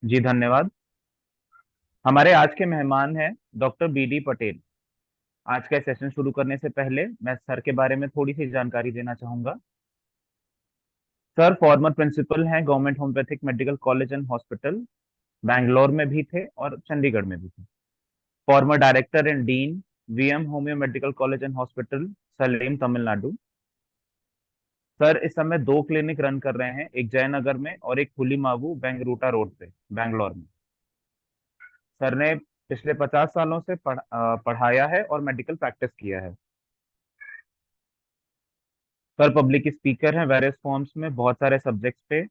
जी धन्यवाद। हमारे आज के मेहमान हैं डॉक्टर BD पटेल। आज का सेशन शुरू करने से पहले मैं सर के बारे में थोड़ी सी जानकारी देना चाहूंगा। सर फॉर्मर प्रिंसिपल हैं government homeopathic medical college and hospital, Bangalore में भी थे और चंडीगढ़ में भी थे। Farmer director and dean VM homeo medical college and hospital, Salem, Tamil Nadu. Sir इस समय दो क्लिनिक रन कर रहे हैं, एक जयनगर में और एक हुलीमावू बेंगरूटा रोड पे, बैंगलोर में। सर ने पिछले 50 सालों से पढ़ाया है और मेडिकल प्रैक्टिस किया है। सर पब्लिक स्पीकर हैं वेरियस फॉर्म्स में, बहुत सारे सब्जेक्ट्स पे।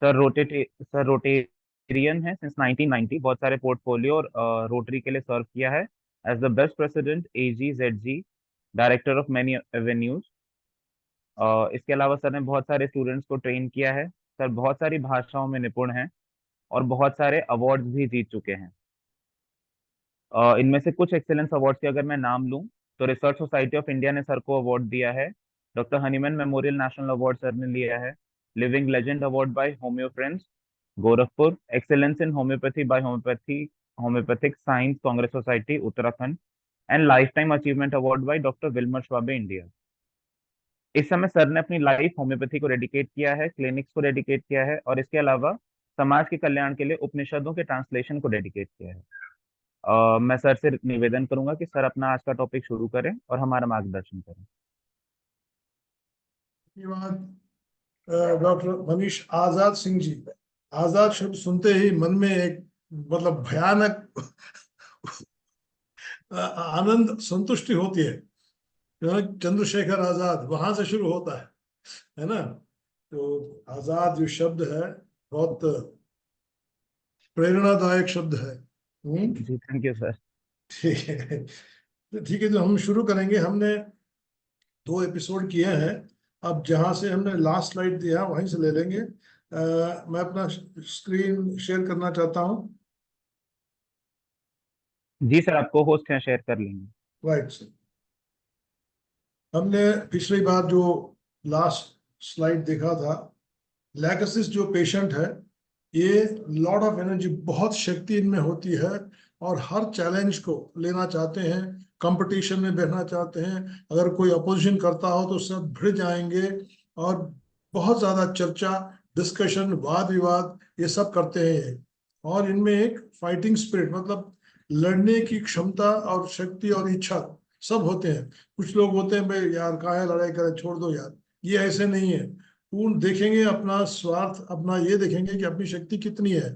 सर रोटेरियन है सिंस 1990, बहुत सारे पोर्टफोलियो और रोटरी के लिए सर्व किया है। As the best president AGZG, director of many avenues. इसके अलावा सर ने बहुत सारे स्टूडेंट्स को ट्रेन किया है। सर बहुत सारी भाषाओं में निपुण हैं और बहुत सारे अवार्ड्स भी जीत चुके हैं। इनमें से कुछ एक्सेलेंस अवार्ड्स के अगर मैं नाम लूं तो रिसर्च सोसाइटी ऑफ इंडिया ने सर को अवार्ड दिया है। Doctor Hahnemann memorial national award sir ने लिया है। Living legend award by homeo friends, Gorakhpur. Excellence in homeopathy by homeopathic science congress society, Uttarakhand. And lifetime achievement award by doctor Willmar Schwabe, India. इस समय sir ने अपनी life homeopathy को dedicate किया है, क्लिनिक्स को डेडिकेट किया है और इसके अलावा समाज के कल्याण के लिए उपनिषदों के ट्रांसलेशन को डेडिकेट किया है। मैं सर से निवेदन करूंगा कि सर अपना आज का टॉपिक शुरू करें और हमारा मार्गदर्शन करें। धन्यवाद डॉक्टर मनीष आजाद सिंह जी। आजाद शब्द सुनते ही मन में एक मतलब भयानक आनंद संतुष्टि होती है। चंद्रशेखर आजाद वहां से शुरू होता है ना। तो आजाद जो शब्द है बहुत प्रेरणादायक शब्द है। जी थैंक यू सर। ठीक है, तो ठीक है, तो हम शुरू करेंगे। हमने 2 एपिसोड किए हैं। अब जहां से हमने लास्ट स्लाइड दिया वहीं से ले लेंगे। मैं अपना स्क्रीन शेयर करना चाहता हूँ। जी सर, आपको होस्ट हैं, शेयर कर लेंगे। Right sir. हमने पिछली बार जो लास्ट स्लाइड देखा था, लैकोसिस जो पेशेंट है, ये लॉट ऑफ एनर्जी, बहुत शक्ति इनमें होती है और हर चैलेंज को लेना चाहते हैं, कंपटीशन में बैठना चाहते हैं। अगर कोई अपोजिशन करता हो तो सब भिड़ जाएंगे और बहुत ज्यादा चर्चा, डिस्कशन, वाद विवाद ये सब करते हैं ये। और इनमें एक फाइटिंग स्पिरिट, मतलब लड़ने की क्षमता और शक्ति और इच्छा सब होते हैं। कुछ लोग होते हैं भाई यार काहे लड़ाई करें, छोड़ दो यार, ये ऐसे नहीं है। पूर्ण देखेंगे अपना स्वार्थ, अपना ये देखेंगे कि अपनी शक्ति कितनी है,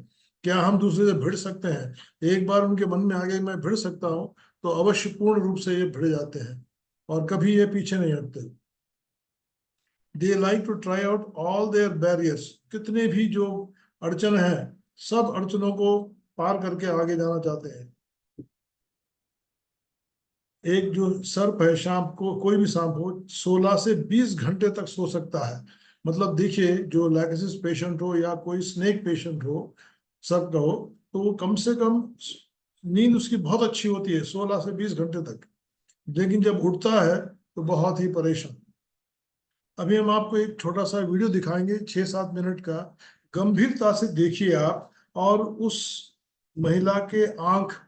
क्या हम दूसरे से भिड़ सकते हैं। एक बार उनके मन में आ गए मैं भिड़ सकता हूँ तो अवश्य पूर्ण रूप से ये भिड़ जाते हैं और कभी ये पीछे नहीं हटते। They like to try out all their barriers, कितने भी जो अड़चन है सब अड़चनों को पार करके आगे जाना चाहते हैं। एक जो सर्प है, शाम को कोई भी सांप हो 16 से 20 घंटे तक सो सकता है। मतलब देखिए, जो लैक्सिस पेशेंट हो या कोई स्नेक पेशेंट हो, सर्प का हो, तो वो कम से कम नींद उसकी बहुत अच्छी होती है 16 से 20 घंटे तक। लेकिन जब उठता है तो बहुत ही परेशान। अभी हम आपको एक छोटा सा वीडियो दिखाएंगे 6-7 मिनट का। गंभीरता से देखिए आप, और उस महिला के आंख,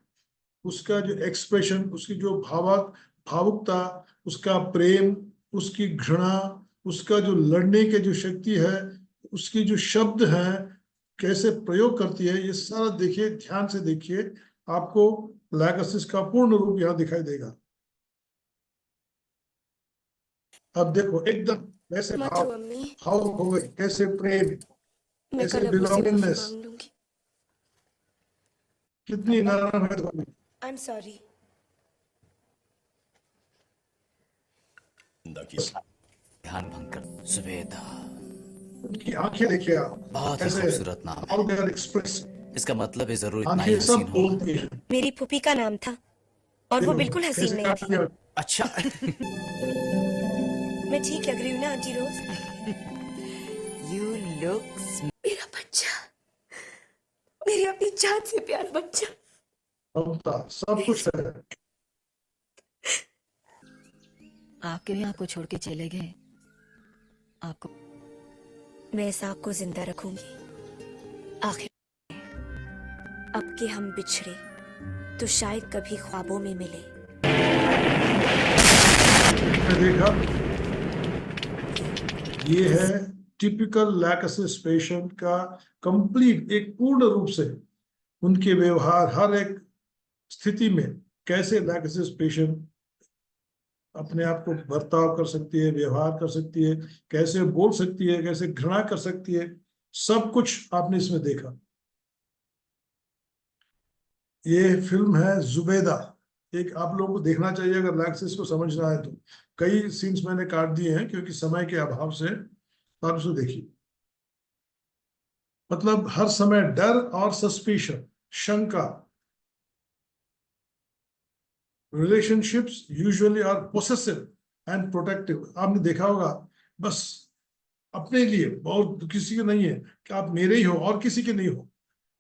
उसका जो एक्सप्रेशन, उसकी जो भावुकता, उसका प्रेम, उसकी घृणा, उसका जो लड़ने के जो शक्ति है, उसकी जो शब्द हैं कैसे प्रयोग करती है, ये सारा देखिए, ध्यान से देखिए। आपको लैकोसिस का पूर्ण रूप यहाँ दिखाई देगा। अब देखो एकदम कैसे मत रो अम्मी, भाव हो गए, कैसे प्रेम, मैं कैसे कल अब्बू से माफी बिलोंगिंगनेस, मांग लूंगी। कितनी अब्बा, नरम है तुम्हारी। I am sorry. ध्यान भंग कर सुबेदा। उनकी आंखें देखिए आप, बहुत ही कैसे खूबसूरत नाम हाउ है। They are express. इसका मतलब है जरूर इतना ही आंखें सब हसीन होगा। बोलती हैं। मेरी फूफी का नाम था और वो देखो बिल्कुल हसीन कैसे नहीं काट थी। दिया। अच्छा। मैं ठीक लग रही हूँ ना आंटी रोज? You look. मेरा बच्चा, मेरी अपनी जान से प्यारा बच्चा। ममता सब कुछ है। आपके भी आपको छोड़ के चले गए। आपको मैं इस आग को जिंदा रखूंगी आखिर। अब के हम बिछड़े तो शायद कभी ख्वाबों में मिले। देखा, ये है टिपिकल लैकसिस पेशेंट का कंप्लीट, एक पूर्ण रूप से उनके व्यवहार, हर एक स्थिति में कैसे लैकसिस पेशेंट अपने आप को बर्ताव कर सकती है, व्यवहार कर सकती है, कैसे बोल सकती है, कैसे घृणा कर सकती है, सब कुछ आपने इसमें देखा। ये फिल्म है जुबैदा, एक आप लोगों को देखना चाहिए अगर लैक्सिस को समझना है तो। कई सीन्स मैंने काट दिए हैं क्योंकि समय के अभाव से, आप उसको देखिए। मतलब हर समय डर और सस्पिशन, शंका। Relationships usually are possessive and protective. आपने देखा होगा, बस अपने लिए और किसी के नहीं है कि आप मेरे ही हो और किसी के नहीं हो।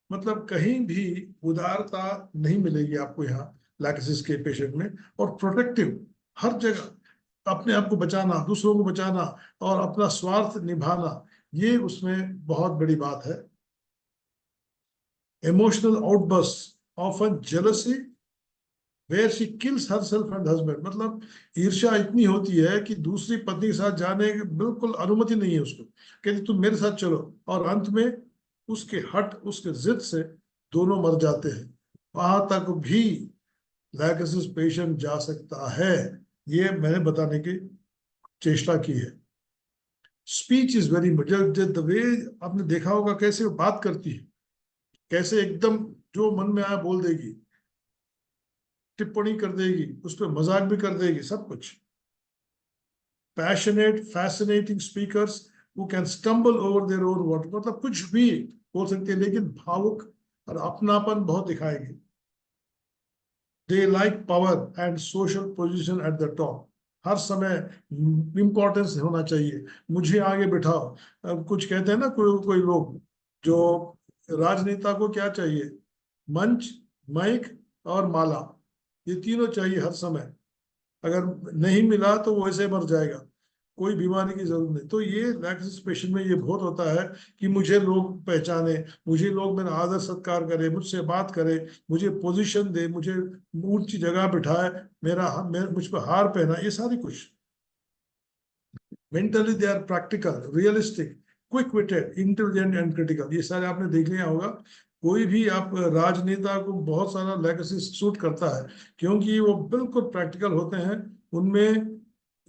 मतलब कहीं भी उदारता नहीं मिलेगी आपको यहाँ लैक्सिस के पेशेंट में। और प्रोटेक्टिव, हर जगह अपने आप को बचाना, दूसरों को बचाना और अपना स्वार्थ निभाना, ये उसमें बहुत बड़ी बात है। Emotional outburst, often jealousy where she kills herself and husband. मतलब ईर्ष्या इतनी होती है कि दूसरी पत्नी के साथ जाने की बिल्कुल अनुमति नहीं है उसको, कहती तुम मेरे साथ चलो, और अंत में उसके हट, उसके जिद से दोनों मर जाते हैं। वहां तक भी लैक्सिस पेशेंट जा सकता है, ये मैंने बताने की चेष्टा की है। Speech is very much the way, आपने देखा होगा कैसे वो बात करती है, कैसे एकदम जो मन में आया बोल देगी, टिप्पणी कर देगी, उस पर मजाक भी कर देगी, सब कुछ। Passionate fascinating speakers who can stumble over their own word, मतलब कुछ भी बोल सकते हैं लेकिन भावुक और अपनापन बहुत दिखाएगी। They like power and social position at the top, हर समय इंपॉर्टेंस होना चाहिए, मुझे आगे बिठाओ। कुछ कहते हैं ना कोई कोई लोग, जो राजनेता को क्या चाहिए, मंच, माइक और माला, ये तीनों चाहिए हर समय। अगर नहीं मिला तो वो ऐसे मर जाएगा, कोई बीमारी की जरूरत नहीं। तो ये लैक्सिस पेशेंट में ये बहुत होता है कि मुझे लोग पहचाने, मुझे लोग मेरा आदर सत्कार करे, मुझसे बात करे, मुझे पोजीशन दे, मुझे ऊंची जगह बिठाए, मुझ पर हार पहना, ये सारी कुछ। Mentally they are practical, realistic, quick witted, intelligent and critical, ये सारे आपने देख लिया होगा। कोई भी आप राजनेता को बहुत सारा लेगेसी सूट करता है क्योंकि वो बिल्कुल प्रैक्टिकल होते हैं। उनमें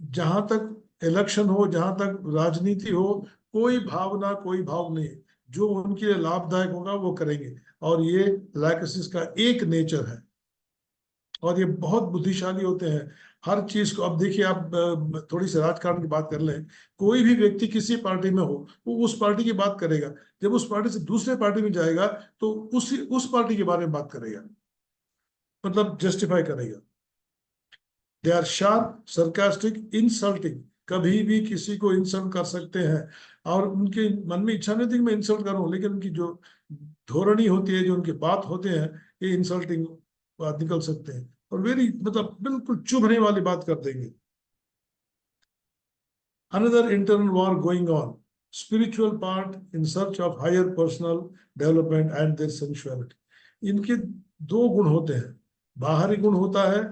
जहां तक इलेक्शन हो, जहां तक राजनीति हो, कोई भावना, कोई भाव नहीं, जो उनके लिए लाभदायक होगा वो करेंगे। और ये लैक्सिस का एक नेचर है, और ये बहुत बुद्धिशाली होते हैं हर चीज को। अब देखिए, आप थोड़ी सी राजकारण की बात कर लें, कोई भी व्यक्ति किसी पार्टी में हो, वो उस पार्टी की बात करेगा, जब उस पार्टी से दूसरे पार्टी में जाएगा तो उस पार्टी के बारे में बात करेगा, मतलब जस्टिफाई करेगा। They are sharp, sarcastic, insulting, कभी भी किसी को इंसल्ट कर सकते हैं, और उनके मन में इच्छा नहीं थी कि मैं इंसल्ट करूं, लेकिन उनकी जो धोरणी होती है, जो उनकी बात होते हैं, ये इंसल्टिंग बात निकल सकते हैं, और वेरी, मतलब बिल्कुल चुभने वाली बात कर देंगे। Another internal war going on, spiritual part in search of higher personal development and their sensuality. इनके दो गुण होते हैं। बाहरी गुण होता है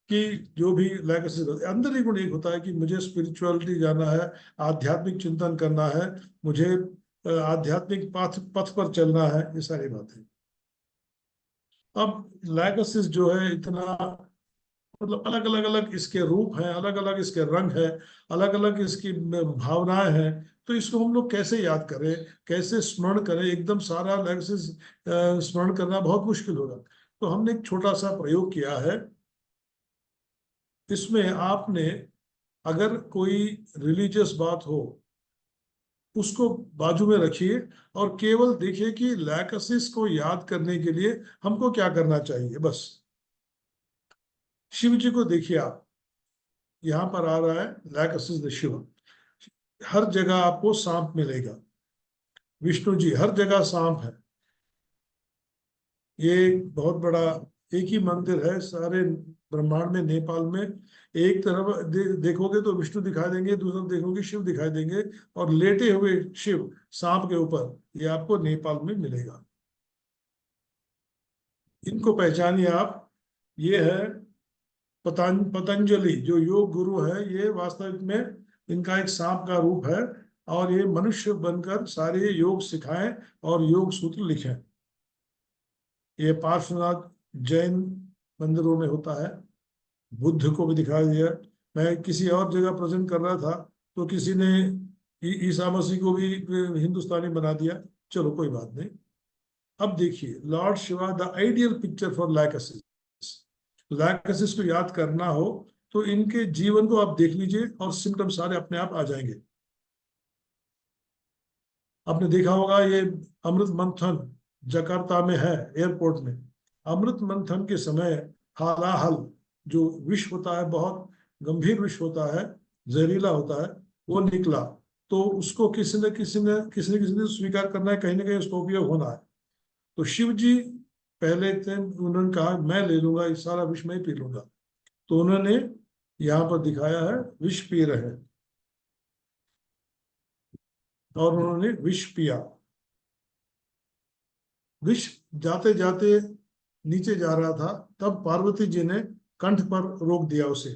कि जो भी लैक्सिस, अंदर गुण एक होता है कि मुझे स्पिरिचुअलिटी जाना है, आध्यात्मिक चिंतन करना है, मुझे आध्यात्मिक पथ पर चलना है, ये सारी बातें। अब लैक्सिस जो है इतना, मतलब अलग अलग अलग इसके रूप हैं, अलग अलग इसके रंग है, अलग अलग इसकी भावनाएं हैं। तो इसको हम लोग कैसे याद करें, कैसे स्मरण करें, एकदम सारा लैक्सिस स्मरण करना बहुत मुश्किल होगा। तो हमने एक छोटा सा प्रयोग किया है। इसमें आपने, अगर कोई रिलीजियस बात हो, उसको बाजू में रखिए और केवल देखिए कि लैक्सिस को याद करने के लिए हमको क्या करना चाहिए। बस शिव जी को देखिए आप, यहाँ पर आ रहा है लैक्सिस द शिव, हर जगह आपको सांप मिलेगा। विष्णु जी, हर जगह सांप है। ये बहुत बड़ा एक ही मंदिर है सारे ब्रह्मांड में, नेपाल में। एक तरफ देखोगे तो विष्णु दिखाई देंगे, दूसरी तरफ देखोगे शिव दिखाई देंगे, और लेटे हुए शिव सांप के ऊपर, ये आपको नेपाल में मिलेगा। इनको पहचानिए आप। ये है पतंजलि जो योग गुरु है, ये वास्तविक में इनका एक सांप का रूप है, और ये मनुष्य बनकर सारे योग सिखाएं और योग सूत्र लिखें। ये पार्श्वनाथ जैन मंदिरों में होता है। बुद्ध को भी दिखाया दिया। मैं किसी और जगह प्रेजेंट कर रहा था तो किसी ने ईसा मसीह को भी हिंदुस्तानी बना दिया। चलो कोई बात नहीं। अब देखिए, lord Shiva the ideal picture for Lachesis. Lachesis को याद करना हो तो इनके जीवन को आप देख लीजिए और सिम्टम सारे अपने आप आ जाएंगे। आपने देखा होगा ये अमृत मंथन जकार्ता में है, एयरपोर्ट में। अमृत मंथन के समय हालाहल जो विष होता है, बहुत गंभीर विष होता है, जहरीला होता है, वो निकला। तो उसको किसी ने स्वीकार करना है, कहीं ना कहीं उसका उपयोग होना है। तो शिव जी पहले थे, उन्होंने कहा मैं ले लूंगा, इस सारा विष मैं ही पी लूंगा। तो उन्होंने यहाँ पर दिखाया है विष पी रहे हैं, और उन्होंने विष पिया। विष जाते जाते नीचे जा रहा था, तब पार्वती जी ने कंठ पर रोक दिया उसे।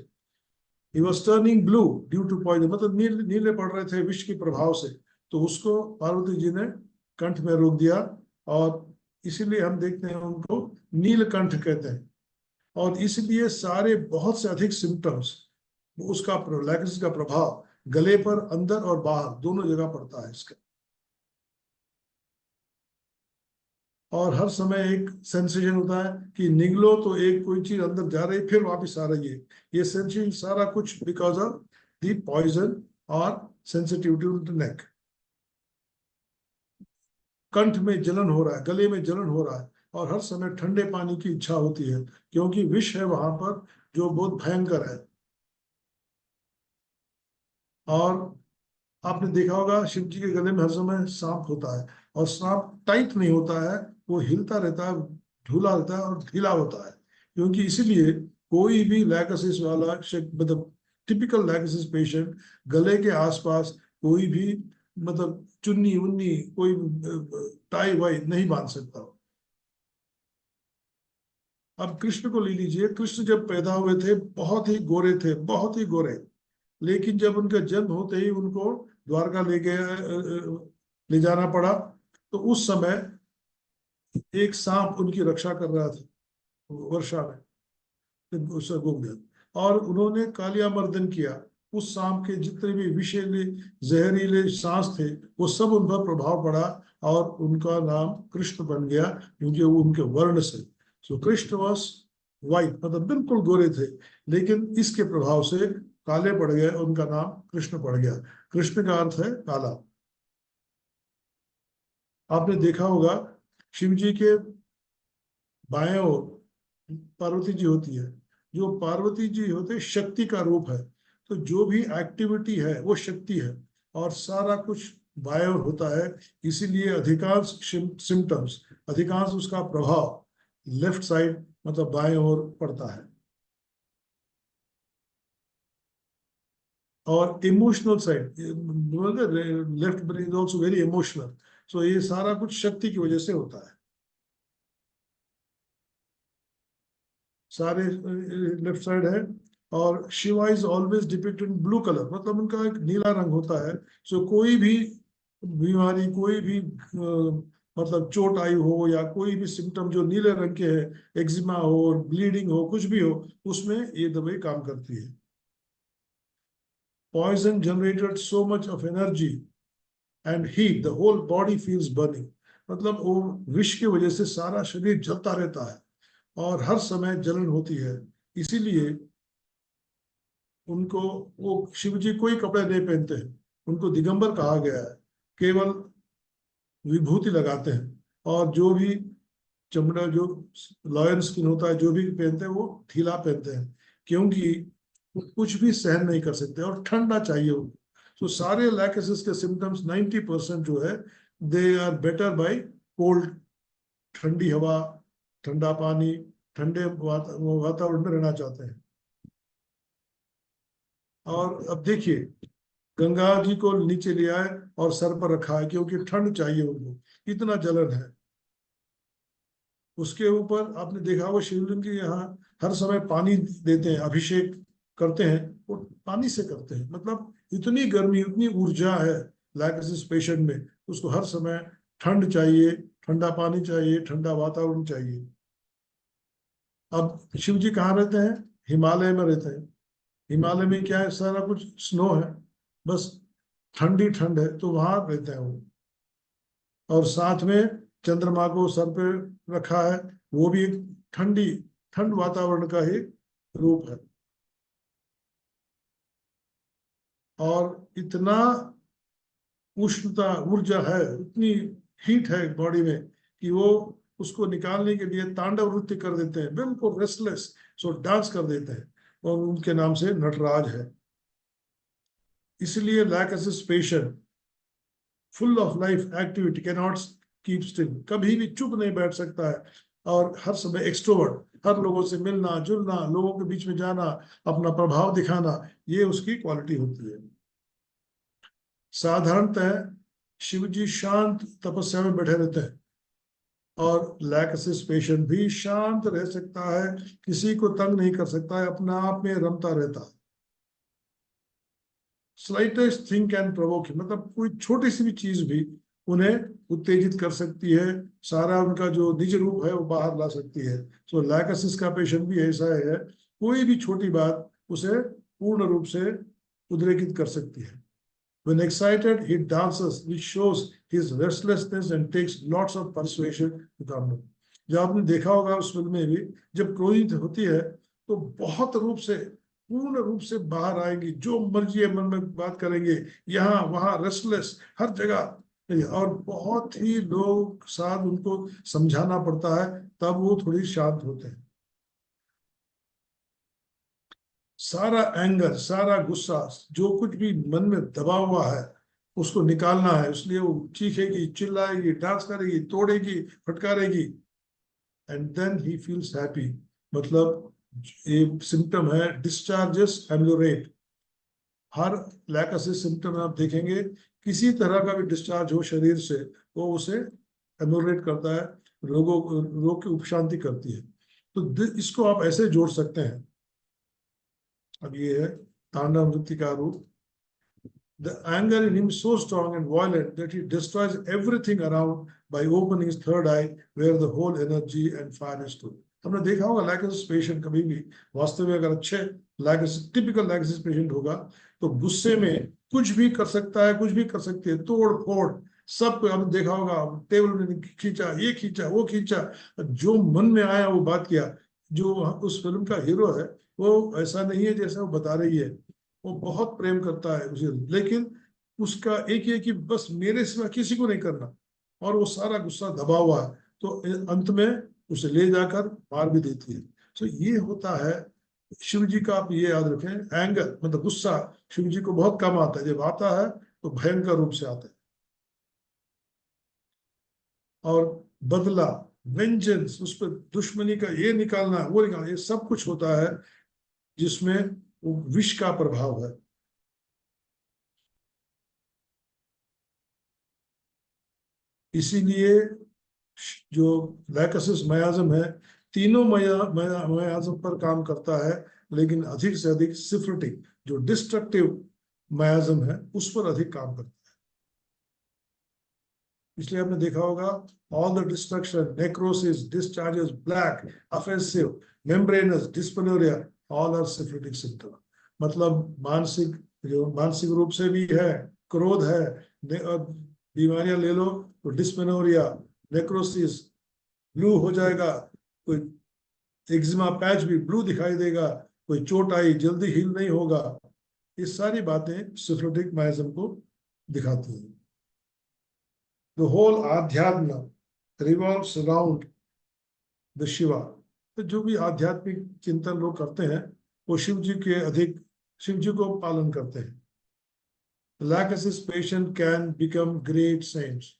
He was turning blue due to poison, मतलब नीले पड़ रहे थे विष के प्रभाव से। तो उसको पार्वती जी ने कंठ में रोक दिया, और इसीलिए हम देखते हैं उनको नीलकंठ कहते हैं। और इसलिए सारे बहुत से अधिक सिम्टम्स, उसका लाइकोसिस का प्रभाव गले पर अंदर और बाहर दोनों जगह पड़ता है इसका। और हर समय एक सेंसेशन होता है कि निगलो तो एक कोई चीज अंदर जा रही, फिर वापस आ रही है। ये सेंसेशन सारा कुछ बिकॉज ऑफ द पॉइजन और सेंसिटिविटी टू द नेक। कंठ में जलन हो रहा है, गले में जलन हो रहा है, और हर समय ठंडे पानी की इच्छा होती है, क्योंकि विष है वहां पर जो बहुत भयंकर है। और आपने देखा होगा शिव जी के गले में हर समय सांप होता है, और सांप टाइट नहीं होता है, वो हिलता रहता है, ढूला रहता है और ढीला होता है। क्योंकि इसीलिए कोई भी लाइकोसिस वाला मतलब टिपिकल लाइकोसिस पेशेंट गले के आसपास कोई भी मतलब चुन्नी उन्नी, कोई टाई वाई नहीं बांध सकता। अब कृष्ण को ले लीजिए। कृष्ण जब पैदा हुए थे बहुत ही गोरे थे, बहुत ही गोरे। लेकिन जब उनका जन्म होते ही उनको द्वारका ले जाना पड़ा, तो उस समय एक सांप उनकी रक्षा कर रहा था वर्षा में, उससे घूम गया, और उन्होंने कालियामर्दन किया। उस सांप के जितने भी विषैले जहरीले सांस थे, वो सब उन पर प्रभाव पड़ा, और उनका नाम कृष्ण बन गया, क्योंकि वो उनके वर्ण से। सो कृष्ण वॉज वाइट, मतलब बिल्कुल गोरे थे, लेकिन इसके प्रभाव से काले पड़ गए, और उनका नाम कृष्ण पड़ गया। कृष्ण का अर्थ है काला। आपने देखा होगा शिव जी के बाएं ओर पार्वती जी होती है। जो पार्वती जी होते शक्ति का रूप है, तो जो भी एक्टिविटी है वो शक्ति है, और सारा कुछ बाएं ओर होता है। इसीलिए अधिकांश सिम्टम्स, अधिकांश उसका प्रभाव लेफ्ट साइड मतलब बाएं ओर पड़ता है। और emotional side, left brain is also very emotional. So ये सारा कुछ शक्ति की वजह से होता है। सारे लेफ्ट साइड है। और Shiva is always depicted in blue colour, मतलब उनका एक नीला रंग होता है। सो कोई भी बीमारी, कोई भी मतलब चोट आई हो, या कोई भी सिम्टम जो नीले रंग के है, एक्जिमा हो, ब्लीडिंग हो, कुछ भी हो, उसमें ये दवाई काम करती है। Poison generated so much of energy and heat, the whole body feels burning. मतलब वो विष की वजह से सारा शरीर जलता रहता है, और हर समय जलन होती है। इसीलिए उनको, वो शिव जी कोई कपड़े नहीं पहनते हैं, उनको दिगंबर कहा गया है। केवल विभूति लगाते हैं, और जो भी चमड़ा, जो लॉयन स्किन होता है, जो भी पहनते हैं वो ढीला पहनते हैं, क्योंकि वो कुछ भी सहन नहीं कर सकते, और ठंडा चाहिए उनको। तो सारे लाइकोसिस के सिम्टम्स 90% जो है, they are better by cold, ठंडी हवा, ठंडा पानी, ठंडे वातावरण में रहना चाहते हैं। और अब देखिए, गंगा जी को नीचे ले आए और सर पर रखा है, क्योंकि ठंड चाहिए उनको, इतना जलन है। उसके ऊपर आपने देखा होगा शिवलिंग के यहाँ हर समय पानी देते हैं, अभिषेक करते हैं, वो पानी से करते हैं। मतलब इतनी गर्मी, इतनी ऊर्जा है लाइकोसिस पेशेंट में, उसको हर समय ठंड चाहिए, ठंडा पानी चाहिए, ठंडा वातावरण चाहिए। अब शिव जी कहाँ रहते हैं? हिमालय में रहते हैं। हिमालय में क्या है, सारा कुछ स्नो है, बस ठंडी ठंड है, तो वहां रहते हैं वो। और साथ में चंद्रमा को सर पे रखा है, वो भी एक ठंड वातावरण का ही रूप है। और इतना उष्णता, ऊर्जा है, इतनी हीट है बॉडी में कि वो उसको निकालने के लिए तांडव नृत्य कर देते हैं, बिल्कुल रेस्टलेस, सो डांस कर देते हैं, और उनके नाम से नटराज है। इसलिए Lachesis patient full of life activity, can not keep still, कभी भी चुप नहीं बैठ सकता है, और हर समय एक्सट्रोवर्ट, हर लोगों से मिलना जुलना, लोगों के बीच में जाना, अपना प्रभाव दिखाना, ये उसकी क्वालिटी होती है। साधारणतः शिव जी शांत तपस्या में बैठे रहते हैं, और लाइकोसिस पेशेंट भी शांत रह सकता है, किसी को तंग नहीं कर सकता है, अपने आप में रमता रहता है। स्लाइटेस्ट थिंग कैन प्रोवोक, मतलब कोई छोटी सी भी चीज भी उन्हें उत्तेजित कर सकती है, सारा उनका जो निज रूप है वो बाहर ला सकती है। सो लाइकोसिस का पेशेंट भी ऐसा है, कोई भी छोटी बात उसे पूर्ण रूप से उद्रेकित कर सकती है। When excited, he dances, which shows his restlessness and takes lots of persuasion to calm down. जब आपने देखा होगा उस फिल्म में भी, जब क्रोधित होती है तो बहुत रूप से, पूर्ण रूप से बाहर आएंगी, जो मर्जी है मन में बात करेंगे, यहाँ वहाँ रेस्टलेस हर जगह, और बहुत ही लोग साथ उनको समझाना पड़ता है, तब वो थोड़ी शांत होते हैं। सारा एंगर, सारा गुस्सा, जो कुछ भी मन में दबा हुआ है उसको निकालना है, इसलिए वो चीखेगी, चिल्लाएगी, डांस करेगी, तोड़ेगी, फटकारेगी, and then he feels happy. मतलब ये सिम्टम है डिस्चार्जेस एम्लोरेट। हर लाइकोसिस सिम्टम में आप देखेंगे, किसी तरह का भी डिस्चार्ज हो शरीर से, वो उसे एम्लोरेट करता है, रोग की उपशांति करती है। तो इसको आप ऐसे जोड़ सकते हैं। अब ये है तांडव नृत्य का रूप। The anger in him is so strong and violent that he destroys everything around by opening his third eye, where the whole energy and fire is stored. हमने देखा होगा लाइकोसिस पेशेंट कभी भी वास्तव में, अगर अच्छे लाइकोसिस, टिपिकल लाइकोसिस पेशेंट होगा, तो गुस्से में कुछ भी कर सकता है, कुछ भी कर सकती है, तोड़ फोड़ सब कुछ। आपने देखा होगा, टेबल में खींचा, ये खींचा, वो खींचा, जो मन में आया वो बात किया। जो उस फिल्म का हीरो है वो ऐसा नहीं है जैसा वो बता रही है, वो बहुत प्रेम करता है उसे, लेकिन उसका एक ही है कि बस मेरे सिवा किसी को नहीं करना, और वो सारा गुस्सा दबा हुआ है, तो अंत में उसे ले जाकर मार भी देती है। तो ये होता है शिव जी का। आप ये याद रखें, एंगर मतलब गुस्सा शिव जी को बहुत कम आता है, जब आता है तो भयंकर रूप से आता है। और बदला, वेंजेंस, उस पर दुश्मनी का ये निकालना, वो निकालना, ये सब कुछ होता है जिसमें वो विष का प्रभाव है। इसीलिए जो लाइकोसिस मयाज्म है, तीनों मयाज्म पर काम करता है, लेकिन अधिक से अधिक सिफिलिटिक जो डिस्ट्रक्टिव मयाज्म है उस पर अधिक काम करता है। इसलिए आपने देखा होगा, all the destruction, necrosis, discharges, black, offensive, membranous, dysmenorrhoea, all are syphilitic symptom. मतलब मानसिक, जो मानसिक रूप से भी है, क्रोध है, बीमारियां ले लो तो डिस्पेनोरिया, नेक्रोसिस, ब्लू हो जाएगा, कोई एक्जिमा पैच भी ब्लू दिखाई देगा, कोई चोट आई जल्दी हील नहीं होगा, ये सारी बातें सिफिलिटिक माइज्म को दिखाती हैं। द होल आध्यात्म रिवॉल्व्स अराउंड द शिवा। तो जो भी आध्यात्मिक चिंतन लोग करते हैं वो शिव जी के अधिक, शिव जी को पालन करते हैं। Lachesis patient can become great saints.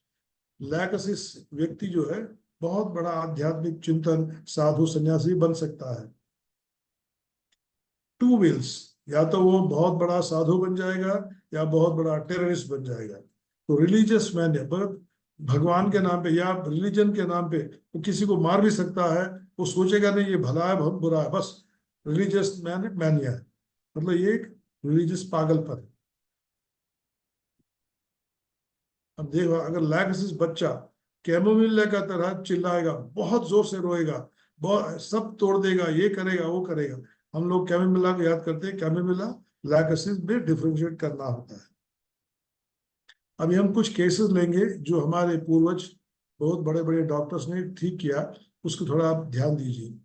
Lachesis व्यक्ति जो है बहुत बड़ा आध्यात्मिक चिंतन, साधु सन्यासी बन सकता है। टू विल्स, या तो वो बहुत बड़ा साधु बन जाएगा या बहुत बड़ा टेररिस्ट बन जाएगा। तो रिलीजियस मैन है, भगवान के नाम पे या रिलीजन के नाम पे वो किसी को मार भी सकता है, वो सोचेगा नहीं ये भला है बहुत बुरा है, बस रिलीजियस मैनिया है, मतलब ये एक रिलीजियस पागलपन है। अब देखो अगर लैक्सिस बच्चा कैमोमिल का तरह चिल्लाएगा, बहुत जोर से रोएगा, बहुत सब तोड़ देगा, ये करेगा वो करेगा, हम लोग कैमोमिला को याद करते हैं, कैमोमिला लैक्सिस में डिफरेंशिएट करना होता है। अभी हम कुछ केसेस लेंगे जो हमारे पूर्वज बहुत बड़े बड़े डॉक्टर्स ने ठीक किया, उसको थोड़ा आप ध्यान दीजिए।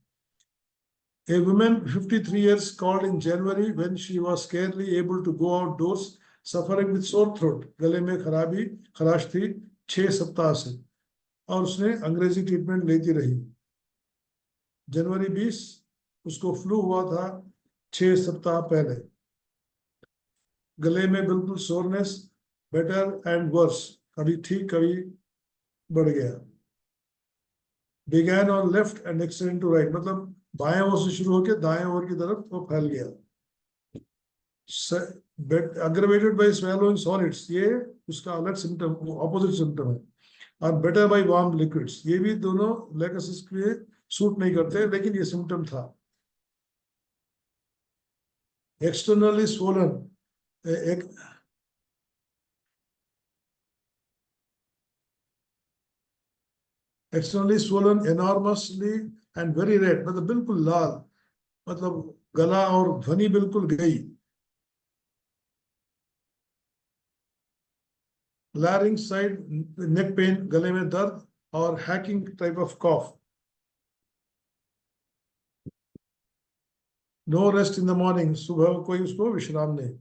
A woman 53 years called in January when she was scarcely able to go outdoors, suffering with sore throat, गले में खराश थी 6 सप्ताह से, और उसने अंग्रेजी ट्रीटमेंट लेती रही। जनवरी 20 उसको फ्लू हुआ था 6 सप्ताह पहले, गले में बिल्कुल सोरनेस, बेटर एंड वर्स, कभी ठीक कभी बढ़ गया। Began on left and extend to right, मतलब बाएं ओर से शुरू होकर दाएं ओर की तरफ वो फैल गया। अग्रवेटेड बाय स्वेलोइंग सॉलिड्स, ये उसका अलग सिम्टम, ऑपोजिट सिम्टम है। और बेटर बाय वार्म लिक्विड्स, ये भी दोनों लैक्सिस के लिए सूट नहीं करते, लेकिन ये सिम्टम था। एक्सटर्नली स्वोलन, एक externally swollen enormously and very red, मतलब बिल्कुल लाल, मतलब गला और ध्वनि बिल्कुल गई। लैरिंग साइड नेक पेन, गले में दर्द, और hacking type of cough. No rest in the morning, सुबह कोई उसको विश्राम नहीं।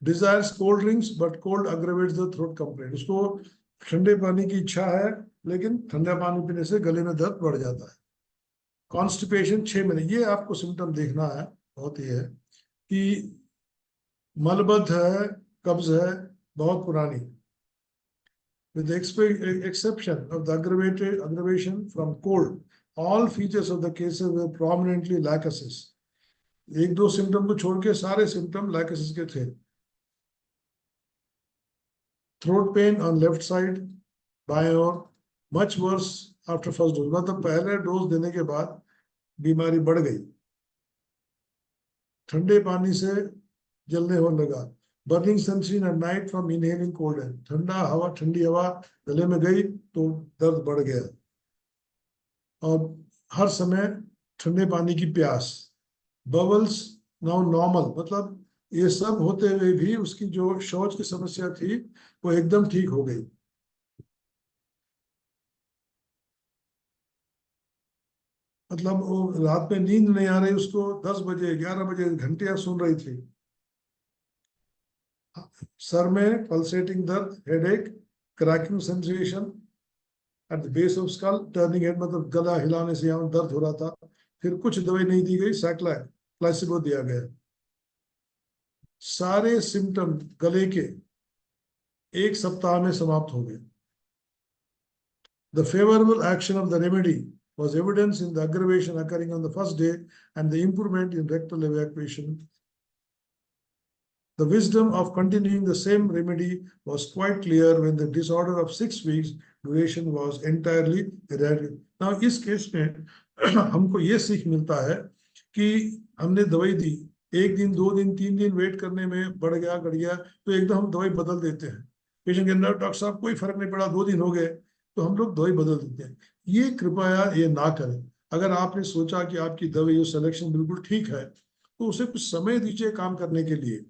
Desires cold drinks but cold aggravates the throat complaint, उसको ठंडे पानी की इच्छा है, लेकिन ठंडा पानी पीने से गले में दर्द बढ़ जाता है। कॉन्स्टिपेशन 6 महीने, ये आपको सिम्टम देखना है, बहुत ही है कि मलबद्ध है, कब्ज है बहुत पुरानी। With the exception of the aggravation from cold, all features of the cases were prominently lacusis. एक दो सिम्टम को छोड़ के सारे सिम्टम लैक्सिस के थे। Throat pain on left side, बाएं ओर, much worse after first dose, मतलब पहले डोज देने के बाद बीमारी बढ़ गई। ठंडे पानी से जलने होने लगा। Burning sunscreen at night from inhaling cold air, ठंडी हवा गले में गई तो दर्द बढ़ गया। और हर समय ठंडे पानी की प्यास। बबल्स नाउ नॉर्मल, मतलब ये सब होते हुए भी उसकी जो शौच की समस्या थी वो एकदम ठीक हो गई। मतलब वो रात में नींद नहीं आ रही उसको, 10 बजे 11 बजे घंटियां सुन रही थी। सर में पल्सेटिंग दर्द, headache, cracking sensation at the base of skull, turning head, मतलब गला हिलाने से यहाँ दर्द हो रहा था। फिर कुछ दवाई नहीं दी गई, सैक्लाइन प्लेसिबो दिया गया। सारे सिम्टम गले के 1 सप्ताह में समाप्त हो गए। The favorable action of the remedy was evidence in the aggravation occurring on the first day and the improvement in rectal evacuation. The wisdom of continuing the same remedy was quite clear when the disorder of 6 weeks duration was entirely eradicated. Now, इस case में हमको ये सीख मिलता है कि हमने दवाई दी, 1 दिन 2 दिन 3 दिन वेट करने में बढ़ गया घट गया, तो एकदम हम दवाई बदल देते हैं। पेशेंट के अंदर डॉक्टर साहब कोई फर्क नहीं पड़ा, 2 दिन हो गए, तो हम लोग दवाई बदल देते हैं। ये कृपया ये ना करें। अगर आपने सोचा कि आपकी दवाई सिलेक्शन बिल्कुल ठीक है, तो उसे कुछ समय दीजिए काम करने के लिए।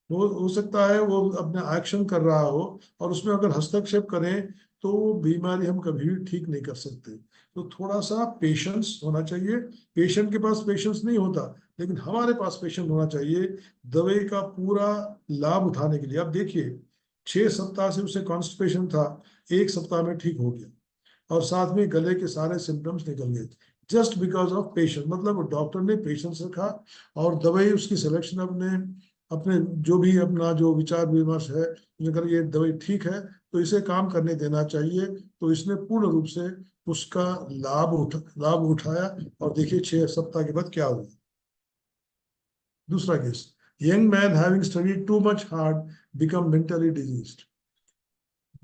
वो हो सकता है वो अपना एक्शन कर रहा हो, और उसमें अगर हस्तक्षेप करें तो वो बीमारी हम कभी भी ठीक नहीं कर सकते। तो थोड़ा सा पेशेंस होना चाहिए। पेशेंट के पास पेशेंस नहीं होता, लेकिन हमारे पास पेशेंस होना चाहिए दवाई का पूरा लाभ उठाने के लिए। अब देखिए 6 सप्ताह से उसे कॉन्स्टिपेशन था, 1 सप्ताह में ठीक हो गया, और साथ में गले के सारे सिम्टम्स निकल गए, जस्ट बिकॉज ऑफ पेशेंस। मतलब डॉक्टर ने पेशेंस रखा, और दवाई उसकी सिलेक्शन अपने अपने जो भी अपना जो विचार विमर्श है, अगर ये दवाई ठीक है तो इसे काम करने देना चाहिए। तो इसने पूर्ण रूप से उसका लाभ उठाया, और देखिए 6 सप्ताह के बाद क्या हुआ। दूसरा case, young man having studied too much hard become mentally diseased.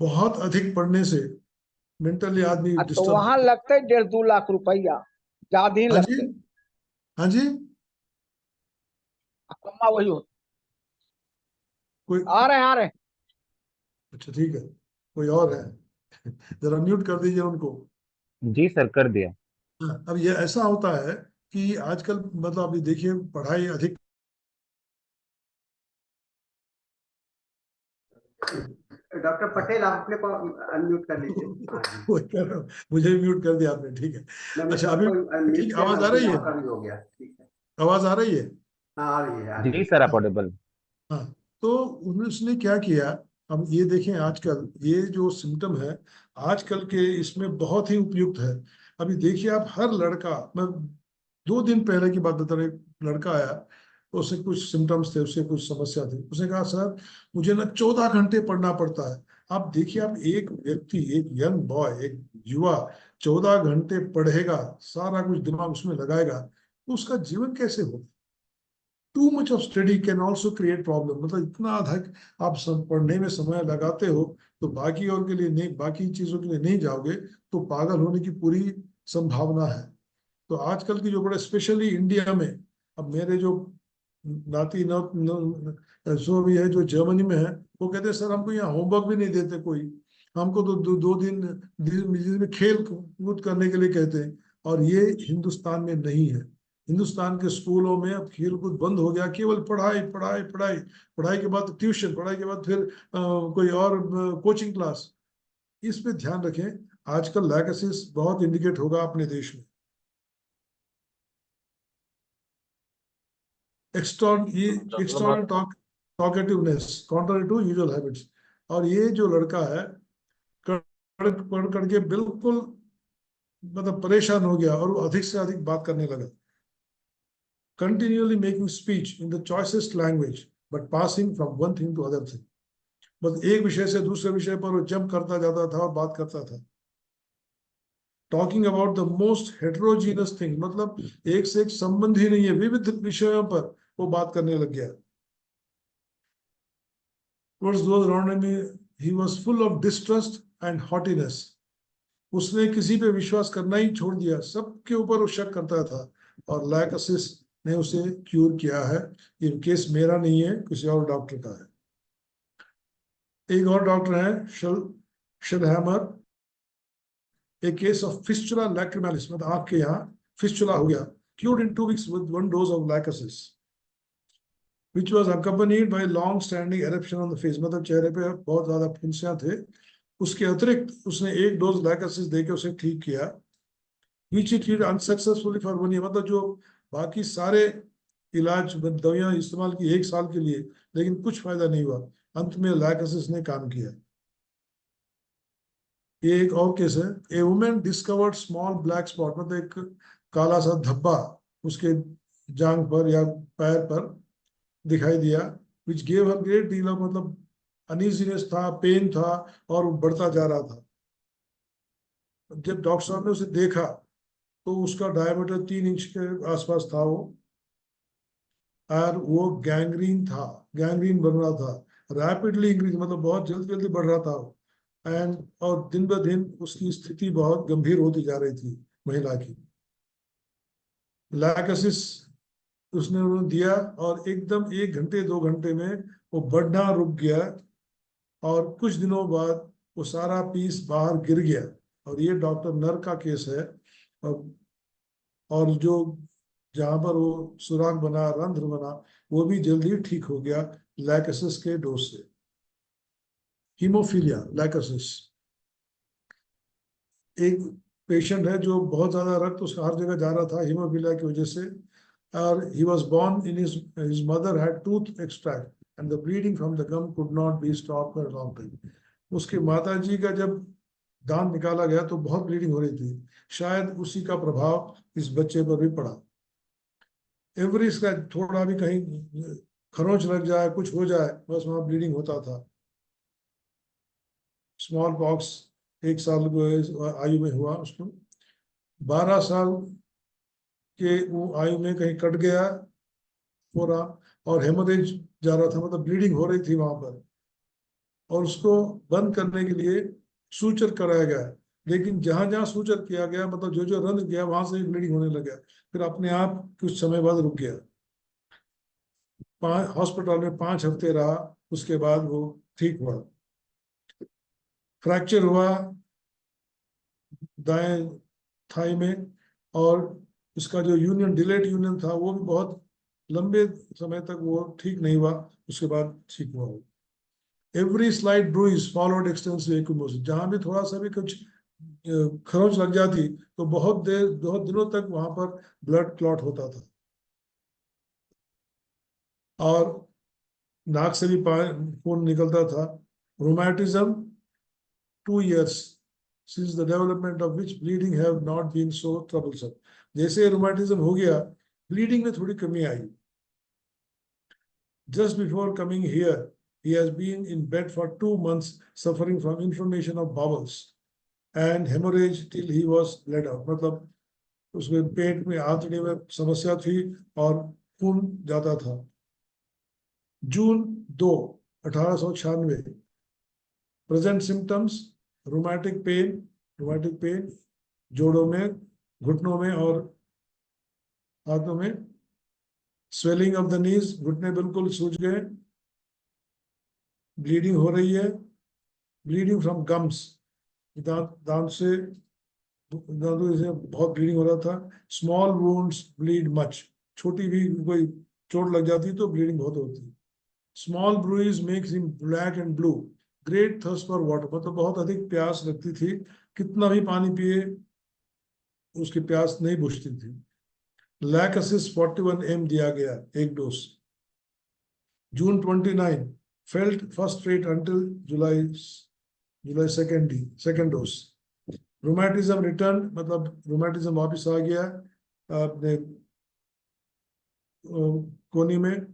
बहुत अधिक पढ़ने से मेंटली आदमी तो डिस्टर्ब। वहां लगते 1.5-2 लाख रुपया, ज्यादा ही हाँ जी, लगते। हाँ जी। कमा वही होता। कोई, आ रहे हैं। अच्छा ठीक है, कोई और है? जरा म्यूट कर दीजिए उनको। जी सर, कर दिया। हाँ, अब ये ऐसा होता है कि आजकल मतलब अभी देखिए पढ़ाई अधिक। डॉक्टर पटेल, आप अपने को अनम्यूट कर लीजिए। हाँ जी, वही कह रहा हूँ, मुझे भी म्यूट कर दिया आपने, ठीक है। मैंने अच्छा, अभी सबको अनम्यूट ठीक किया ना, आवाज आ उसमें रही है? आपका भी हो गया। ठीक है। आवाज आ रही है? हाँ, आ रही है, आ रही जी है। सर, आप हाँ, ऑडिबल। हाँ। तो उसने क्या किया, अब ये देखें आजकल ये जो सिम्टम है आजकल के, इसमें बहुत ही उपयुक्त है। अभी देखिए आप, हर लड़का, मैं 2 दिन पहले की बात बता रहा, एक लड़का आया, उससे कुछ सिम्टम्स थे, उससे कुछ समस्या थी। उसने कहा सर मुझे ना 14 घंटे पढ़ना पड़ता है। आप देखिए, आप एक व्यक्ति, एक यंग बॉय, एक युवा 14 घंटे पढ़ेगा, सारा कुछ दिमाग उसमें लगाएगा, तो उसका जीवन कैसे होगा? Too much of study can also create problem. मतलब इतना अधिक आप सब पढ़ने में समय लगाते हो, तो बाकी और के लिए नहीं, बाकी चीजों के लिए नहीं जाओगे, तो पागल होने की पूरी संभावना है। तो आजकल की जो बड़े, स्पेशली इंडिया में, अब मेरे जो नाती जो भी है, जो जर्मनी में है, वो कहते हैं सर हमको यहाँ होमवर्क भी नहीं देते कोई, हमको तो 2 दिन में खेल कूद करने के लिए कहते हैं। और ये हिंदुस्तान में नहीं है। हिंदुस्तान के स्कूलों में अब खेल कूद बंद हो गया, केवल पढ़ाई पढ़ाई पढ़ाई, पढ़ाई के बाद ट्यूशन, पढ़ाई के बाद फिर कोई और कोचिंग क्लास। इस पे ध्यान रखें, आजकल लैकेसिस बहुत इंडिकेट होगा अपने देश में। External talkativeness contrary to usual habits. और ये जो लड़का है, पढ़ करके बिल्कुल मतलब परेशान हो गया, और वो अधिक से अधिक बात करने लगा, continually making speech in the choicest language but passing from one thing to other thing। बस एक विषय से दूसरे विषय पर वो जंप करता जाता था और बात करता था। Talking about the most heterogeneous thing, मतलब एक से एक संबंध ही नहीं है, विविध विषयों पर वो बात करने लग गया। Towards those around him, he was full of distrust and haughtiness। उसने किसी पे विश्वास करना ही छोड़ दिया, सबके ऊपर वो शक करता था। और लैकसिस ने उसे क्यूर किया है। ये केस मेरा नहीं है, किसी और डॉक्टर का है। एक और डॉक्टर है शलहैमर, ए केस ऑफ फिस्चुला लैक्रिमालिस, मतलब आपके यहाँ फिस्चुला हो गया, cured in 2 weeks with 1 dose of लैकसिस, which was accompanied by long standing eruption on the face। मतलब चेहरे पे बहुत ज्यादा फुंसियां थे। उसके अतिरिक्त उसने 1 डोज लैकसिस देके उसे ठीक किया। which he treated unsuccessfully for 1 year। मतलब जो बाकी सारे इलाज दवाइयां इस्तेमाल की 1 साल के लिए, लेकिन कुछ फायदा नहीं हुआ। अंत में लैकसिस ने काम किया। ये एक और केस है। A woman discovered small black spot, मतलब एक काला सा धब्बा उसके जांघ पर या पैर पर दिखाई दिया, which gave her great deal of, मतलब अनईजीनेस था, पेन था, और वो बढ़ता जा रहा था। जब डॉक्टर साहब ने उसे देखा तो उसका डायमीटर 3 इंच के आसपास था वो, और वो गैंग्रीन था, गैंग्रीन बन रहा था, रैपिडली इंक्रीज, मतलब बहुत जल्दी जल्दी बढ़ रहा था। एंड और दिन ब दिन उसकी स्थिति बहुत गंभीर होती जा रही थी महिला की। लैकसिस उसने उन्हें दिया, और एकदम 1 घंटे 2 घंटे में वो बढ़ना रुक गया, और कुछ दिनों बाद वो सारा पीस बाहर गिर गया। और ये डॉक्टर नर का केस है। और जो जहां पर वो सुराख बना, रंध्र बना, वो भी जल्दी ठीक हो गया लैकसिस के डोज से। हीमोफीलिया लैकसिस, एक पेशेंट है जो बहुत ज्यादा रक्त उसका हर जगह जा रहा था हीमोफीलिया की वजह से। और he was born in his mother had tooth extract and the bleeding from the gum could not be stopped for a long time। उसके माता जी का जब दांत निकाला गया तो बहुत ब्लीडिंग हो रही थी, शायद उसी का प्रभाव इस बच्चे पर भी पड़ा। एवरी इसका थोड़ा भी कहीं खरोंच लग जाए, कुछ हो जाए, बस वहां ब्लीडिंग होता था। स्मॉल पॉक्स 1 साल आयु में हुआ उसको। 12 साल के वो आयु में कहीं कट गया पूरा, और हेमोरेज जा रहा था, मतलब ब्लीडिंग हो रही थी वहां पर, और उसको बंद करने के लिए सूचर कराया गया। लेकिन जहां जहां सूचर किया गया, मतलब जो जो रंध्र गया वहां से ब्लीडिंग होने लगा, फिर अपने आप कुछ समय बाद रुक गया। हॉस्पिटल में 5 हफ्ते रहा, उसके बाद वो ठीक हुआ। फ्रैक्चर हुआ दाएं थाई में, और उसका जो यूनियन, डिलेड यूनियन था, वो भी बहुत लंबे समय तक वो ठीक नहीं हुआ, उसके बाद ठीक हुआ। एवरी स्लाइड ब्रूइज फॉलोड एक्सटेंसिव एक्यूमोसिस, जहां भी थोड़ा सा भी कुछ खरोंच लग जाती तो बहुत दिनों तक वहां पर ब्लड क्लॉट होता था। और नाक से भी खून निकलता था। रोमैटिज्म 2 years since the development of which bleeding have not been so troublesome. जैसे रोमैटिज्म हो गया, ब्लीडिंग में थोड़ी कमी आई। Just before coming here, he has been in bed for 2 months suffering from inflammation of bowels and hemorrhage till he was bled out. मतलब उसके पेट में, आंतड़ी में समस्या थी और खून जाता था। जून 2, 1896, प्रेजेंट सिम्टम्स रोमैटिक पेन जोड़ों में, घुटनों में और हाथों में, स्वेलिंग ऑफ द नीज, घुटने बिल्कुल सूज गए, ब्लीडिंग हो रही है, ब्लीडिंग फ्रॉम गम्स, दांत से दांतों से बहुत ब्लीडिंग हो रहा था। स्मॉल वुंड्स ब्लीड मच, छोटी भी कोई चोट लग जाती तो ब्लीडिंग बहुत होती। Small bruise makes him black and blue, great thirst for water, मतलब बहुत अधिक प्यास लगती थी, कितना भी पानी पिए उसकी प्यास नहीं बुझती थी। लैकसिस 41 mg दिया गया, एक डोज। June 29, felt first rate until July second dose. Rheumatism return, मतलब रोमैटिज्म वापस आ गया अपने कोनी में,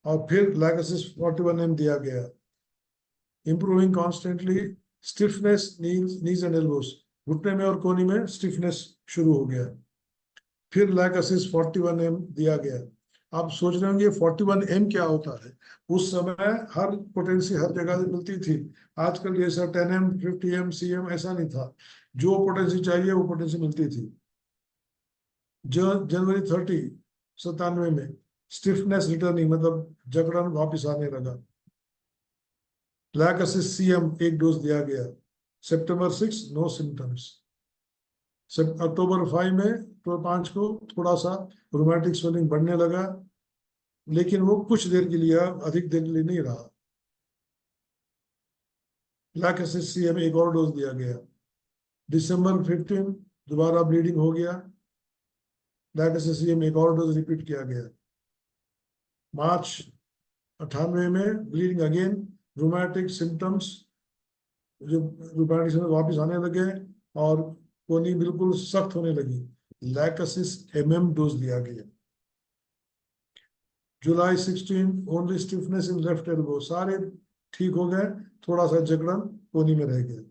और फिर लैकसिस 41 mg दिया गया। Improving constantly, stiffness knees and elbows, घुटने में और कोनी में स्टिफनेस शुरू हो गया। फिर लैकसिस 41 mg दिया गया। आप सोच रहे होंगे 41 mg क्या होता है? उस समय हर पोटेंसी हर जगह से मिलती थी। आजकल जैसा 10 mg 50 mg cm ऐसा नहीं था, जो पोटेंसी चाहिए वो पोटेंसी मिलती थी। जो जनवरी 30, 97 में स्टिफनेस रिटर्निंग, मतलब जकड़न वापिस आने लगा। लैकसिस CM एक डोज दिया गया। सितंबर 6, नो सिम्टम्स। अक्टूबर 5 को थोड़ा सा रोमैटिक स्वेलिंग बढ़ने लगा, लेकिन वो कुछ देर के लिए, अधिक देर के लिए नहीं रहा। लैकसिस CM एक और डोज दिया गया। दिसंबर 15 दोबारा ब्लीडिंग हो गया, लैकसिस CM एक और डोज रिपीट किया गया। मार्च 98 में ब्लीडिंग अगेन, रोमैटिक सिम्टम्स जो रोमैटिक सिम्टम्स वापस आने लगे और कोनी बिल्कुल सख्त होने लगी। लैकसिस MM डोज दिया गया। जुलाई 16, only stiffness in left elbow, सारे ठीक हो गए, थोड़ा सा जकड़न कोनी में रह गया।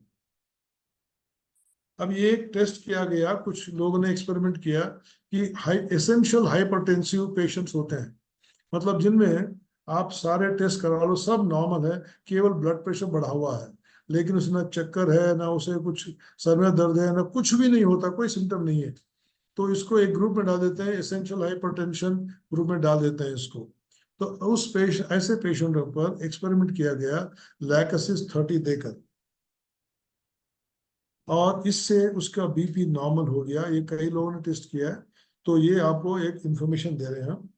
अब ये एक टेस्ट किया गया, कुछ लोगों ने एक्सपेरिमेंट किया कि एसेंशियल हाइपरटेंसिव पेशेंट्स होते हैं, मतलब जिनमें आप सारे टेस्ट करा लो सब नॉर्मल है, केवल ब्लड प्रेशर बढ़ा हुआ है, लेकिन उसमें ना चक्कर है, ना उसे कुछ सर में दर्द है, ना कुछ भी नहीं होता, कोई सिम्टम नहीं है, तो इसको एक ग्रुप में डाल देते हैं, एसेंशियल हाइपरटेंशन ग्रुप में डाल देते हैं इसको। तो उस ऐसे पेशेंटों पर एक्सपेरिमेंट किया गया लैकसिस 30 देकर, और इससे उसका BP नॉर्मल हो गया। ये कई लोगों ने टेस्ट किया है, तो ये आपको एक इंफॉर्मेशन दे रहे हैं हम,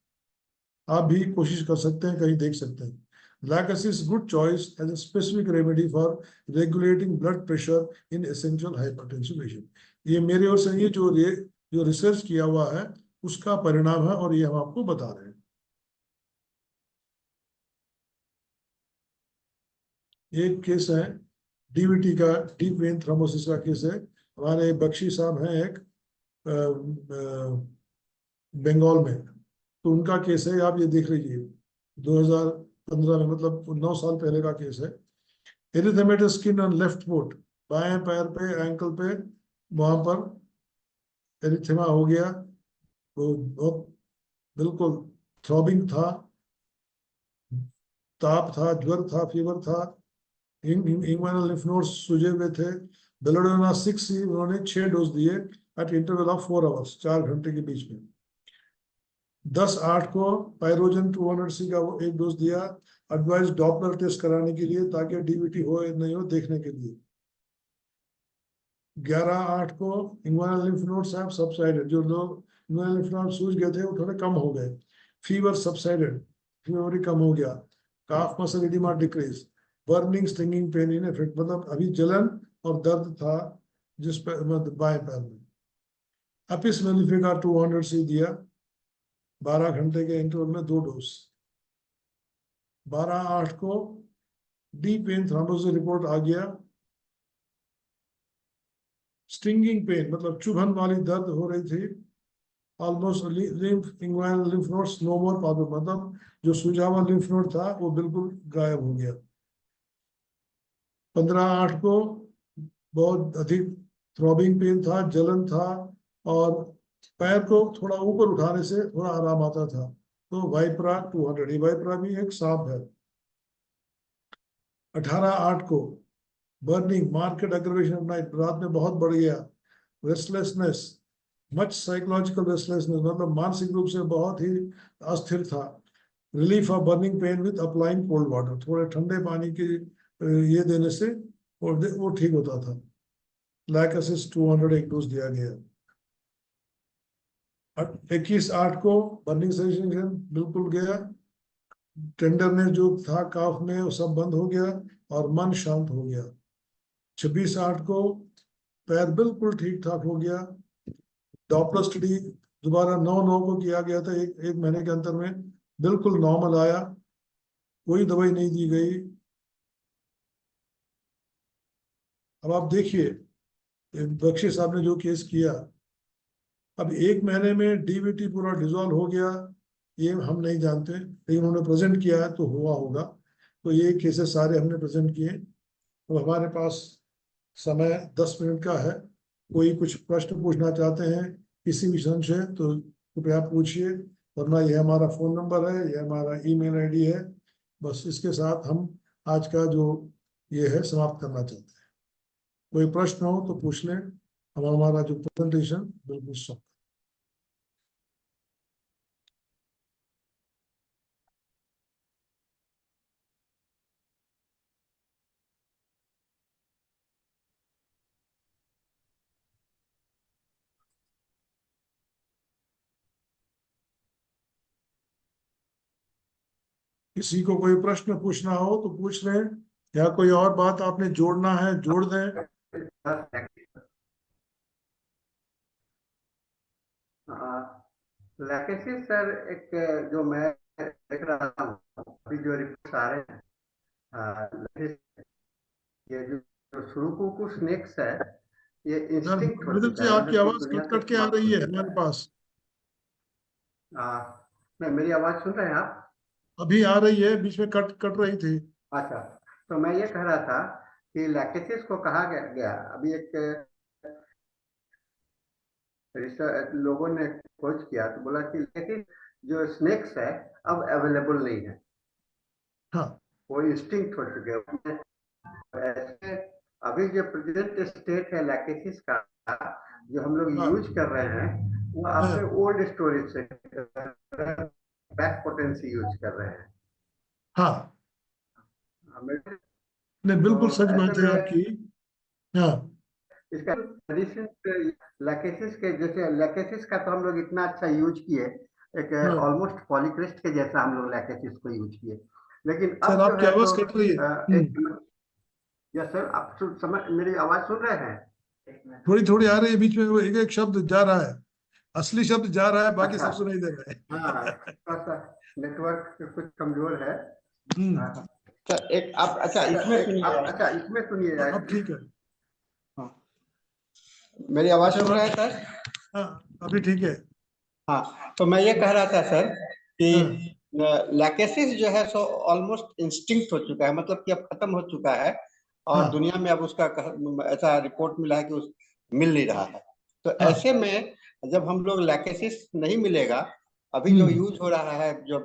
आप भी कोशिश कर सकते हैं, कहीं देख सकते हैं। Lachesis good choice as a specific remedy for regulating blood pressure in essential hypertensive patient. ये मेरे ओर से ये जो रिसर्च किया हुआ है उसका परिणाम है, और ये हम आपको बता रहे हैं। एक केस है DVT का, डीप वेन थ्रोम्बोसिस का केस है। हमारे बख्शी साहब हैं एक बंगाल में, तो उनका केस है, आप ये देख लीजिए 2015 में, मतलब 9 साल पहले का केस है। Erythematous skin on left foot, बाएं पैर पे, एंकल पे, वहां पर एरिथेमा हो गया, वो बहुत बिल्कुल थ्रॉबिंग था, ताप था, ज्वर था, फीवर था, इंग्वाइनल लिम्फ नोड्स सूजे हुए थे। बेलोडोना 6 उन्होंने 6 डोज दिए एट इंटरवल ऑफ 4 आवर्स, 4 घंटे के बीच में। 10/8 को पायरोजन 200C का वो 1 डोज दिया, एडवाइस डॉपलर टेस्ट कराने के लिए, ताकि डीवीटी हो या नहीं हो देखने के लिए। 11/8 को inguinal lymph nodes have subsided, जो लोग इंग्वाइनल लिम्फ नोड सूज गए थे वो थोड़े कम हो गए। फीवर सबसाइडेड, फीवर भी कम हो गया। Calf muscle oedema decrease, burning stinging pain in effect, मतलब अभी जलन और दर्द था जिस पर, मतलब बाएं पैर में। एपिस मेलिफिका 200C दिया, 12 घंटे के इंटरवल में 2 डोज। 12/8 को डीप वेन थ्रोम्बोसिस रिपोर्ट आ गया। स्टिंगिंग पेन मतलब चुभन वाली दर्द हो रही थी। Almost lymph inguinal lymph nodes no more problem, मतलब जो सूजा हुआ लिम्फ नोड था वो बिल्कुल गायब हो गया। 15/8 को बहुत अधिक थ्रॉबिंग पेन था, जलन था, और पैर को थोड़ा ऊपर उठाने से थोड़ा आराम आता था। तो वाइप्रा 200, ये वाइप्रा भी एक सांप है। 18/8 को burning market aggravation of night, रात में बहुत बढ़ गया। रेस्टलेसनेस, मच साइकोलॉजिकल रेस्टलेसनेस, मतलब मानसिक रूप से बहुत ही अस्थिर था। Relief of burning pain with applying cold water, थोड़े ठंडे पानी के ये देने से वो ठीक होता था। लैकेसिस 200 एक डोज दिया गया। 21/8 को बर्निंग सेंसेशन बिल्कुल गया। टेंडरनेस जो था काफ में वो सब बंद हो गया और मन शांत हो गया। 26/8 को पैर बिल्कुल ठीक ठाक हो गया। डॉपलर स्टडी दोबारा 9/9 को किया गया था, एक महीने के अंतर में, बिल्कुल नॉर्मल आया, कोई दवाई नहीं दी गई। अब आप देखिए बख्शी साहब ने जो केस किया, अब 1 महीने में डीवीटी पूरा डिसॉल्व हो गया, ये हम नहीं जानते, लेकिन उन्होंने प्रेजेंट किया है तो हुआ होगा। तो ये केसेस सारे हमने प्रेजेंट किए। तो हमारे पास समय 10 मिनट का है। कोई कुछ प्रश्न पूछना चाहते हैं किसी विषय से तो कृपया पूछिए, वरना यह हमारा फ़ोन नंबर है, यह हमारा ईमेल आईडी है। बस इसके साथ हम आज का जो ये है समाप्त करना चाहते हैं। कोई प्रश्न हो तो पूछ लें, हम हमारा जो प्रेजेंटेशन बिल्कुल सब। किसी को कोई प्रश्न पूछना हो तो पूछ लें, या कोई और बात आपने जोड़ना है जोड़ दें। लैकेसिस सर, एक जो मैं देख रहा हूँ अभी जो रिपोर्ट्स आ रहे हैं, ये जो सुरुकु स्नेक्स है, ये सर इंस्टिंक्ट हो मृदुल चुका जी, है, आपकी मतलब कि आवाज दुनिया कट से कट के आ समाप्त रही हो है चुका हमारे पास। है। नहीं, मेरी आवाज सुन रहे हैं आप? अभी आ रही है, बीच में कट कट रही थी। अच्छा, तो मैं ये कह रहा था कि लैकेसिस को कहा गया अभी एक लोगों ने खोज किया तो बोला कि लैकेसिस जो स्नेक्स है अब अवेलेबल नहीं है, हाँ वो इंस्टिंक्ट हो चुके हैं। ऐसे अभी जो प्रेजेंट स्टेट है लैकेसिस का, जो हम लोग हाँ यूज कर रहे हैं, वो आपके हाँ ओल्ड स्टोरेज से बैक पोटेंसी यूज कर रहे हैं। हाँ, नहीं तो बिल्कुल सच ऐसे बात है में आपकी। हाँ इसका एडिशन लैकेसिस के, जैसे लैकेसिस का तो हम लोग इतना अच्छा यूज किए, एक हाँ। ऑलमोस्ट पॉलीक्रिस्ट के जैसा हम लोग लैकेसिस को यूज किए, लेकिन सर अब जो आपकी है आवाज तो कट रही है। एक, यस सर, आप समझ मेरी आवाज सुन रहे हैं? थोड़ी थोड़ी आ रही है, बीच में वो एक एक शब्द जा रहा है, असली शब्द जा रहा है, बाकी अच्छा, सब सुनाई दे रहा हाँ, है। थोड़ा सा नेटवर्क कुछ कमजोर है। हम्म। अच्छा, एक आप, अच्छा इसमें सुनिए, अच्छा इसमें सुनिए, अब ठीक है। हाँ, मेरी आवाज अच्छा सुन रहे हैं सर? हाँ अभी ठीक है। हाँ, तो मैं ये कह रहा था सर कि हाँ लैकेसिस जो है सो ऑलमोस्ट इंस्टिंक्ट हो चुका है, मतलब कि अब खत्म हो चुका है, और हाँ दुनिया में अब उसका ऐसा रिपोर्ट मिला है कि मिल नहीं रहा है। तो हाँ। ऐसे में जब हम लोग लैकेसिस नहीं मिलेगा, अभी जो हम्म। यूज हो रहा है जो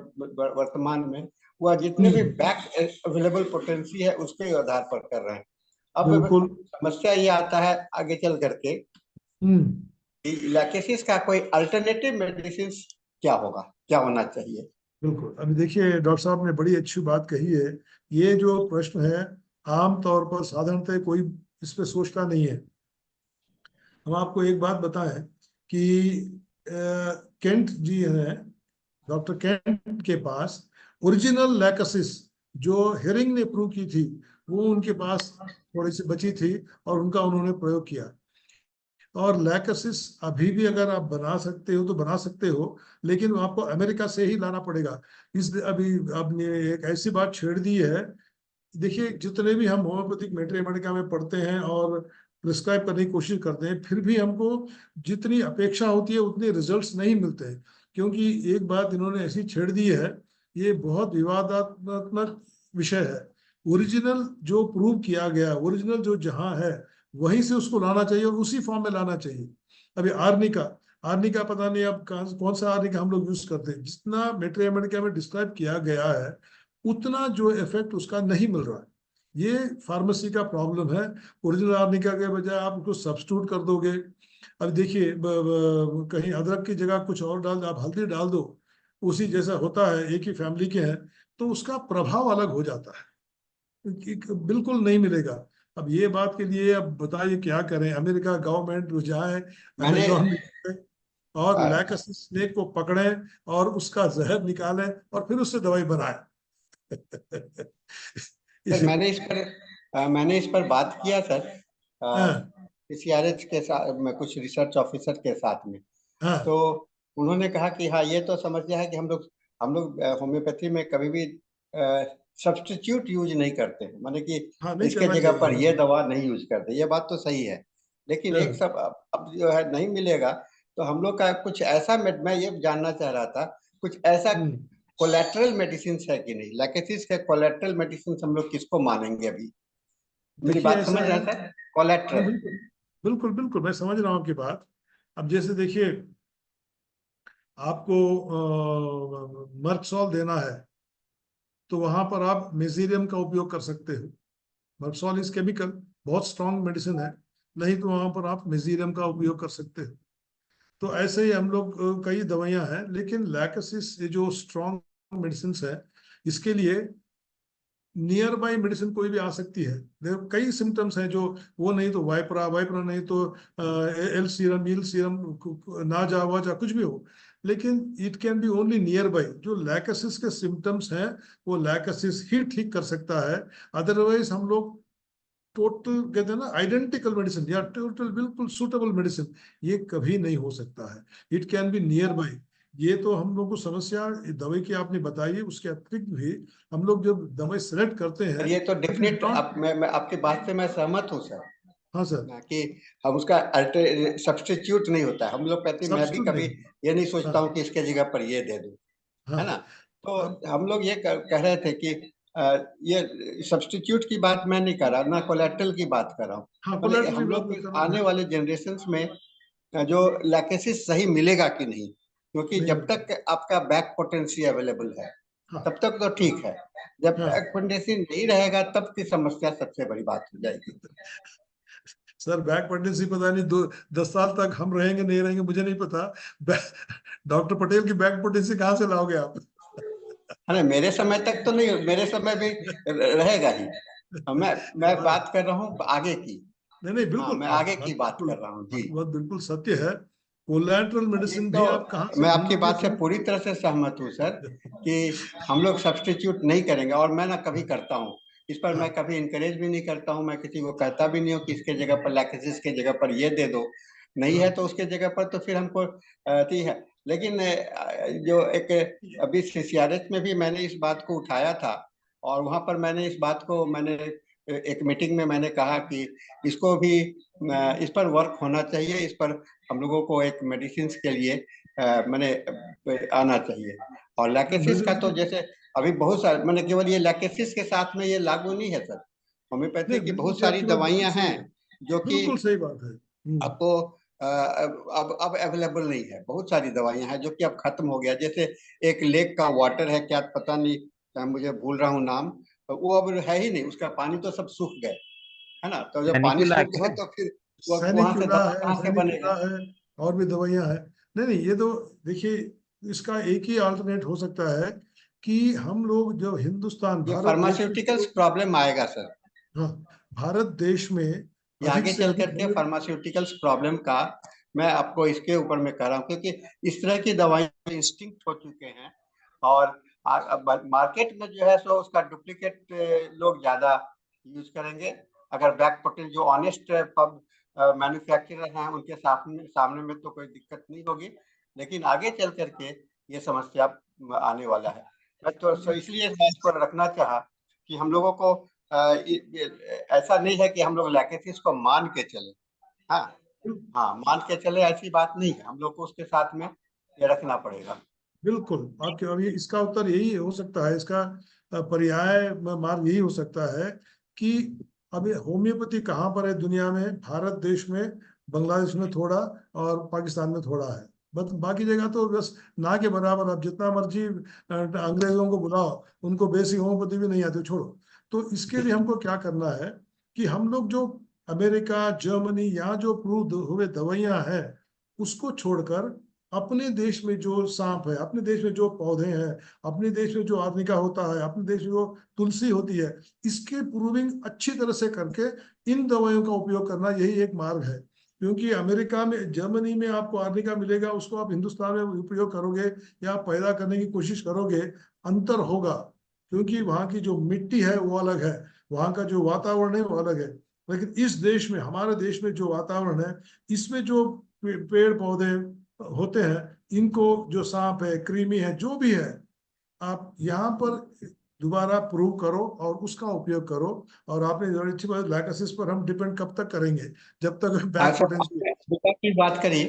वर्तमान में, वह जितने भी बैक अवेलेबल पोटेंसी है उसके आधार पर कर रहे हैं। अब बिल्कुल। समस्या ये आता है आगे चल करके कि लैकेसिस का कोई अल्टरनेटिव मेडिसिन क्या होगा, क्या होना चाहिए। बिल्कुल। अभी देखिए डॉक्टर साहब ने बड़ी अच्छी बात कही है। ये जो प्रश्न है आम तौर पर साधारणतः कोई इस पे सोचता नहीं है। हम आपको एक बात बताएं कि केंट जी हैं, डॉक्टर केंट के पास ओरिजिनल लैकसिस जो हेरिंग ने प्रूव की थी वो उनके पास थोड़ी सी बची थी और उनका उन्होंने प्रयोग किया। और लैकसिस अभी भी अगर आप बना सकते हो तो बना सकते हो, लेकिन आपको अमेरिका से ही लाना पड़ेगा। इस अभी आपने एक ऐसी बात छेड़ दी है। देखिए जितने भी हम होम्योपैथिक मेडिका में पढ़ते हैं और प्रिस्क्राइब करने की कोशिश करते हैं, फिर भी हमको जितनी अपेक्षा होती है उतने रिजल्ट्स नहीं मिलते हैं। क्योंकि एक बात इन्होंने ऐसी छेड़ दी है, ये बहुत विवादात्मक विषय है। ओरिजिनल जो प्रूव किया गया, ओरिजिनल जो जहां है वहीं से उसको लाना चाहिए और उसी फॉर्म में लाना चाहिए। अभी आर्निका, आर्निका पता नहीं अब कौन सा आर्निका हम लोग यूज करते हैं। जितना मेडिका में डिस्क्राइब किया गया है उतना जो इफेक्ट उसका नहीं मिल रहा है। ये फार्मेसी का प्रॉब्लम है। ओरिजिनल आर्निका के बजाय आप उसको सब्स्टिट्यूट कर दोगे। अब देखिए कहीं अदरक की जगह कुछ और डाल दो, आप हल्दी डाल दो, उसी जैसा होता है, एक ही फैमिली के हैं, तो उसका प्रभाव अलग हो जाता है, बिल्कुल नहीं मिलेगा। अब ये बात के लिए अब बताइए क्या करें। अमेरिका गवर्नमेंट जाए मैंने अमेजोन में और अ, लैकसिस स्नेक को पकड़े और उसका जहर निकालें और फिर उससे दवाई बनाए। सर इसे मैंने इस पर बात किया सर, हाँ सीआरएच के साथ में, कुछ रिसर्च ऑफिसर के साथ में। तो हाँ उन्होंने कहा कि हाँ ये तो समस्या है कि हम लोग होम्योपैथी में कभी भी सब्स्टिट्यूट यूज नहीं करते हैं, माने कि हाँ, नहीं इसके करना जगह पर चाहिए। ये दवा नहीं यूज करते। ये बात तो सही है, लेकिन एक हाँ, सब अब जो है नहीं मिलेगा। तो हम लोग का कुछ ऐसा मैं ये जानना चाह रहा था, कुछ ऐसा हम्म, कोलेटरल मेडिसिन है कि नहीं, लैकेसिस के कोलेटरल मेडिसिन हम लोग किसको मानेंगे अभी। मेरी देखिए बात ऐसा समझ रहे है। हैं सर, हाँ कोलेटरल। बिल्कुल, बिल्कुल बिल्कुल मैं समझ रहा हूँ आपकी बात। अब जैसे देखिए आपको मर्कसॉल देना है तो वहां पर आप मेजीरियम का उपयोग कर सकते हो। मर्कसॉल इज केमिकल, बहुत स्ट्रॉन्ग मेडिसिन है, नहीं तो वहां पर आप मेजीरियम का उपयोग कर सकते हो। तो ऐसे ही हम लोग कई दवाइयां हैं, लेकिन लैकेसिस ये जो स्ट्रॉन्ग मेडिसिन है इसके लिए नियर बाई मेडिसिन कोई भी आ सकती है। देखो कई सिम्टम्स हैं जो, वो नहीं तो वाइपरा, वाइपरा नहीं तो एल सीरम, ईल सीरम, ना जा वाजा कुछ भी हो, लेकिन it can be only near by. जो लैकेसिस के सिम्टम्स हैं वो लैकेसिस ही ठीक कर सकता है। अदरवाइज हम लोग टोटल कहते हैं ना आइडेंटिकल मेडिसिन या टोटल बिल्कुल सूटेबल मेडिसिन, ये कभी नहीं हो सकता है। It can be near by. ये तो हम लोग को समस्या दवाई की आपने बताई है, उसके अतिरिक्त भी हम लोग जब दवाई सेलेक्ट करते सर हैं ये तो इट इज डेफिनेट, नॉट। अब मैं आपकी बात से मैं सहमत हूँ सर, हाँ सर। ना कि हम उसका सब्स्टिट्यूट नहीं होता है। हम लोग कहते हैं, मैं भी सब्स्टिट्यूट कभी नहीं। ये नहीं हाँ सोचता हूँ कि इसके जगह पर ये दे दूं, है ना। हाँ। तो अब हम लोग ये कह रहे थे कि ये सब्स्टिट्यूट की बात मैं नहीं कर रहा, ना कोलेट्रल की बात कर रहा हूँ। हाँ मैंने कोलेटरल की हम बात लोग मैं के कर रहा आने हूँ। वाले जनरेशन में जो लैकेसिस सही मिलेगा कि नहीं, क्योंकि नहीं जब मिलता। तक आपका बैक पोटेंसी अवेलेबल है हाँ तब तक तो ठीक है। जब हाँ। बैक पोटेंसी नहीं रहेगा तब की समस्या सबसे बड़ी बात हो जाएगी। सर बैक प्रेगनेंसी पता नहीं 10 साल तक हम रहेंगे नहीं रहेंगे मुझे नहीं पता। डॉक्टर पटेल की बैक प्रेगनेंसी कहाँ से लाओगे आप? है ना, मेरे समय तक तो नहीं, मेरे समय भी रहेगा ही। मैं बात कर रहा हूँ आगे की। नहीं नहीं हाँ, बिल्कुल, मैं आप आगे की बात बात बिल्कुल, कर रहा हूँ जी। आपकी बात बिल्कुल सत्य है। कोलैटरल मेडिसिन एक भी तो आप कहाँ से मैं आपकी ढूंढोगे बात से सर? पूरी तरह से सहमत हूँ सर कि हम लोग सब्स्टिट्यूट नहीं करेंगे, और मैं ना कभी करता हूँ इस पर, मैं हाँ कभी इंकरेज भी नहीं करता हूँ। मैं किसी को कहता भी नहीं हूँ कि इसके जगह पर लैक्सिस के जगह पर ये दे दो, नहीं है हाँ तो उसके जगह पर तो फिर हमको ठीक है। लेकिन जो एक अभी सीआरएच में भी मैंने इस बात को उठाया था, और वहां पर मैंने इस बात को मैंने एक मीटिंग में मैंने कहा कि इसको भी इस पर वर्क होना चाहिए, इस पर हम लोगों को एक मेडिसिन के लिए मैंने आना चाहिए। और लैकेसिस का तो मेडिसिन। जैसे अभी बहुत सारे, मैंने केवल ये लैकेसिस के साथ में ये लागू नहीं है सर, होम्योपैथी नहीं की बिल्कुल बहुत जी, सारी आपकी बात बिल्कुल दवाइयां सही हैं है। जो कि बिल्कुल सही बात है। आपको अब अवेलेबल नहीं है। बहुत सारी दवाइयां हैं जो कि अब खत्म हो गया। जैसे एक लेक का वाटर है, क्या पता नहीं मुझे भूल रहा हूँ नाम, तो वो अब है ही नहीं, उसका पानी तो सब सूख गए, है ना। तो जब पानी सूख गए तो फिर वो वहां से दवा कहाँ से बनेगा। सैनिकुला है और भी दवाइयां हैं। नहीं नहीं, ये तो देखिए, इसका एक ही अल्टरनेट हो सकता है कि हम लोग जो हिंदुस्तान ये भारत देश में फार्मास्यूटिकल्स प्रॉब्लम आएगा सर। हाँ, भारत देश में ये अधिक आगे से चल अधिक करके फार्मास्यूटिकल्स प्रॉब्लम का मैं आपको इसके ऊपर में कर रहा हूँ, क्योंकि इस तरह की दवाइयां इंस्टिंक्ट हो चुके हैं, और मार्केट में जो है सो उसका डुप्लीकेट लोग ज्यादा यूज करेंगे। अगर बैक पोटेंशियल जो ऑनेस्ट पब मैन्युफैक्चरर हैं उनके सामने सामने में तो कोई दिक्कत नहीं होगी, लेकिन आगे चल करके ये समस्या आने वाला है। तो इसलिए इस बात को रखना चाहा कि हम लोगों को ऐसा नहीं है कि हम लोग लैकेसिस को मान के चले। हाँ, हाँ, मान के चले ऐसी बात नहीं है, हम लोग को उसके साथ में ये रखना पड़ेगा। बिल्कुल आपके, अब ये इसका उत्तर यही हो सकता है, इसका पर्याय मार्ग यही हो सकता है कि अभी होम्योपैथी कहाँ पर है दुनिया में? भारत देश में, बांग्लादेश में थोड़ा, और पाकिस्तान में थोड़ा है। बस बाकी जगह तो बस ना के बराबर। आप जितना मर्जी अंग्रेजों को बुलाओ, उनको बेसिक होम्योपैथी भी नहीं आती, छोड़ो। तो इसके लिए हमको क्या करना है कि हम लोग जो अमेरिका, जर्मनी, यहाँ जो प्रूव हुए दवाइयां हैं उसको छोड़कर अपने देश में जो सांप है, अपने देश में जो पौधे हैं, अपने देश में जो आर्निका होता है, अपने देश में जो तुलसी होती है, इसके प्रूविंग अच्छी तरह से करके इन दवाइयों का उपयोग करना, यही एक मार्ग है। क्योंकि अमेरिका में, जर्मनी में आपको आर्निका मिलेगा, उसको आप हिंदुस्तान में उपयोग करोगे या पैदा करने की कोशिश करोगे, अंतर होगा। क्योंकि वहाँ की जो मिट्टी है वो अलग है, वहाँ का जो वातावरण है वो अलग है। लेकिन इस देश में, हमारे देश में जो वातावरण है, इसमें जो पेड़ पौधे होते हैं, इनको, जो सांप है, कृमि है, जो भी है, आप यहाँ पर दोबारा प्रूव करो और उसका उपयोग करो। और आपने जो अच्छी बात, लैकोसिस पर हम डिपेंड कब तक करेंगे? जब तक बैक अच्छा, पोटेंशियल। अर्निका की बात करी,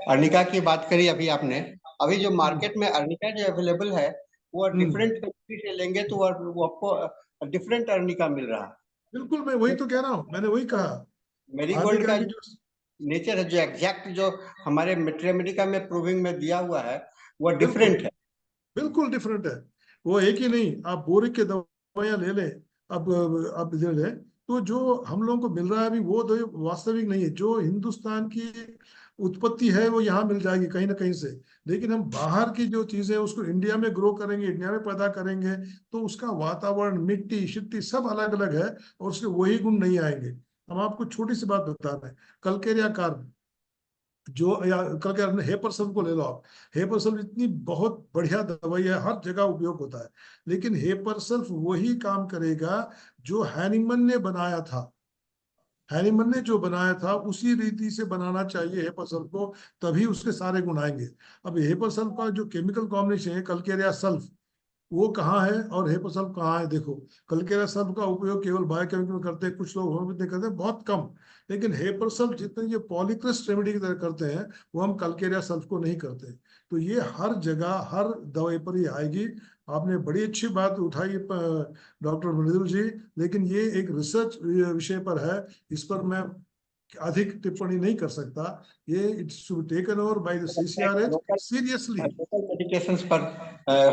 अर्निका की बात करी अभी आपने। अभी जो मार्केट में अर्निका जो अवेलेबल है वो डिफरेंट कंट्री से लेंगे तो वो आपको डिफरेंट अर्निका मिल रहा है। बिल्कुल, मैं वही तो कह रहा हूँ, मैंने वही कहा। मेरीगोल्ड आर्निका का की जो जो नेचर है, जो एग्जैक्ट जो हमारे मेट्रेमेडिका में प्रूविंग में दिया हुआ है वो बिल्कुल डिफरेंट है। बिल्कुल डिफरेंट है। वो एक ही नहीं, आप बोरिक के दवाइयां ले लें, अब ले लें, तो जो हम लोगों को मिल रहा है अभी वो दवाई वास्तविक नहीं है। जो हिंदुस्तान की उत्पत्ति है वो यहाँ मिल जाएगी कहीं ना कहीं से, लेकिन हम बाहर की जो चीजें उसको इंडिया में ग्रो करेंगे, इंडिया में पैदा करेंगे, तो उसका वातावरण, मिट्टी शिट्टी सब अलग अलग है, और उसके वही गुण नहीं आएंगे। हम आपको छोटी सी बात बता रहे हैं, कलकेरिया कार्ब, जो, या कल के आपने हेपरसल्फ को ले लो आप। हेपरसल्फ इतनी बहुत बढ़िया दवाई है, हर जगह उपयोग होता है, लेकिन हेपरसल्फ वही काम करेगा जो हैनिमन ने बनाया था। हैनिमन ने जो बनाया था उसी रीति से बनाना चाहिए हेपरसल्फ को, तभी उसके सारे गुण आएंगे। अब हेपरसल्फ का जो केमिकल कॉम्बिनेशन है, कलकेरिया सल्फ, वो कहाँ है और हेपरसल्फ कहाँ है? देखो, कलकेरा सल्फ का उपयोग केवल बायोकेमिकल में करते हैं, कुछ लोग होम्योपैथी करते हैं, बहुत कम। लेकिन हेपरसल्फ जितने ये पॉलीक्रस्ट रेमेडी की तरह करते हैं, वो हम कलकेरिया सल्फ को नहीं करते। तो ये हर जगह, हर दवाई पर ही आएगी। आपने बड़ी अच्छी बात उठाई डॉक्टर मृदुल जी, लेकिन ये एक रिसर्च विषय पर है, इस पर मैं अधिक टिप्पणी नहीं कर सकता। ये it's taken over by the CCRH seriously. Local medications पर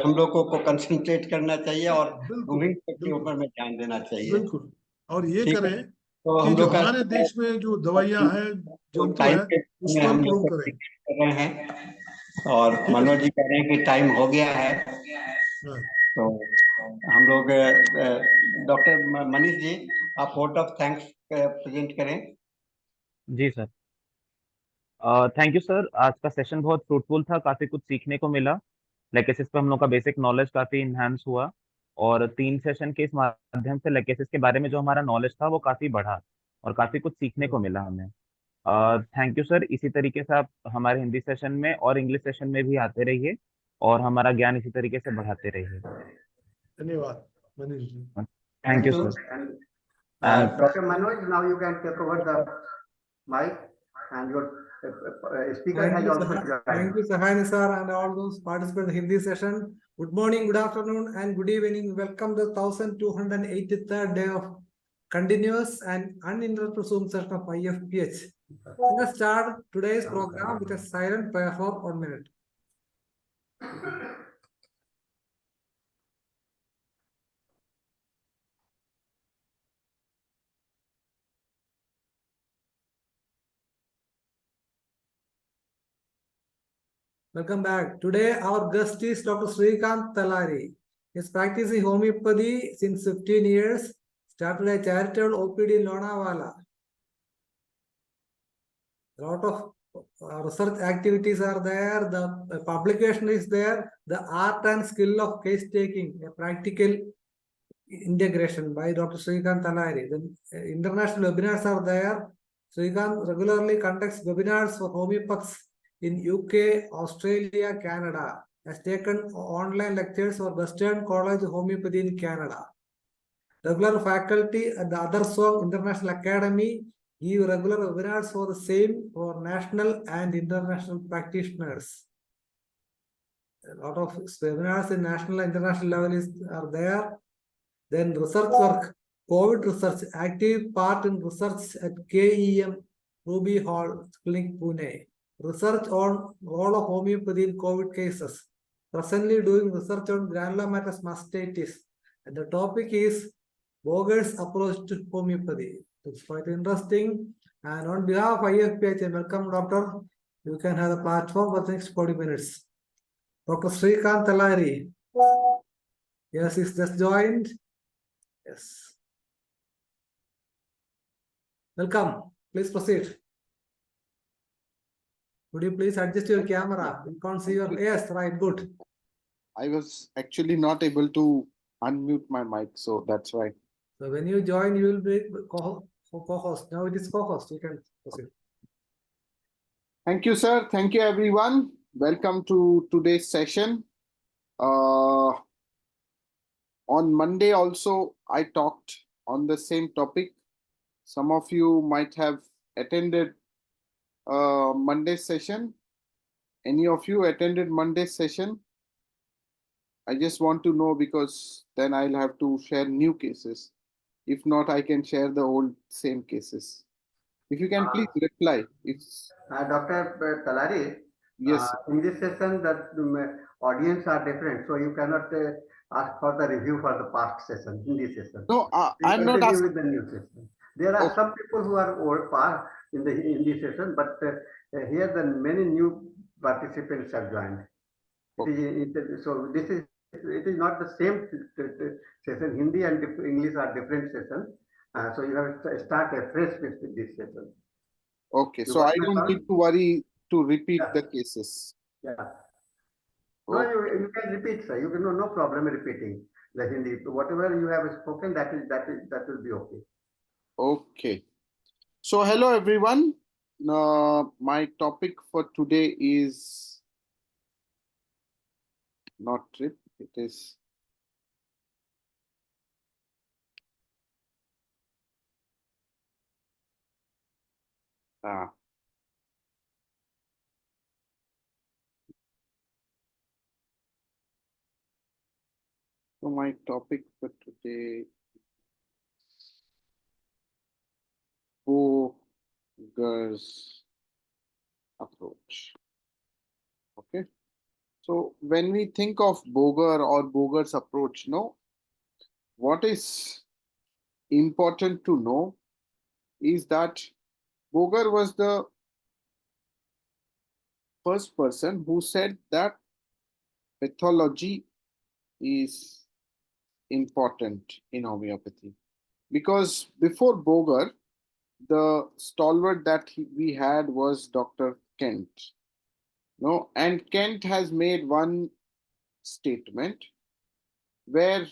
हम लोगों को कंसंट्रेट करना चाहिए और बिल्कुल प्रूविंग के बिल्कुल ऊपर में ध्यान देना चाहिए। बिल्कुल। और ये ठीक है, करें तो कि हम जो लोग का हमारे देश में जो दवाइयां हैं, तो जंतु टाइम है, के उस में पर हम लोग प्रूव को करें। कर रहे हैं, और ठीक है मनोज सर। जी कह रहे हैं कि टाइम हो गया है। हाँ, तो हम लोग, डॉक्टर मनीष जी, आप वोट ऑफ थैंक्स प्रेजेंट करें। जी सर। थैंक यू सर, आज का सेशन बहुत फ्रूटफुल था, काफी कुछ सीखने को मिला। लेकेसिस पे हम लोग का बेसिक नॉलेज काफी इन्हांस हुआ, और 3 सेशन के इस माध्यम से लेकेसिस के बारे में जो हमारा नॉलेज था वो काफी बढ़ा, और काफी कुछ सीखने को मिला हमें। Thank you sir. इसी तरीके से आप हमारे हिंदी सेशन में और इंग्लिश सेशन में भी आते रहिए, और हमारा ज्ञान इसी तरीके से बढ़ाते रहिए। धन्यवाद Manish ji. Thank thank you you. Sir. And Dr. Manoj, now you can take over the mic, and your speaker Thank has you, also joined. Thank you, Sahani sir, and all those participants in the Hindi session. Good morning, good afternoon, and good evening. Welcome to the 1283rd day of continuous and uninterrupted Zoom session of IFPH. Let us start today's program with a silent prayer for 1 minute. Welcome back. Today our guest is Dr. SRIKANT TALARI. He is practicing homeopathy since 15 years. Started a charitable OPD in Lonavala. A lot of research activities are there. The publication is there. The art and skill of case taking, a practical integration by Dr. SRIKANT TALARI. The international webinars are there. SRIKANT regularly conducts webinars for homeopaths in UK, Australia, Canada. Has taken online lectures for Western College of Homeopathy in Canada. Regular faculty at the Other Song International Academy give regular webinars for the same for national and international practitioners. A lot of webinars in national and international level are there. Then research work, COVID research, active part in research at KEM Ruby Hall Clinic Pune. Research on role of homeopathy in COVID cases. Presently doing research on granulomatous mastitis. And the topic is BORGES approach to homeopathy. It's quite interesting. And on behalf of Ifph, welcome doctor. You can have the platform for the next 40 minutes. Dr. SRIKANT TALARI. Yes, he's just joined. Yes. Welcome. Please proceed. Would you please adjust your camera? We can't see your. Yes, right. Good. I was actually not able to unmute my mic, so that's why. So when you join, you will be co-host. Now it is co-host. You can proceed. Thank you, sir. Thank you, everyone. Welcome to today's session. On Monday also, I talked on the same topic. Some of you might have attended Monday's session. Any of you attended Monday's session? I just want to know, because then I'll have to share new cases. If not, I can share the old same cases. If you can please reply. It's Dr. Talari, yes. in this session, the audience are different, so you cannot ask for the review for the past session in this session. No, You I'm not continue asking. with the new session. There are some people who are old past in this session, but here the many new participants have joined. So this is it is not the same session. Hindi and English are different sessions. So you have to start afresh with this session. Okay, so I don't need to worry to repeat the cases. Yeah. No, you can repeat, sir. You can no problem repeating the Hindi. Whatever you have spoken, that will be okay. Okay. So hello everyone. My topic for today is not trip. It is so my topic for today, BORGES approach. Okay. So when we think of Boger or BORGES approach, no, what is important to know is that Boger was the first person who said that pathology is important in homeopathy. Because before Boger, the stalwart that we had was Dr. Kent. No, and Kent has made one statement where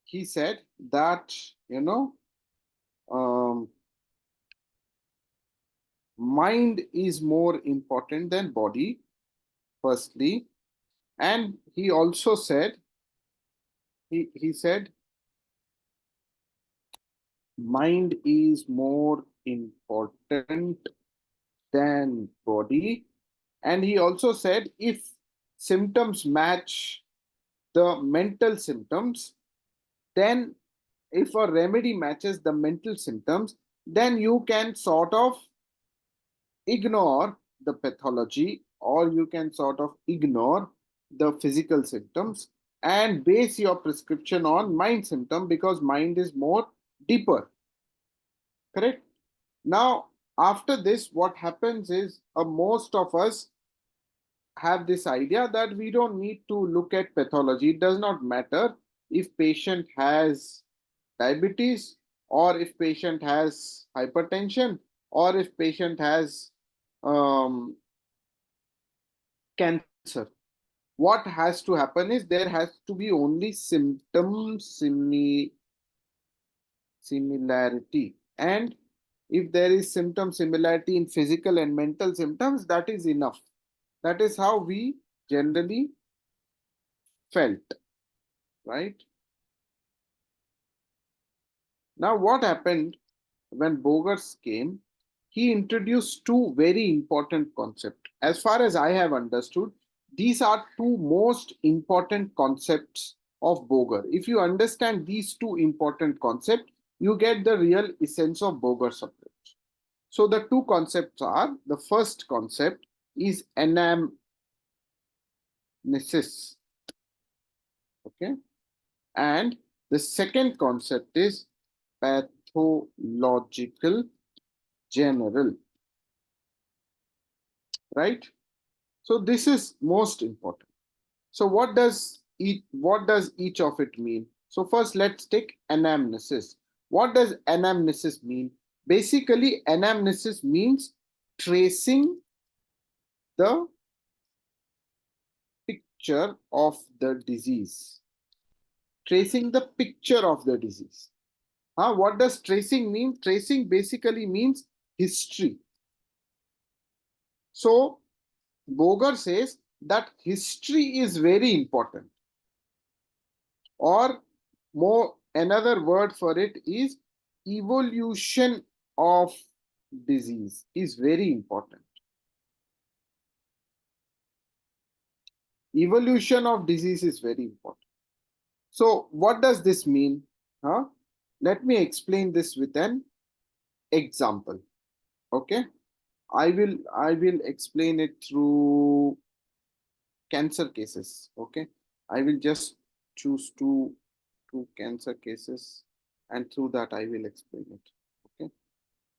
he said that, mind is more important than body, firstly. And he also said, he said, mind is more important than body. And he also said, if symptoms match the mental symptoms, then if a remedy matches the mental symptoms, then you can sort of ignore the pathology, or you can sort of ignore the physical symptoms and base your prescription on mind symptom, because mind is more deeper. Correct? Now, after this, what happens is most of us have this idea that we don't need to look at pathology. It does not matter if patient has diabetes, or if patient has hypertension, or if patient has cancer. What has to happen is there has to be only symptom similarity, and if there is symptom similarity in physical and mental symptoms, that is enough. That is how we generally felt, right? Now, what happened when Borges came? He introduced two very important concepts. As far as I have understood, these are two most important concepts of Borges. If you understand these two important concepts, you get the real essence of Borges' approach. So the two concepts are, the first concept is anamnesis, okay, and the second concept is pathological general, right? So this is most important. So what does each of it mean? So first, let's take anamnesis. What does anamnesis mean? Basically, anamnesis means tracing the picture of the disease. Tracing the picture of the disease. What does tracing mean? Tracing basically means history. So Boger says that history is very important, or more, another word for it is evolution of disease is very important. Evolution of disease is very important. So what does this mean? Let me explain this with an example. Okay, I will explain it through cancer cases. Okay, I will just choose two cancer cases, and through that I will explain it. Okay,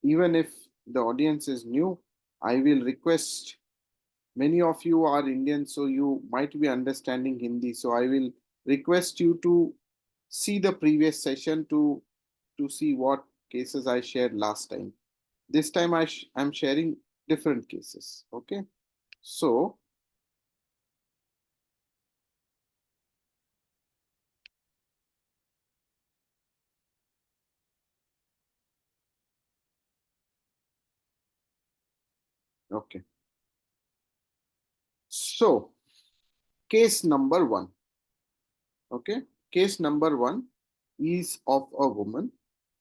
even if the audience is new, I will request, many of you are Indian, so you might be understanding Hindi, so I will request you to see the previous session to see what cases I shared last time. This time I'm sharing different cases. Okay, so okay, so case number one. Okay, case number one is of a woman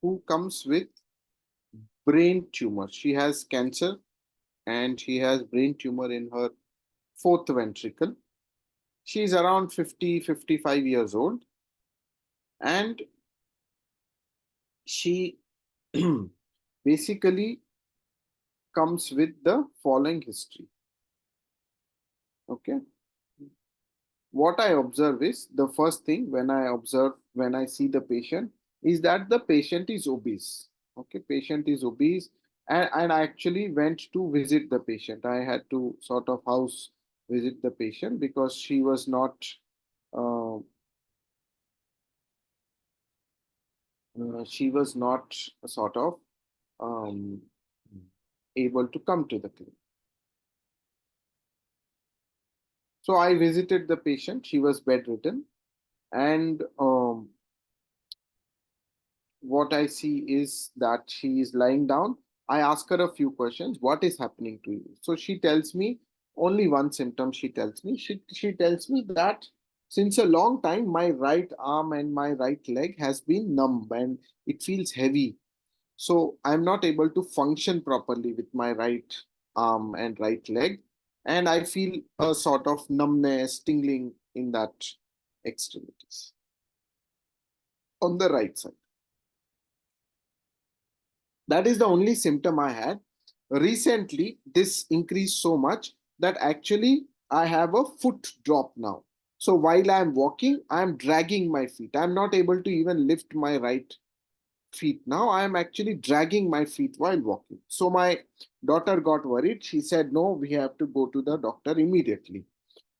who comes with brain tumor. She has cancer and she has brain tumor in her fourth ventricle. She is around 50-55 years old, and she basically comes with the following history. Okay, what I observe is, the first thing when I see the patient is that the patient is obese. Okay, patient is obese, and I actually went to visit the patient. I had to sort of house visit the patient because she was not sort of able to come to the clinic. So I visited the patient. She was bedridden, and what I see is that she is lying down. I ask her a few questions. What is happening to you? So she tells me only one symptom. She tells me that since a long time, my right arm and my right leg has been numb and it feels heavy. So I'm not able to function properly with my right arm and right leg. And I feel a sort of numbness, tingling in that extremities on the right side. That is the only symptom I had. Recently, this increased so much that actually I have a foot drop now. So while I'm walking, I'm dragging my feet. I'm not able to even lift my right feet now. I am actually dragging my feet while walking. So my daughter got worried. She said, no, we have to go to the doctor immediately.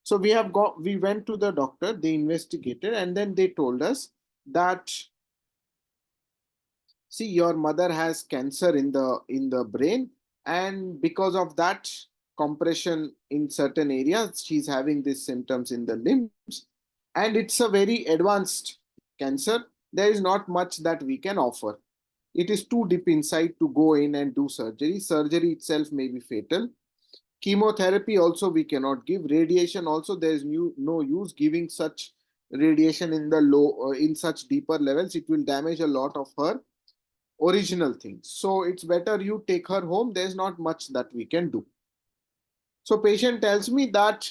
So we went to the doctor, they investigated, and then they told us that, see, your mother has cancer in the brain, and because of that compression in certain areas, she's having these symptoms in the limbs, and it's a very advanced cancer. There is not much that we can offer. It is too deep inside to go in and do surgery. Surgery itself may be fatal. Chemotherapy also we cannot give. Radiation also, there is no use giving such radiation in the in such deeper levels. It will damage a lot of her original things. So it's better you take her home. There's not much that we can do. So patient tells me that,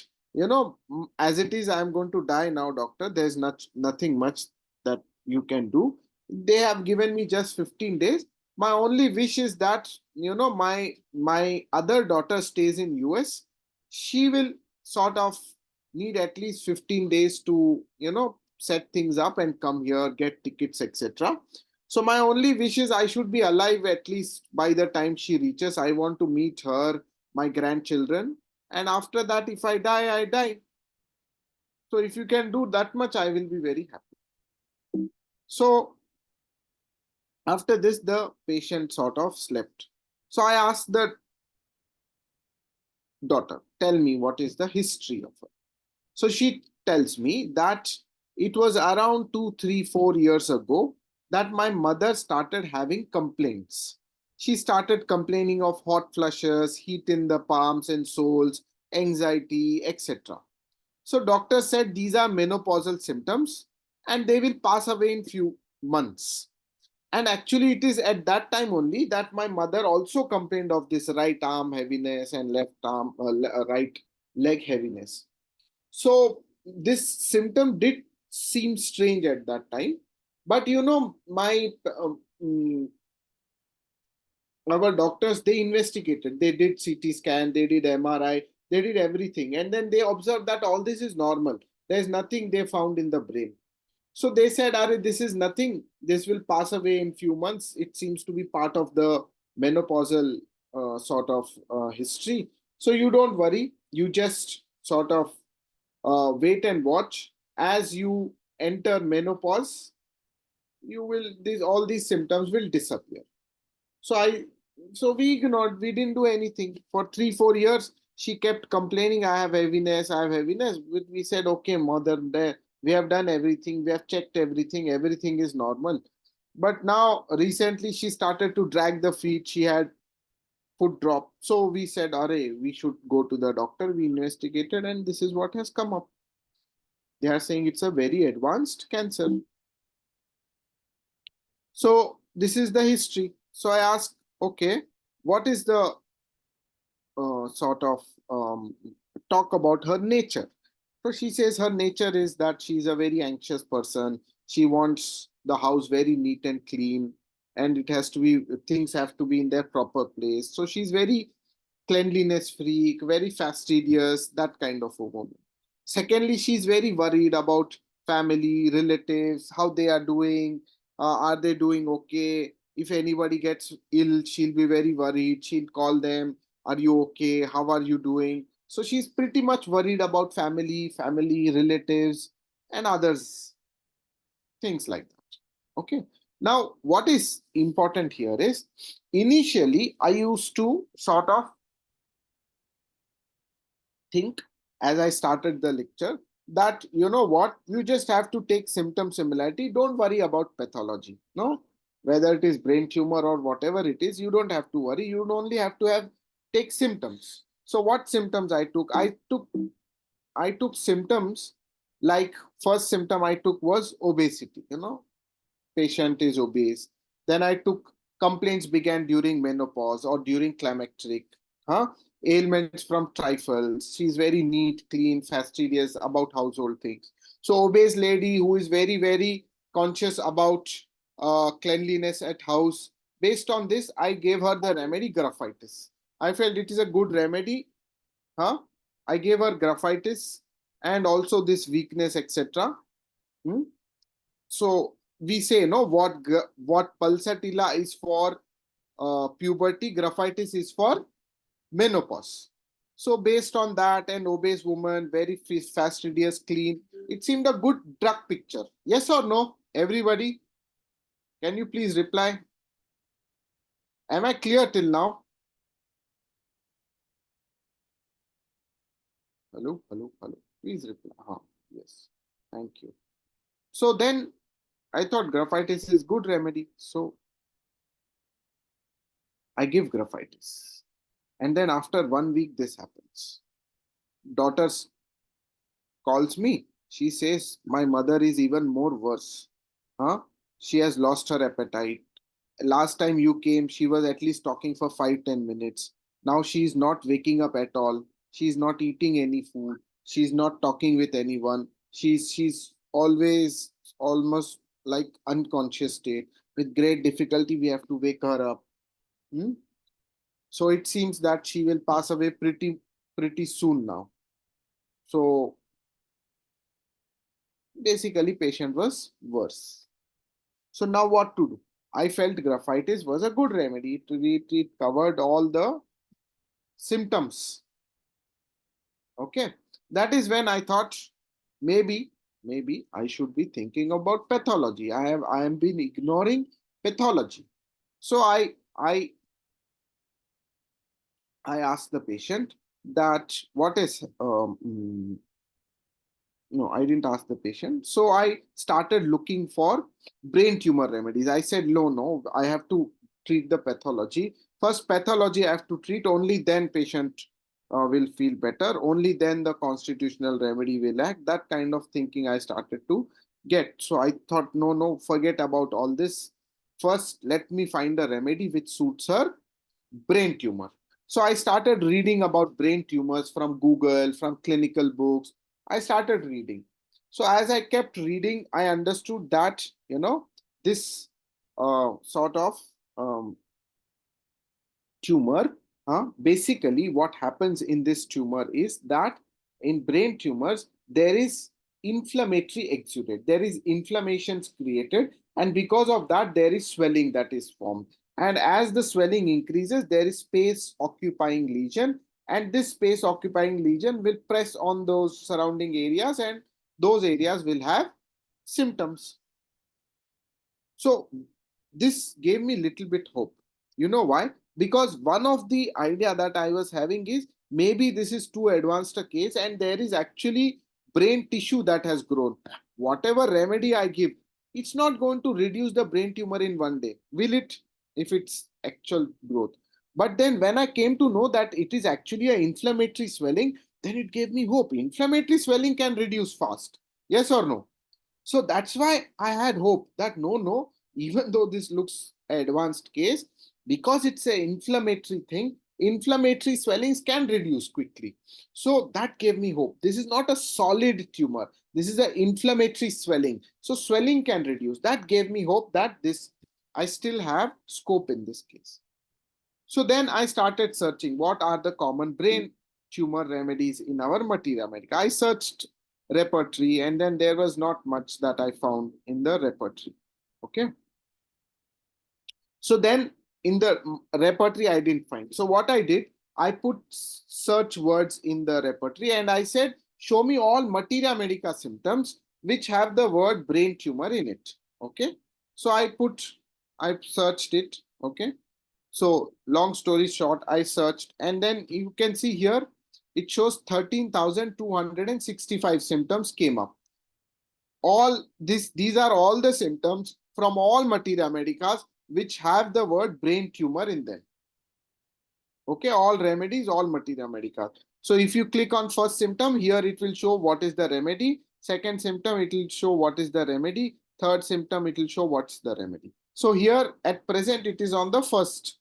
as it is, I'm going to die now, doctor. There's nothing much that you can do. They have given me just 15 days. My only wish is that, my other daughter stays in US. She will sort of need at least 15 days to, set things up and come here, get tickets, etc. So my only wish is I should be alive at least by the time she reaches. I want to meet her, my grandchildren. And after that, if I die, I die. So if you can do that much, I will be very happy. So after this, the patient sort of slept. So I asked the daughter, tell me what is the history of her. So she tells me that it was around 2, 3, 4 years ago that my mother started having complaints. She started complaining of hot flushes, heat in the palms and soles, anxiety, etc. So doctor said these are menopausal symptoms and they will pass away in few months. And actually it is at that time only that my mother also complained of this right arm heaviness and right leg heaviness. So this symptom did seem strange at that time. But our doctors, they investigated. They did CT scan, they did MRI, they did everything. And then they observed that all this is normal. There's nothing they found in the brain. So they said, this is nothing. This will pass away in few months. It seems to be part of the menopausal sort of history. So you don't worry. You just sort of wait and watch. As you enter menopause, all these symptoms will disappear. So we ignored. We didn't do anything for 3, 4 years. She kept complaining, I have heaviness, I have heaviness. We said, okay, mother, we have done everything, we have checked everything is normal. But now recently she started to drag the feet. She had foot drop. So we said, we should go to the doctor. We investigated and this is what has come up. They are saying it's a very advanced cancer. So this is the history. So I asked, okay, what is the sort of talk about her nature? So she says her nature is that she's a very anxious person. She wants the house very neat and clean, and it has to be, things have to be in their proper place. So she's very cleanliness freak, very fastidious, that kind of a woman. Secondly, she's very worried about family, relatives, how they are doing. Are they doing okay? If anybody gets ill, she'll be very worried. She'll call them, are you okay? How are you doing? So she's pretty much worried about family, relatives, and others, things like that. Okay. Now, what is important here is, initially, I used to sort of think, as I started the lecture, that you just have to take symptom similarity. Don't worry about pathology. No, whether it is brain tumor or whatever it is, you don't have to worry. You only have to take symptoms. So what symptoms I took? I took symptoms like, first symptom I took was obesity. Patient is obese. Then I took complaints began during menopause or during climacteric. Ailments from trifles. She's very neat, clean, fastidious about household things. So obese lady who is very, very conscious about cleanliness at house. Based on this, I gave her the remedy graphitis. I felt it is a good remedy. I gave her graphitis and also this weakness, etc. So we say, no, what pulsatilla is for puberty, graphitis is for menopause. So based on that, an obese woman, very fastidious, clean, it seemed a good drug picture. Yes or no? Everybody, can you please reply? Am I clear till now? Hello. Please reply. Yes. Thank you. So then I thought graphitis is good remedy. So I give graphitis. And then after 1 week, this happens. Daughter calls me. She says, my mother is even more worse. She has lost her appetite. Last time you came, she was at least talking for 5-10 minutes. Now she's not waking up at all. She's not eating any food. She's not talking with anyone. She's always almost like unconscious state. With great difficulty, we have to wake her up. So it seems that she will pass away pretty soon now. So basically, patient was worse. So now what to do? I felt graphitis was a good remedy. It covered all the symptoms. Okay, that is when I thought maybe I should be thinking about pathology. I am been ignoring pathology. So I asked the patient that what is no, I didn't ask the patient. So I started looking for brain tumor remedies. I said, no, I have to treat the pathology. First pathology I have to treat, only then patient will feel better. Only then the constitutional remedy will act. That kind of thinking I started to get. So I thought, no, forget about all this. First, let me find a remedy which suits her brain tumor. So I started reading about brain tumors from Google, from clinical books. I started reading. So as I kept reading, I understood that, this sort of tumor, basically what happens in this tumor is that in brain tumors, there is inflammatory exudate. There is inflammations created, and because of that, there is swelling that is formed. And as the swelling increases, there is space occupying lesion, and this space occupying lesion will press on those surrounding areas, and those areas will have symptoms. So this gave me little bit hope. You know why? Because one of the idea that I was having is maybe this is too advanced a case and there is actually brain tissue that has grown. Whatever remedy I give, it's not going to reduce the brain tumor in 1 day, will it? If it's actual growth. But then when I came to know that it is actually an inflammatory swelling, then it gave me hope. Inflammatory swelling can reduce fast. Yes or no? So that's why I had hope that no, even though this looks an advanced case, because it's an inflammatory thing, inflammatory swellings can reduce quickly. So that gave me hope. This is not a solid tumor. This is an inflammatory swelling. So swelling can reduce. That gave me hope that I still have scope in this case. So then I started searching what are the common brain tumor remedies in our materia medica. I searched repertory, and then there was not much that I found in the repertory. Okay. So then in the repertory, I didn't find. So what I did, I put search words in the repertory and I said, show me all materia medica symptoms which have the word brain tumor in it. Okay. So I searched it. Okay. So long story short, I searched, and then you can see here, it shows 13,265 symptoms came up. All these are all the symptoms from all materia medicas which have the word brain tumor in them. Okay, all remedies, all materia medica. So if you click on first symptom, here it will show what is the remedy. Second symptom, it will show what is the remedy. Third symptom, it will show what's the remedy. So here at present, it is on the first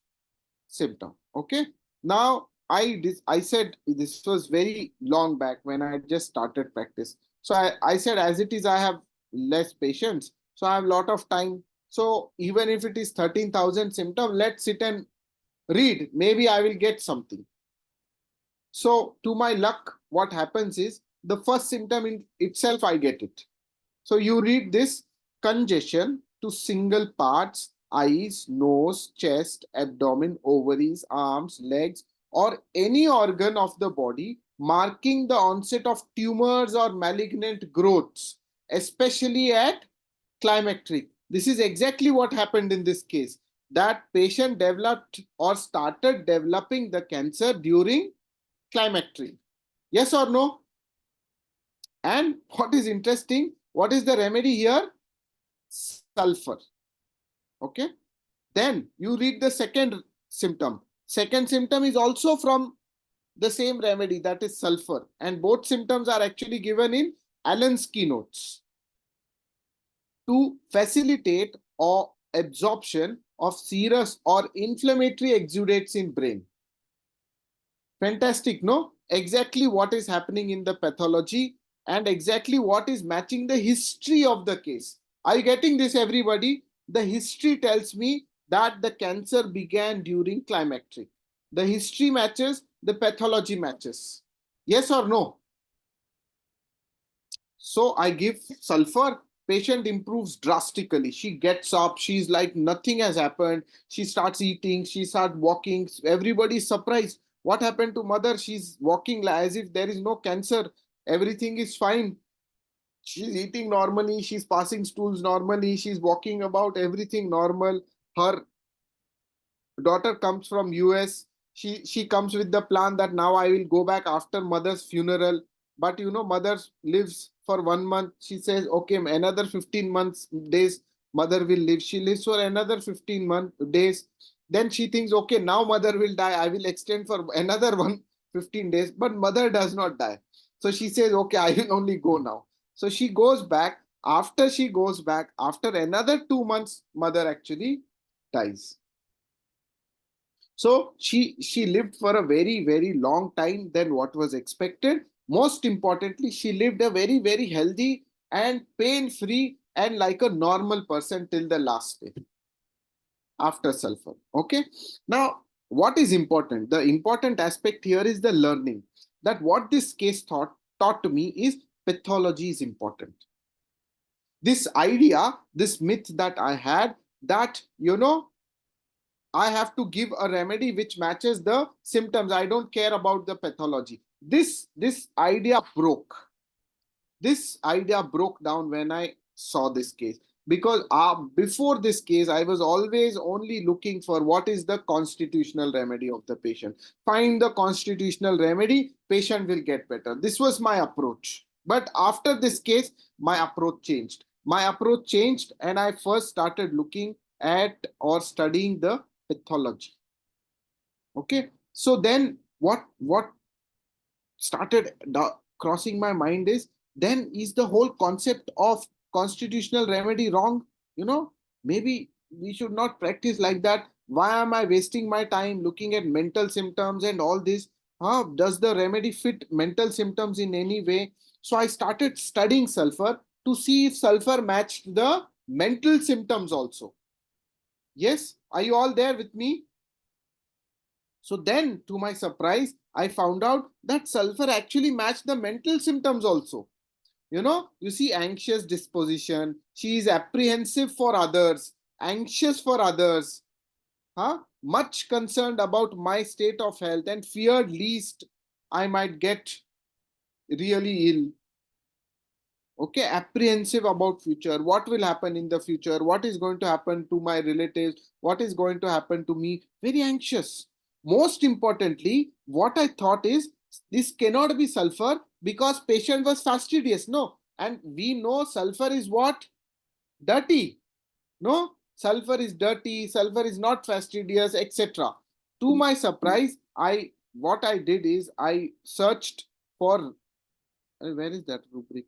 symptom. Okay. Now I said this was very long back when I just started practice. So I said, as it is, I have less patients. So I have a lot of time. So even if it is 13,000 symptom, let's sit and read. Maybe I will get something. So to my luck, what happens is the first symptom in itself, I get it. So you read this congestion, to single parts, eyes, nose, chest, abdomen, ovaries, arms, legs, or any organ of the body, marking the onset of tumors or malignant growths, especially at climacteric. This is exactly what happened in this case. That patient developed or started developing the cancer during climacteric. Yes or no? And what is interesting, what is the remedy here? Sulfur. Okay. Then you read the second symptom. Second symptom is also from the same remedy, that is sulfur. And both symptoms are actually given in Allen's keynotes. To facilitate or absorption of serous or inflammatory exudates in brain. Fantastic, no? Exactly what is happening in the pathology and exactly what is matching the history of the case. Are you getting this, everybody? The history tells me that the cancer began during climacteric. The history matches, the pathology matches. Yes or no? So I give sulfur, patient improves drastically. She gets up, she's like nothing has happened. She starts eating, she starts walking. Everybody's surprised. What happened to mother? She's walking as if there is no cancer. Everything is fine. She's eating normally, she's passing stools normally, she's walking about, everything normal. Her daughter comes from US. She comes with the plan that now I will go back after mother's funeral. But mother lives for 1 month. She says, okay, another 15 days mother will live. She lives for another 15 days. Then she thinks, okay, now mother will die. I will extend for another 15 days. But mother does not die. So she says, okay, I will only go now. So she goes back. After she goes back, after another 2 months, mother actually dies. So she lived for a very, very long time than what was expected. Most importantly, she lived a very, very healthy and pain-free and like a normal person till the last day after sulfur. Okay. Now, what is important? The important aspect here is the learning. That what this case taught to me is pathology is important. This idea, this myth that I had that, I have to give a remedy which matches the symptoms. I don't care about the pathology. This idea broke. This idea broke down when I saw this case. Because before this case, I was always only looking for what is the constitutional remedy of the patient. Find the constitutional remedy, patient will get better. This was my approach. But after this case, my approach changed. My approach changed and I first started looking at or studying the pathology. Okay, so then what started crossing my mind is, then is the whole concept of constitutional remedy wrong? Maybe we should not practice like that. Why am I wasting my time looking at mental symptoms and all this? Does the remedy fit mental symptoms in any way? So I started studying sulfur to see if sulfur matched the mental symptoms also. Yes, are you all there with me? So then, to my surprise, I found out that sulfur actually matched the mental symptoms also. You see anxious disposition, she is apprehensive for others, anxious for others, much concerned about my state of health and feared least I might get really ill. Okay, apprehensive about future, what will happen in the future, what is going to happen to my relatives, what is going to happen to me, very anxious. Most importantly, what I thought is, this cannot be sulfur because patient was fastidious. No, and we know sulfur is what? Dirty. No, sulfur is dirty, sulfur is not fastidious, etc. To my surprise, what I did is I searched for, where is that rubric?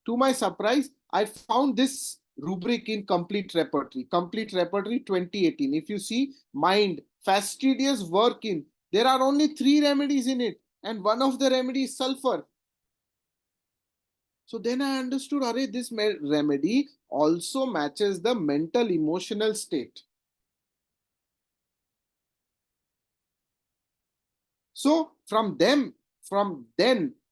To my surprise, I found this rubric in Complete Repertory 2018. If you see, mind, fastidious working, there are only 3 remedies in it, and one of the remedies is sulfur. So then I understood, this remedy also matches the mental emotional state. So from then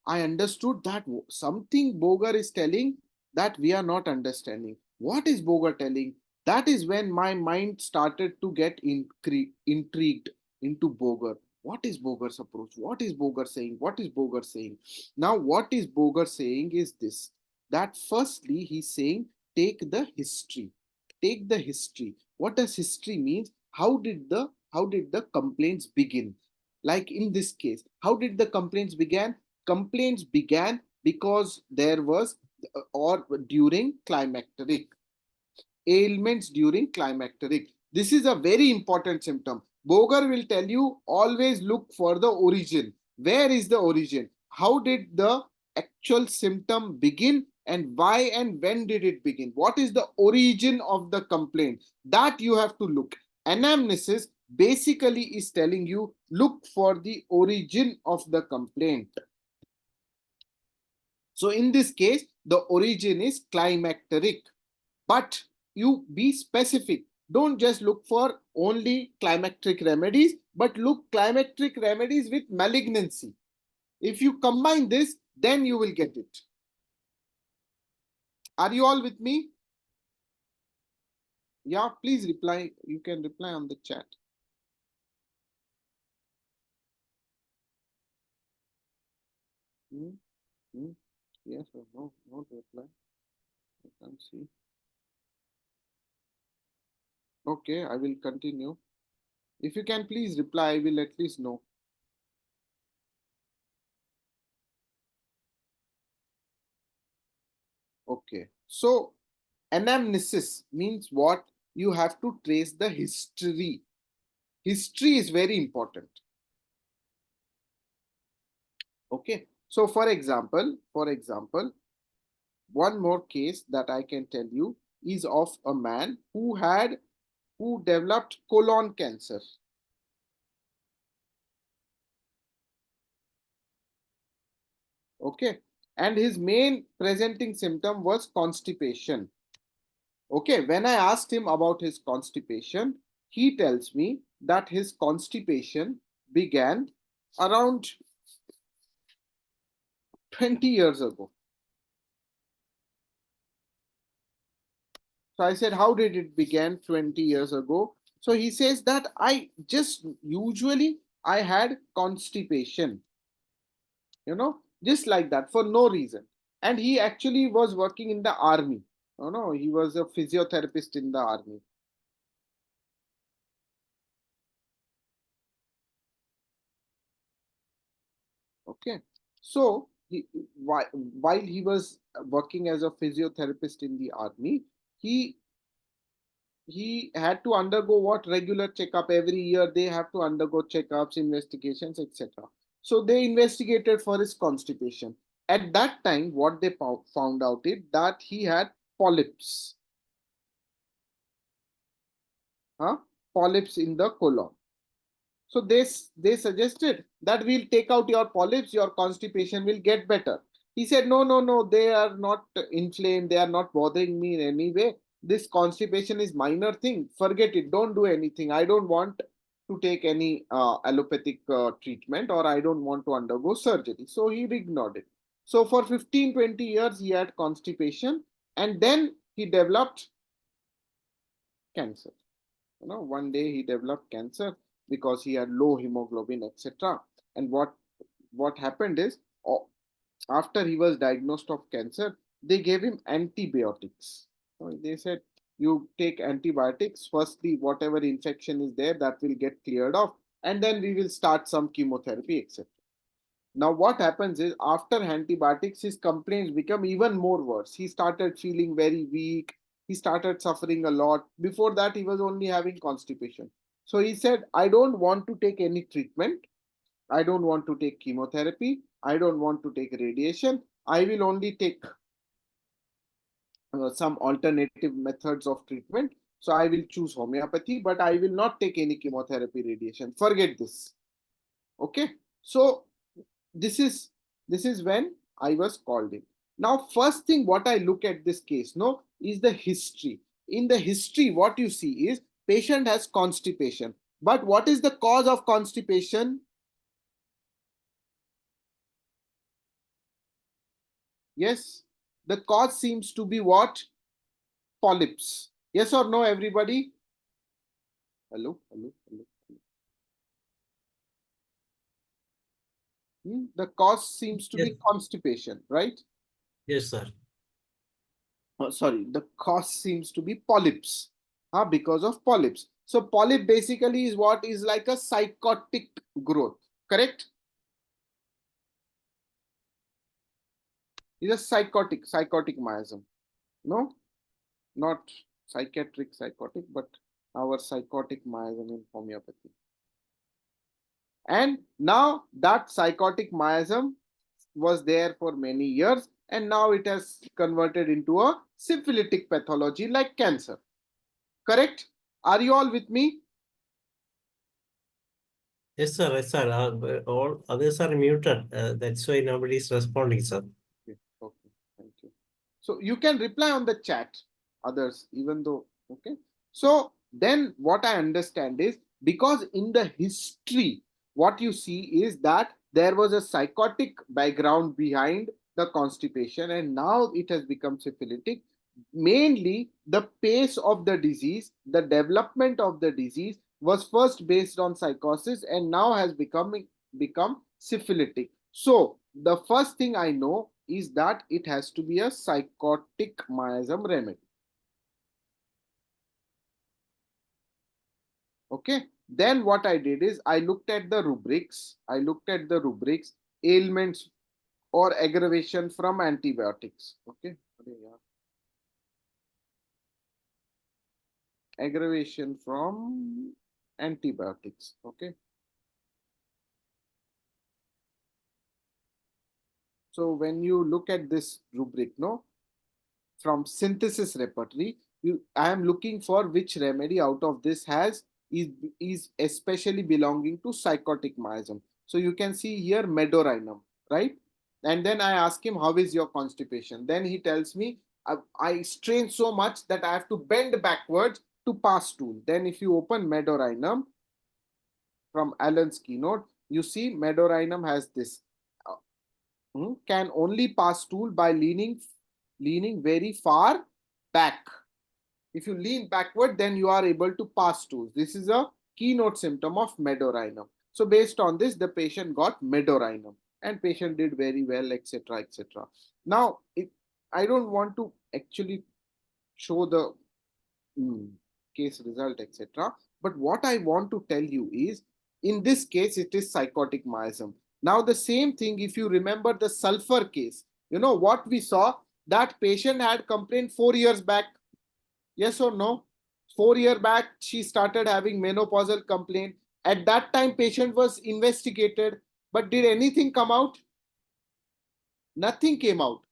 I understood that something Boger is telling that we are not understanding. What is Boger telling? That is when my mind started to get intrigued into Boger. What is Boger's approach? What is Boger saying? What is Boger saying? Now, what is Boger saying is this, that firstly, he's saying, take the history. Take the history. What does history mean? How did the complaints begin? Like in this case, how did the complaints begin? Complaints began because there was or during climacteric ailments during climacteric. This is a very important symptom. Boger will tell you always look for the origin. Where is the origin? How did the actual symptom begin and why and when did it begin? What is the origin of the complaint? That you have to look. Anamnesis basically is telling you look for the origin of the complaint. So in this case, the origin is climacteric. But you be specific. Don't just look for only climacteric remedies, but look climacteric remedies with malignancy. If you combine this, then you will get it. Are you all with me? Yeah, please reply. You can reply on the chat. Yes or no? No reply. I can't see. Okay, I will continue. If you can please reply, I will at least know. Okay, so anamnesis means what? You have to trace the history. History is very important. Okay, so for example, one more case that I can tell you is of a man who developed colon cancer. Okay, and his main presenting symptom was constipation. Okay, when I asked him about his constipation, he tells me that his constipation began around 20 years ago. So I said, how did it begin 20 years ago? So he says that I had constipation, just like that for no reason. And he actually was working in the army. He was a physiotherapist in the army. Okay, so while he was working as a physiotherapist in the army, he had to undergo what? Regular checkup. Every year they have to undergo checkups, investigations, etc. So they investigated for his constipation. At that time, what they found out is that he had polyps. Polyps in the colon. So they suggested that we'll take out your polyps, your constipation will get better. He said, no, they are not inflamed, they are not bothering me in any way. This constipation is minor thing. Forget it. Don't do anything. I don't want to take any allopathic treatment, or I don't want to undergo surgery. So he ignored it. So for 15-20 years, he had constipation, and then he developed cancer. One day he developed cancer because he had low hemoglobin, etc. And what happened is, after he was diagnosed of cancer, they gave him antibiotics. They said, you take antibiotics, firstly, whatever infection is there, that will get cleared off, and then we will start some chemotherapy, etc. Now what happens is, after antibiotics, his complaints become even more worse. He started feeling very weak. He started suffering a lot. Before that, he was only having constipation. So he said, I don't want to take any treatment. I don't want to take chemotherapy. I don't want to take radiation. I will only take some alternative methods of treatment. So I will choose homeopathy, but I will not take any chemotherapy, radiation. Forget this. Okay. So this is when I was called in. Now, first thing what I look at this case, is the history. In the history, what you see is patient has constipation. But what is the cause of constipation? Yes, the cause seems to be what? Polyps. Yes or no, everybody? Hello, hello, hello. The cause seems to Yes. be constipation, right? Yes, sir. Sorry, the cause seems to be polyps, because of polyps. So polyp basically is what is like a psychotic growth, correct? It's a psychotic miasm. No, not psychotic, but our psychotic miasm in homeopathy. And now that psychotic miasm was there for many years, and now it has converted into a syphilitic pathology like cancer. Correct? Are you all with me? Yes, sir. Yes, sir. All others are muted. That's why nobody is responding, sir. Okay, thank you. So you can reply on the chat, others, even though, okay. So then what I understand is, because in the history, what you see is that there was a psychotic background behind the constipation, and now it has become syphilitic. Mainly the pace of the disease, the development of the disease was first based on psychosis and now has become syphilitic. So the first thing I know is that it has to be a psychotic miasm remedy. Okay. Then what I did is I looked at the rubrics. Ailments or aggravation from antibiotics. Okay. Aggravation from antibiotics. Okay. So when you look at this rubric, no, from synthesis repertory, I am looking for which remedy out of this is especially belonging to psychotic miasm. So you can see here medorinum, right? And then I ask him, how is your constipation? Then he tells me, I strain so much that I have to bend backwards to pass stool. Then if you open medorinum from Allen's keynote, you see medorinum has this. Can only pass stool by leaning very far back. If you lean backward, then you are able to pass stools. This is a keynote symptom of medorinum. So based on this, the patient got medorinum and patient did very well, etc., etc. Now, I don't want to actually show the case result, etc. But what I want to tell you is, in this case, it is psychotic miasm. Now, the same thing, if you remember the sulfur case, you know what we saw? That patient had complained 4 years back. Yes or no? 4 years back, she started having menopausal complaint. At that time, patient was investigated. But did anything come out? Nothing came out.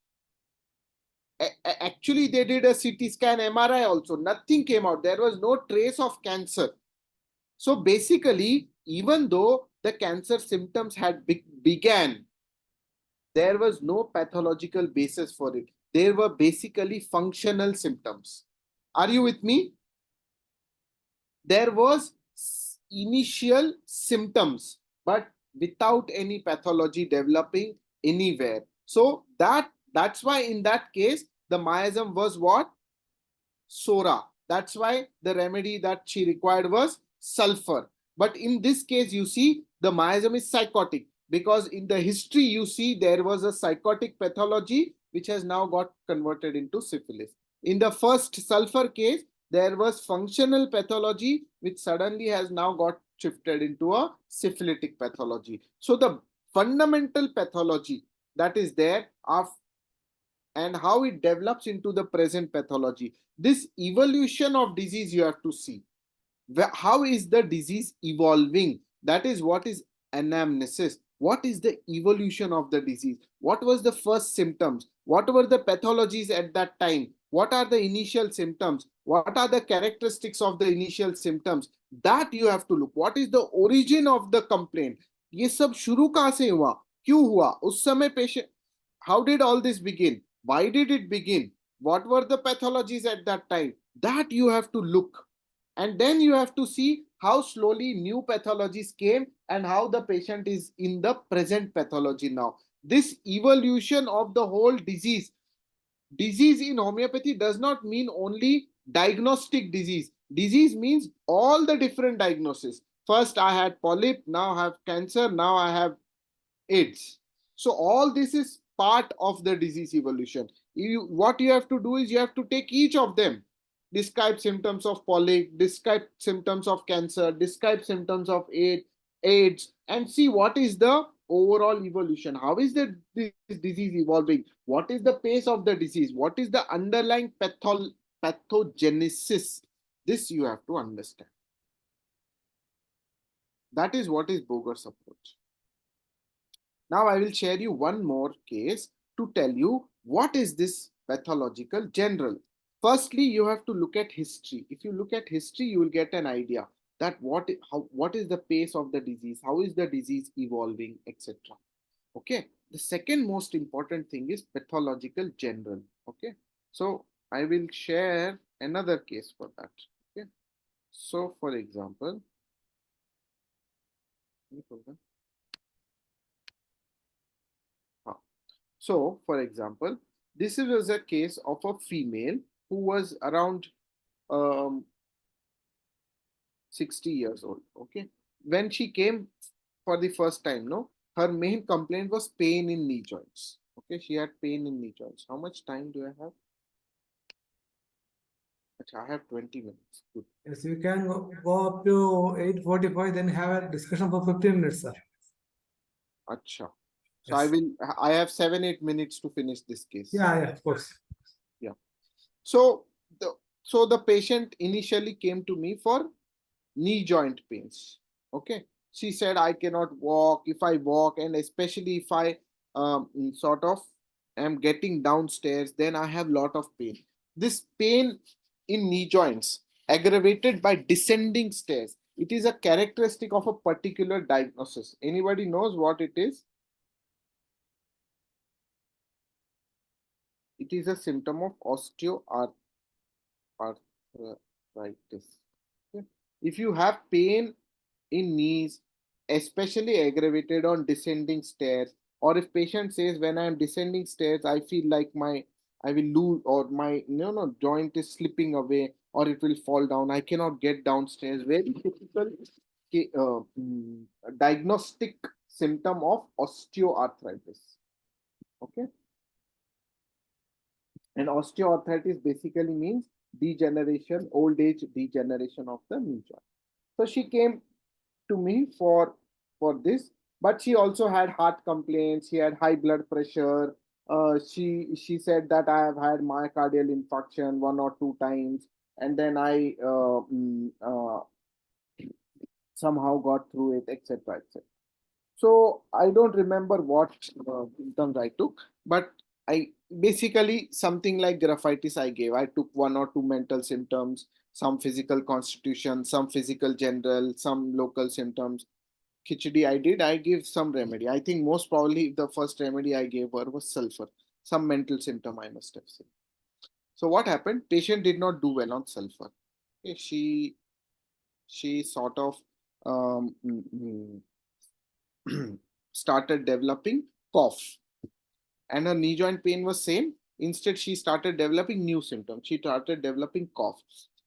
Actually, they did a CT scan, MRI also. Nothing came out. There was no trace of cancer. So basically, even though the cancer symptoms had began, there was no pathological basis for it. There were basically functional symptoms. Are you with me? There was initial symptoms, but without any pathology developing anywhere. So that's why in that case, the miasm was what? Sora. That's why the remedy that she required was sulfur. But in this case, you see, the miasm is psychotic, because in the history, you see, there was a psychotic pathology which has now got converted into syphilis. In the first sulfur case, there was functional pathology which suddenly has now got shifted into a syphilitic pathology. So the fundamental pathology that is there and how it develops into the present pathology. This evolution of disease you have to see. How is the disease evolving? That is what is anamnesis. What is the evolution of the disease? What was the first symptoms? What were the pathologies at that time? What are the initial symptoms? What are the characteristics of the initial symptoms? That you have to look. What is the origin of the complaint? ये सब शुरू कहाँ से हुआ? क्यों हुआ? उस समय patient, how did all this begin? Why did it begin? What were the pathologies at that time? That you have to look. And then you have to see how slowly new pathologies came and how the patient is in the present pathology now. this evolution of the whole disease. Disease in homeopathy does not mean only diagnostic disease. Disease means all the different diagnoses. First I had polyp, now I have cancer, now I have AIDS. So all this is part of the disease evolution. What you have to do is you have to take each of them, describe symptoms of polyp, describe symptoms of cancer, describe symptoms of AIDS, and see what is the overall evolution. How is this disease evolving? What is the pace of the disease? What is the underlying pathogenesis? This you have to understand. That is what is Borges' approach. Now I will share you one more case to tell you what is this pathological general. Firstly, you have to look at history. If you look at history, you will get an idea that what is the pace of the disease, how is the disease evolving, etc. Okay. The second most important thing is pathological general. Okay. So I will share another case for that. Okay. So for example, so, for example, this was a case of a female who was around 60 years old. Okay. When she came for the first time, no, her main complaint was pain in knee joints. Okay. She had pain in knee joints. How much time do I have? I have 20 minutes. Good. Yes, you can go up to 8:45, then have a discussion for 15 minutes, sir. Acha. So I have 7-8 minutes to finish this case. Yeah, of course. Yeah. So the patient initially came to me for knee joint pains. Okay. She said, I cannot walk. If I walk, and especially if I sort of am getting downstairs, then I have lot of pain. This pain in knee joints aggravated by descending stairs. It is a characteristic of a particular diagnosis. Anybody knows what it is? It is a symptom of osteoarthritis. Okay. If you have pain in knees, especially aggravated on descending stairs, or if patient says, when I am descending stairs, I feel like I will lose, or my joint is slipping away, or it will fall down. I cannot get downstairs. Very typical diagnostic symptom of osteoarthritis. Okay. And osteoarthritis basically means degeneration, old age degeneration of the knee joint. So she came to me for this, but she also had heart complaints. She had high blood pressure. She said that I have had myocardial infarction 1 or 2 times, and then I somehow got through it, etc., etc. So I don't remember what symptoms I took, but I basically something like graphitis I gave. I took 1 or 2 mental symptoms, some physical constitution, some physical general, some local symptoms. Khichdi I gave some remedy. I think most probably the first remedy I gave her was sulfur. Some mental symptom I must have said. So what happened? Patient did not do well on sulfur. Okay, she sort of started developing cough, and her knee joint pain was same. Instead, she started developing new symptoms. She started developing cough.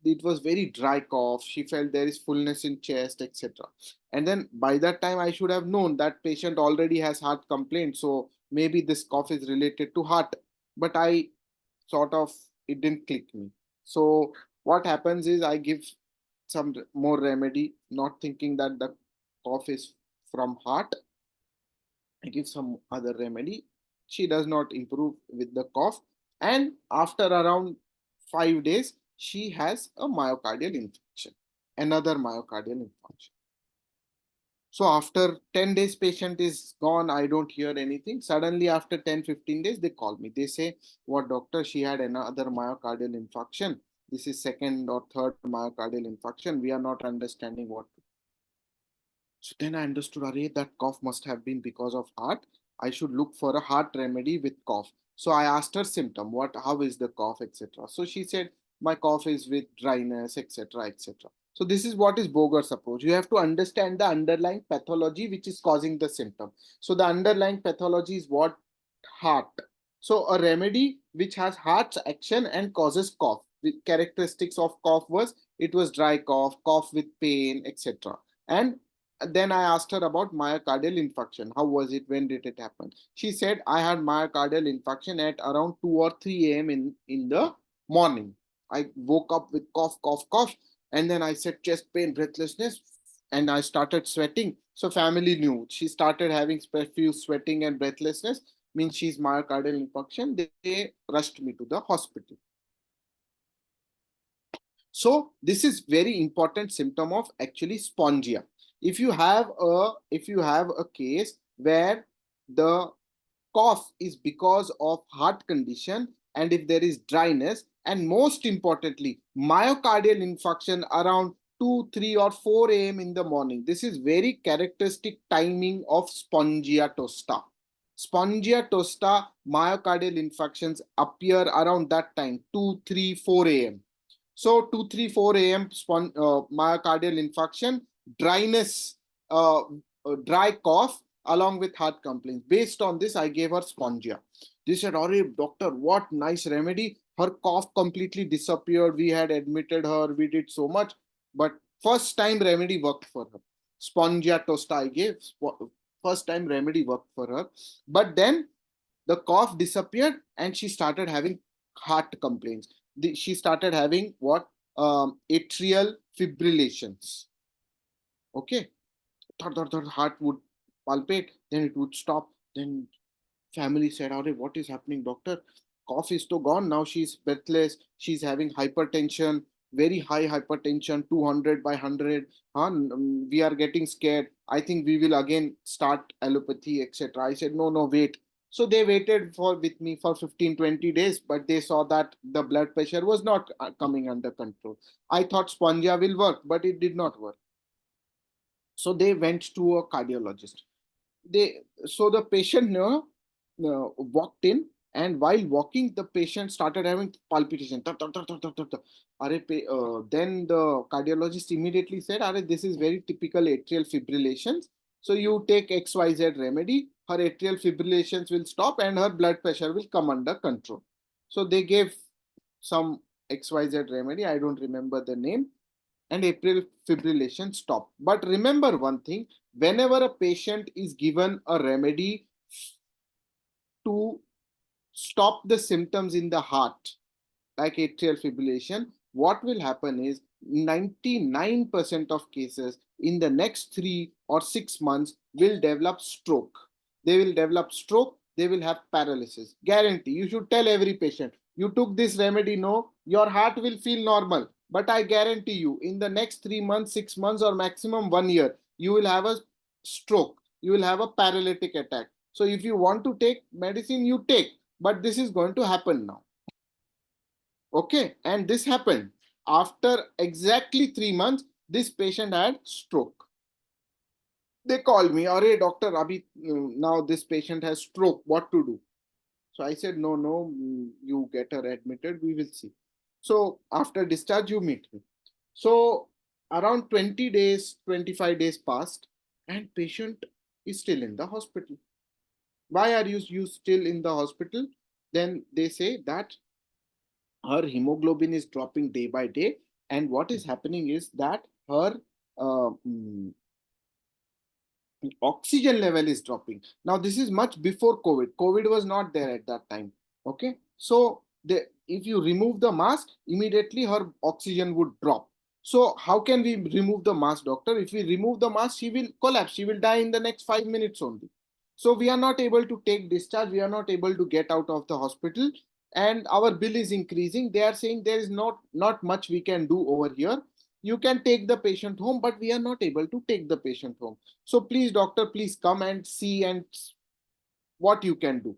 It was very dry cough. She felt there is fullness in chest, etc. And then by that time, I should have known that patient already has heart complaint. So maybe this cough is related to heart. But it didn't click me. So what happens is I give some more remedy, not thinking that the cough is from heart. I give some other remedy. She does not improve with the cough. And after around 5 days, she has a myocardial infarction, another myocardial infarction. So after 10 days, patient is gone. I don't hear anything. Suddenly after 10-15 days, they call me. They say, what doctor, she had another myocardial infarction. This is second or third myocardial infarction. We are not understanding what to do. So then I understood, that cough must have been because of heart. I should look for a heart remedy with cough. So I asked her symptom, how is the cough, etc. So she said, my cough is with dryness, etc., etc. So this is what is Borges' approach. You have to understand the underlying pathology which is causing the symptom. So the underlying pathology is what? Heart. So a remedy which has heart's action and causes cough. The characteristics of cough was it was dry cough, cough with pain, etc. And then I asked her about myocardial infarction. How was it? When did it happen? She said, I had myocardial infarction at around 2 or 3 a.m. in the morning. I woke up with cough, cough, cough. And then I said chest pain, breathlessness, and I started sweating. So family knew. She started having profuse sweating and breathlessness, means she's myocardial infarction. They rushed me to the hospital. So this is very important symptom of actually spongia. If you have a case where the cough is because of heart condition, and if there is dryness, and most importantly myocardial infarction around 2, 3 or 4 a.m. in the morning, this is very characteristic timing of spongia tosta. Spongia tosta myocardial infarctions appear around that time, 2, 3, 4 a.m. So 2, 3, 4 a.m. Myocardial infarction, dryness, dry cough along with heart complaints. Based on this, I gave her spongia. They said, "Arey, doctor, what nice remedy. Her cough completely disappeared. We had admitted her. We did so much. But first time remedy worked for her. Spongia tosta I gave. First time remedy worked for her. But then the cough disappeared and she started having heart complaints. She started having what? Atrial fibrillations. Okay. Heart would palpate, then it would stop. Then family said, "Arey, what is happening, doctor? Cough is to gone. Now she's breathless. She's having hypertension, very high hypertension, 200 by 100. We are getting scared. I think we will again start allopathy, etc." I said, no, wait. So they waited with me for 15, 20 days, but they saw that the blood pressure was not coming under control. I thought spongia will work, but it did not work. So they went to a cardiologist. So the patient walked in, and while walking, the patient started having palpitation. Then the cardiologist immediately said, this is very typical atrial fibrillations. So you take XYZ remedy, her atrial fibrillations will stop and her blood pressure will come under control. So they gave some XYZ remedy, I don't remember the name, and atrial fibrillation stopped. But remember one thing, whenever a patient is given a remedy to stop the symptoms in the heart, like atrial fibrillation, what will happen is 99% of cases in the next 3 or 6 months will develop stroke. They will develop stroke, they will have paralysis. Guarantee. You should tell every patient, you took this remedy, no, your heart will feel normal. But I guarantee you, in the next 3 months, 6 months, or maximum 1 year, you will have a stroke. You will have a paralytic attack. So if you want to take medicine, you take. But this is going to happen now. Okay, and this happened. After exactly 3 months, this patient had stroke. They called me, "Arey, doctor, Abhi, now this patient has stroke. What to do?" So I said, no, you get her admitted, we will see. So after discharge, you meet me. So around 20 days, 25 days passed, and patient is still in the hospital. Why are you still in the hospital? Then they say that her hemoglobin is dropping day by day, and what is happening is that her oxygen level is dropping. Now this is much before COVID was not there at that time. Okay, so if you remove the mask, immediately her oxygen would drop. So how can we remove the mask, doctor? If we remove the mask, she will collapse, she will die in the next 5 minutes only. So we are not able to take discharge, we are not able to get out of the hospital, and our bill is increasing. They are saying there is not much we can do over here. You can take the patient home, but we are not able to take the patient home. So please, doctor, please come and see and what you can do.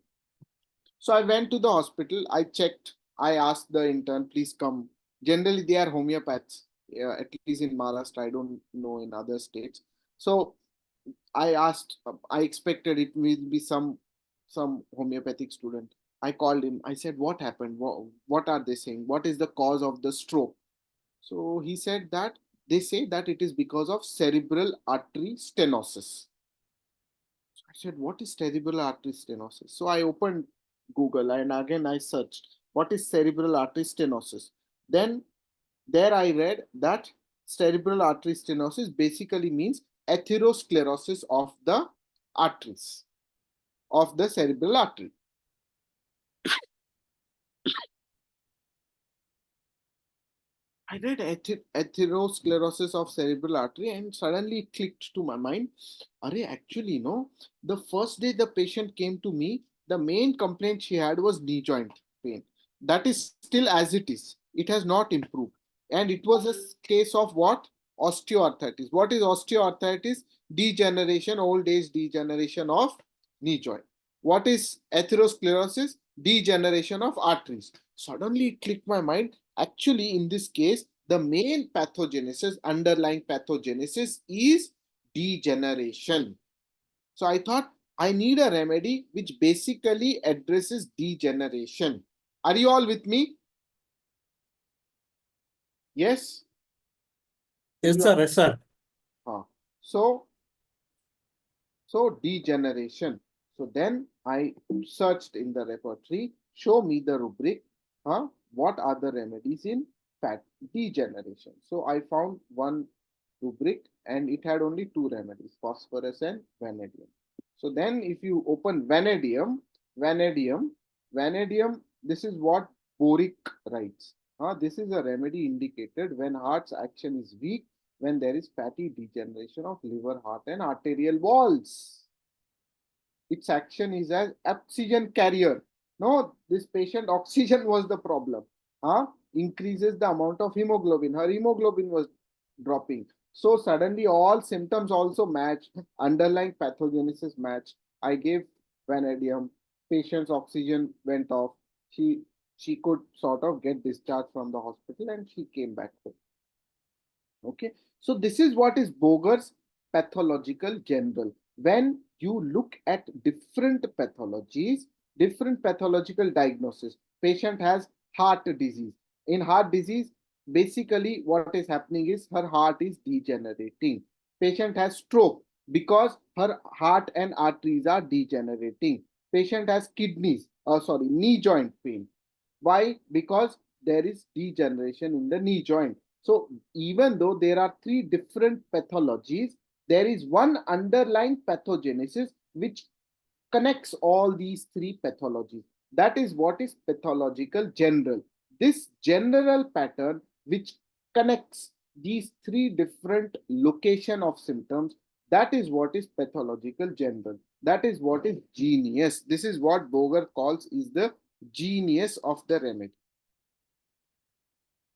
So I went to the hospital, I checked, I asked the intern, please come. Generally, they are homeopaths, at least in Maharashtra. I don't know in other states. So I asked, I expected it will be some homeopathic student. I called him. I said, what happened? What are they saying? What is the cause of the stroke? So he said that they say that it is because of cerebral artery stenosis. So I said, what is cerebral artery stenosis? So I opened Google and again I searched, what is cerebral artery stenosis? Then there I read that cerebral artery stenosis basically means atherosclerosis of the arteries, of the cerebral artery. I read atherosclerosis of cerebral artery and suddenly it clicked to my mind. Actually, no, the first day the patient came to me, the main complaint she had was knee joint pain. That is still as it is. It has not improved. And it was a case of what? Osteoarthritis. What is osteoarthritis? Degeneration, old age degeneration of knee joint. What is atherosclerosis? Degeneration of arteries. Suddenly it clicked my mind. Actually, in this case, the main pathogenesis, underlying pathogenesis is degeneration. So I thought I need a remedy which basically addresses degeneration. Are you all with me? Yes? Yes, sir. Yes, sir. So degeneration. So then I searched in the repertory, show me the rubric, what are the remedies in fat degeneration. So I found one rubric and it had only two remedies, phosphorus and vanadium. So then if you open vanadium, this is what Boric writes. This is a remedy indicated when heart's action is weak, when there is fatty degeneration of liver, heart and arterial walls. Its action is as oxygen carrier. No, this patient oxygen was the problem. Increases the amount of hemoglobin. Her hemoglobin was dropping. So suddenly all symptoms also match. Underlying pathogenesis match. I gave vanadium. Patient's oxygen went off. She could sort of get discharged from the hospital and she came back home. Okay, so this is what is Boger's pathological general. When you look at different pathologies, different pathological diagnosis, patient has heart disease. In heart disease, basically what is happening is her heart is degenerating. Patient has stroke because her heart and arteries are degenerating. Patient has knee joint pain. Why? Because there is degeneration in the knee joint. So even though there are three different pathologies, there is one underlying pathogenesis which connects all these three pathologies. That is what is pathological general. This general pattern which connects these three different location of symptoms, that is what is pathological general. That is what is genius. This is what Boger calls is the genius of the remedy,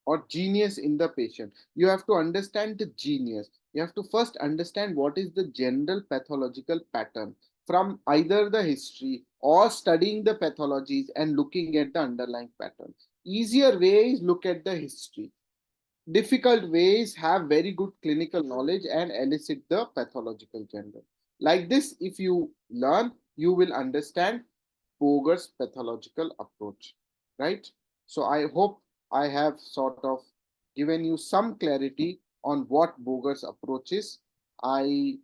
or genius in the patient. You have to understand the genius. You have to first understand what is the general pathological pattern from either the history or studying the pathologies and looking at the underlying pattern. Easier way is look at the history. Difficult ways have very good clinical knowledge and elicit the pathological general. Like this, if you learn, you will understand Boger's pathological approach, right? So I hope I have sort of given you some clarity on what Boger's approach is. I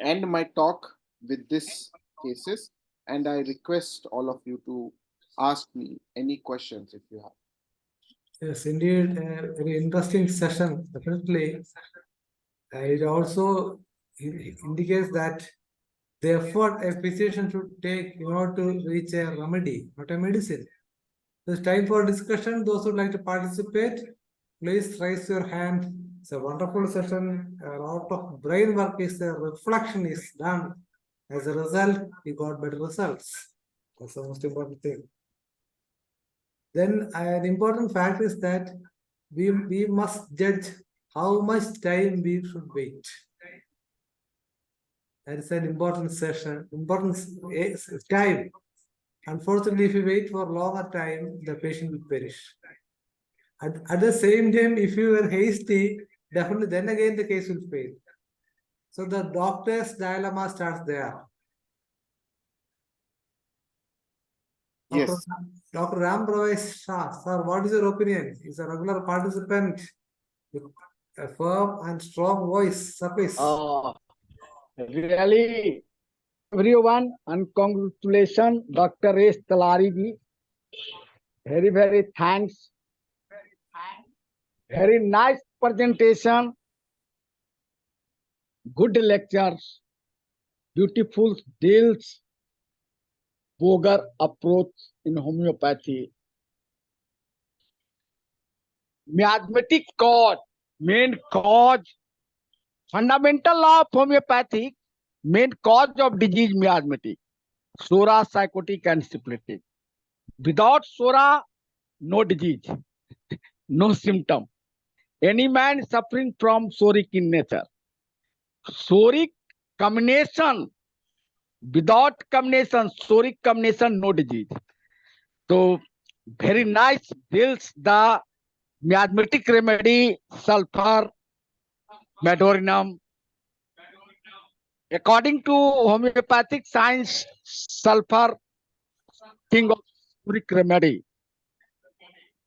end my talk with this cases and I request all of you to ask me any questions if you have. Yes, indeed, a very interesting session. Definitely, it also indicates that the effort a physician should take in order to reach a remedy, not a medicine. It's time for discussion. Those who would like to participate, please raise your hand. It's a wonderful session. A lot of brain work is there, reflection is done. As a result, we got better results. That's the most important thing. Then the important fact is that we must judge how much time we should wait. That is an important session, important time. Unfortunately, if you wait for longer time, the patient will perish. At the same time, if you were hasty, definitely then again the case will fail. So the doctor's dilemma starts there. Yes. Dr. Ram Roy Shah, sir, what is your opinion? He's a regular participant. a firm and strong voice. Sir, please. Really, everyone, and congratulations, Dr. S. Talari ji. Very, very thanks. Very nice presentation. Good lectures. Beautiful deals. Boger approach in homeopathy. Mathematic cause, main cause, fundamental law of homeopathic, main cause of disease miasmatic, Sora, psychotic and syphilitic. Without Sora, no disease, no symptom. Any man suffering from soric in nature. Soric combination, without combination, soric combination, no disease. So, very nice deals the miasmatic remedy, sulfur, medorinum. According to homeopathic science, sulfur, king of soric remedy.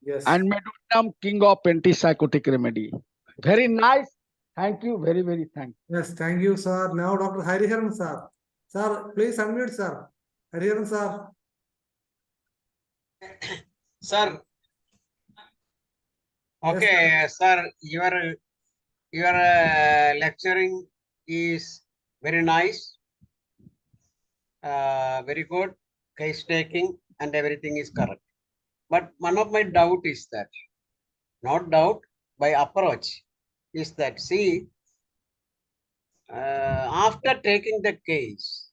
Yes. And medorinum, king of antipsychotic remedy. Very nice. Thank you. Very, very thank you. Yes, thank you, sir. Now, Dr. Hariharan, sir. Sir, please unmute, sir. Hariharan, sir. Sir, Yes, okay, sir, your lecturing is very nice, very good, case taking, and everything is correct. But one of my doubt is that, not doubt, by approach, is that, see, after taking the case,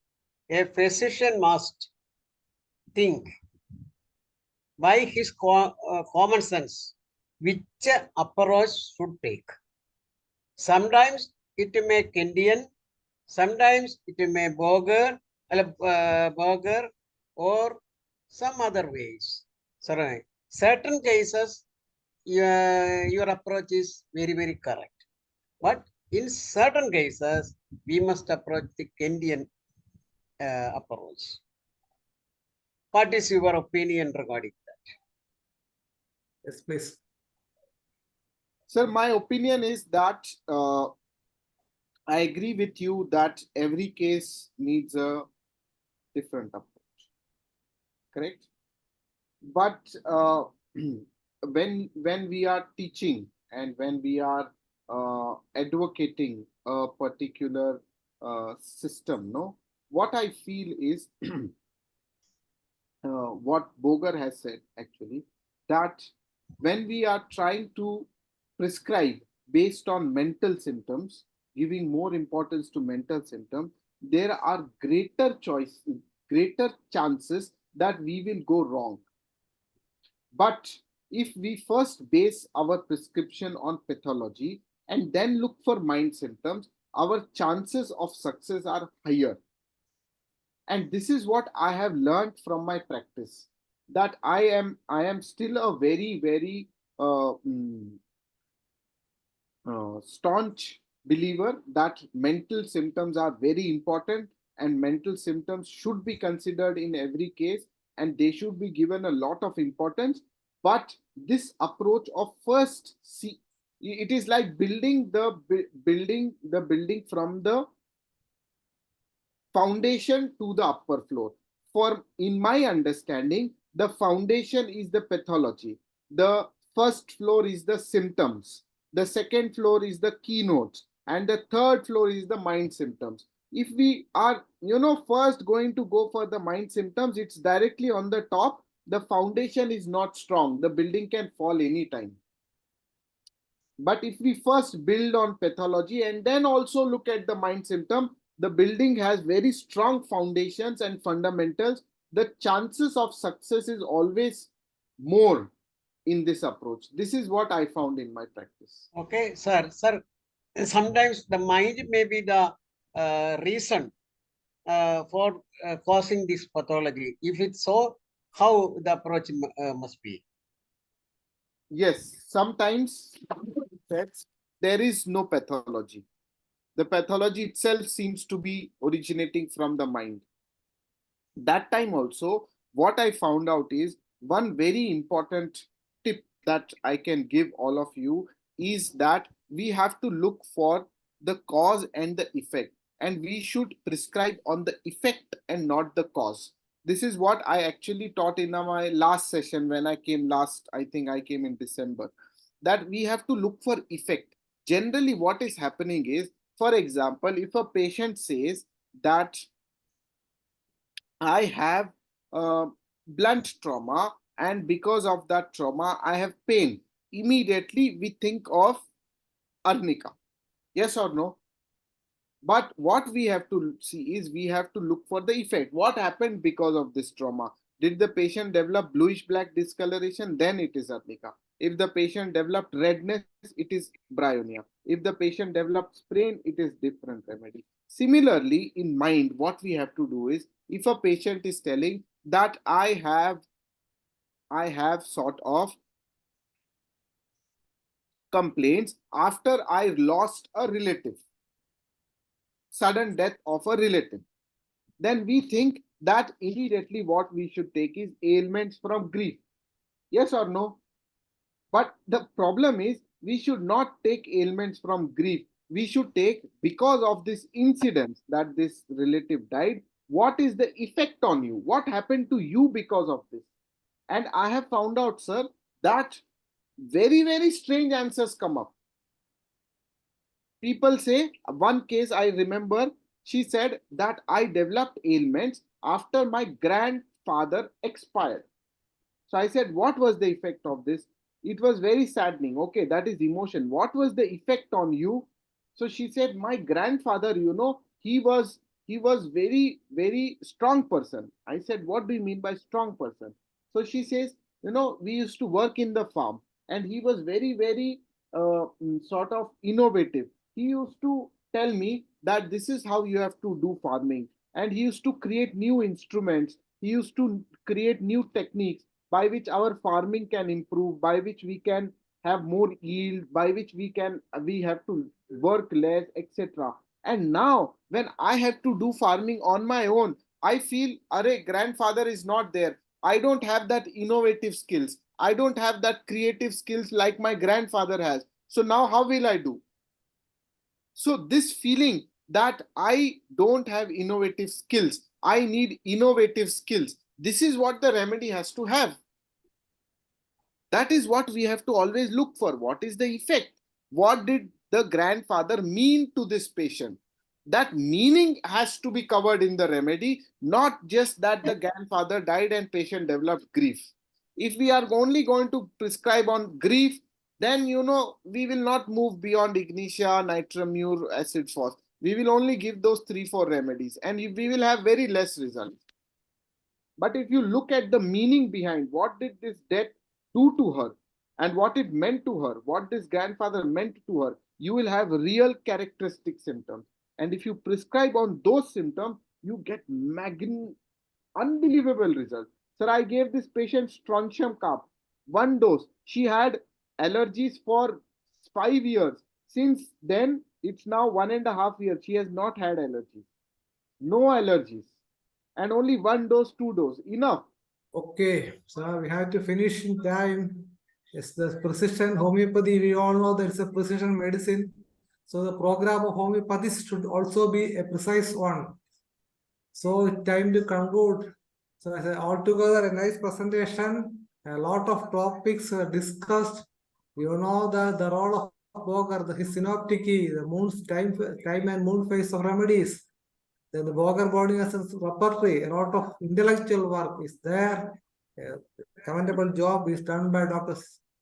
a physician must think by his common sense which approach should take. Sometimes it may Kendian, sometimes it may Borger or some other ways. Sorry, certain cases your approach is very, very correct. But in certain cases, we must approach the Kendian approach. What is your opinion regarding that? Yes, please. Sir, my opinion is that I agree with you that every case needs a different approach. Correct? But when we are teaching and when we are advocating a particular system, no, what I feel is what Boger has said actually, that when we are trying to prescribe based on mental symptoms, giving more importance to mental symptoms, there are greater chances that we will go wrong. But if we first base our prescription on pathology and then look for mind symptoms, our chances of success are higher. And this is what I have learned from my practice, that I am still a very, very staunch believer that mental symptoms are very important and mental symptoms should be considered in every case and they should be given a lot of importance. But this approach of first see, it is like building the building from the foundation to the upper floor. For in my understanding, the foundation is the pathology. The first floor is the symptoms. The second floor is the keynotes. And the third floor is the mind symptoms. If we are, first going to go for the mind symptoms, it's directly on the top. The foundation is not strong. The building can fall anytime. But if we first build on pathology and then also look at the mind symptom, the building has very strong foundations and fundamentals. The chances of success is always more in this approach. This is what I found in my practice. Okay, sir. Sir, sometimes the mind may be the reason for causing this pathology. If it's so, how the approach must be? Yes, sometimes there is no pathology. The pathology itself seems to be originating from the mind. That time also, what I found out is one very important tip that I can give all of you is that we have to look for the cause and the effect, and we should prescribe on the effect and not the cause. This is what I actually taught in my last session when I came last, I think I came in December, that we have to look for effect. Generally, what is happening is, for example, if a patient says that I have blunt trauma, and because of that trauma, I have pain, immediately we think of arnica. Yes or no? But what we have to see is we have to look for the effect. What happened because of this trauma? Did the patient develop bluish black discoloration? Then it is arnica. If the patient developed redness, it is bryonia. If the patient developed sprain, it is different remedy. Similarly, in mind, what we have to do is, if a patient is telling that I have sort of complaints after I lost a relative, sudden death of a relative, then we think that immediately what we should take is ailments from grief. Yes or no? But the problem is, we should not take ailments from grief. We should take, because of this incident that this relative died, what is the effect on you? What happened to you because of this? And I have found out, sir, that very, very strange answers come up. People say, one case I remember, she said that I developed ailments after my grandfather expired. So I said, what was the effect of this? It was very saddening. Okay, that is emotion. What was the effect on you? So she said, my grandfather, he was very, very strong person. I said, what do you mean by strong person? So she says, we used to work in the farm, and he was very, very sort of innovative. He used to tell me that this is how you have to do farming, and he used to create new instruments. He used to create new techniques by which our farming can improve, by which we can have more yield, by which we have to work less, etc. And now when I have to do farming on my own, I feel, array, grandfather is not there. I don't have that innovative skills. I don't have that creative skills like my grandfather has. So now how will I do? So this feeling that I don't have innovative skills, I need innovative skills, this is what the remedy has to have. That is what we have to always look for. What is the effect? What did the grandfather mean to this patient? That meaning has to be covered in the remedy, not just that the grandfather died and patient developed grief. If we are only going to prescribe on grief, then we will not move beyond ignitia, nitramure, acid phos. We will only give those 3-4 remedies, and we will have very less results. But if you look at the meaning behind what did this death do to her, and what it meant to her, what this grandfather meant to her, you will have real characteristic symptoms. And if you prescribe on those symptoms, you get unbelievable results. Sir, I gave this patient strontium carb, 1 dose. She had allergies for 5 years. Since then, it's now 1.5 years. She has not had allergies. No allergies. And only 1 dose, 2 dose. Enough. Okay, so we have to finish in time. Yes, the precision homeopathy, we all know that it's a precision medicine. So the program of homeopathy should also be a precise one. So it's time to conclude. So as altogether a nice presentation, a lot of topics were discussed. You know the role of Boger, his synopticy, the moon's time and moon phase of remedies. Then the Boger body has a repertory, a lot of intellectual work is there. A commendable job is done by Dr.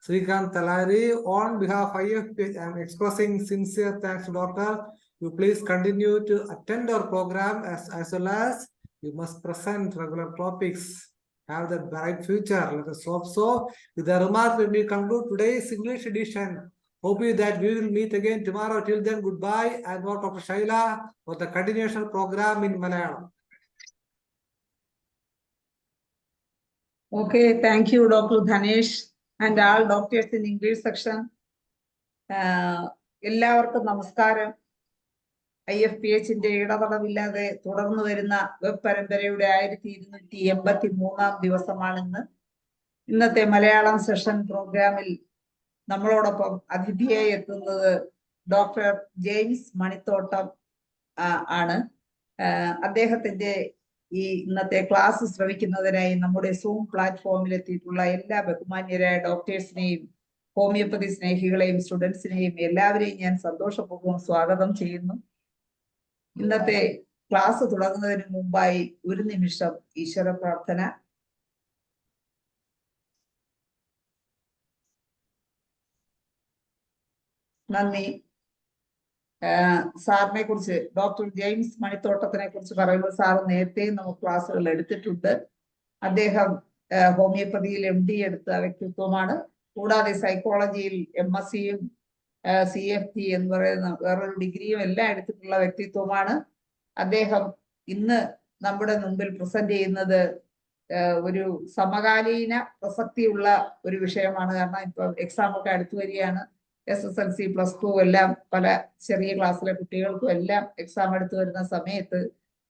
SRIKANT TALARI. On behalf of IFPH, I am expressing sincere thanks to Doctor. You please continue to attend our program as well as you must present regular topics. Have that bright future. Let us hope so. With the remark, when we conclude today's English edition, hope you that we will meet again tomorrow. Till then, goodbye. And what Dr. Shaila for the continuation program in Malayalam. Okay, thank you, Dr. Dhanesh and all doctors in English section. എല്ലാവർക്കും നമസ്കാരം. IFPHന്റെ ഇടപെടലില്ലാതെ തുടർന്നു വരുന്ന web പരമ്പരയുടെ 1283 ദിവസമാണിന്ന്. ഇന്നത്തെ Malayalam session പ്രോഗ്രാമിൽ നമ്മളോടൊപ്പം അതിഥിയായി എത്തുന്നത് ഡോക്ടർ ജെയിംസ് മണിത്തോട്ടം ആണ്. അദ്ദേഹത്തിന്റെ ഈ ഇന്നത്തെ ക്ലാസ് ശ്രവിക്കുന്നതിനായി നമ്മുടെ സൂം പ്ലാറ്റ്ഫോമിൽ എത്തിയിട്ടുള്ള എല്ലാ ബഹുമാന്യരായ ഡോക്ടേഴ്സിനെയും ഹോമിയോപ്പതി സ്നേഹികളെയും സ്റ്റുഡൻസിനെയും എല്ലാവരെയും ഞാൻ സന്തോഷപൂർവ്വം സ്വാഗതം ചെയ്യുന്നു. ഇന്നത്തെ ക്ലാസ് തുടങ്ങുന്നതിന് മുമ്പായി ഒരു നിമിഷം ഈശ്വര പ്രാർത്ഥന. നന്ദി. സാറിനെ കുറിച്ച്, ഡോക്ടർ ജെയിംസ് മണിത്തോട്ടത്തിനെ കുറിച്ച് പറയുമ്പോൾ സാറ് നേരത്തെയും നമുക്ക് ക്ലാസ്സുകൾ എടുത്തിട്ടുണ്ട്. അദ്ദേഹം ഹോമിയോപ്പതിയിൽ MD എടുത്ത വ്യക്തിത്വമാണ്. കൂടാതെ സൈക്കോളജിയിൽ MSc-യും CFT എന്ന് പറയുന്ന വേറൊരു ഡിഗ്രിയും എല്ലാം എടുത്തിട്ടുള്ള വ്യക്തിത്വമാണ്. അദ്ദേഹം ഇന്ന് നമ്മുടെ മുമ്പിൽ പ്രസന്റ് ചെയ്യുന്നത് ഒരു സമകാലീന പ്രസക്തിയുള്ള ഒരു വിഷയമാണ്. കാരണം ഇപ്പൊ എക്സാം ഒക്കെ അടുത്തു വരികയാണ്. SSLC +2 എല്ലാം പല ചെറിയ ക്ലാസ്സിലെ കുട്ടികൾക്കും എല്ലാം എക്സാം എടുത്തു വരുന്ന സമയത്ത്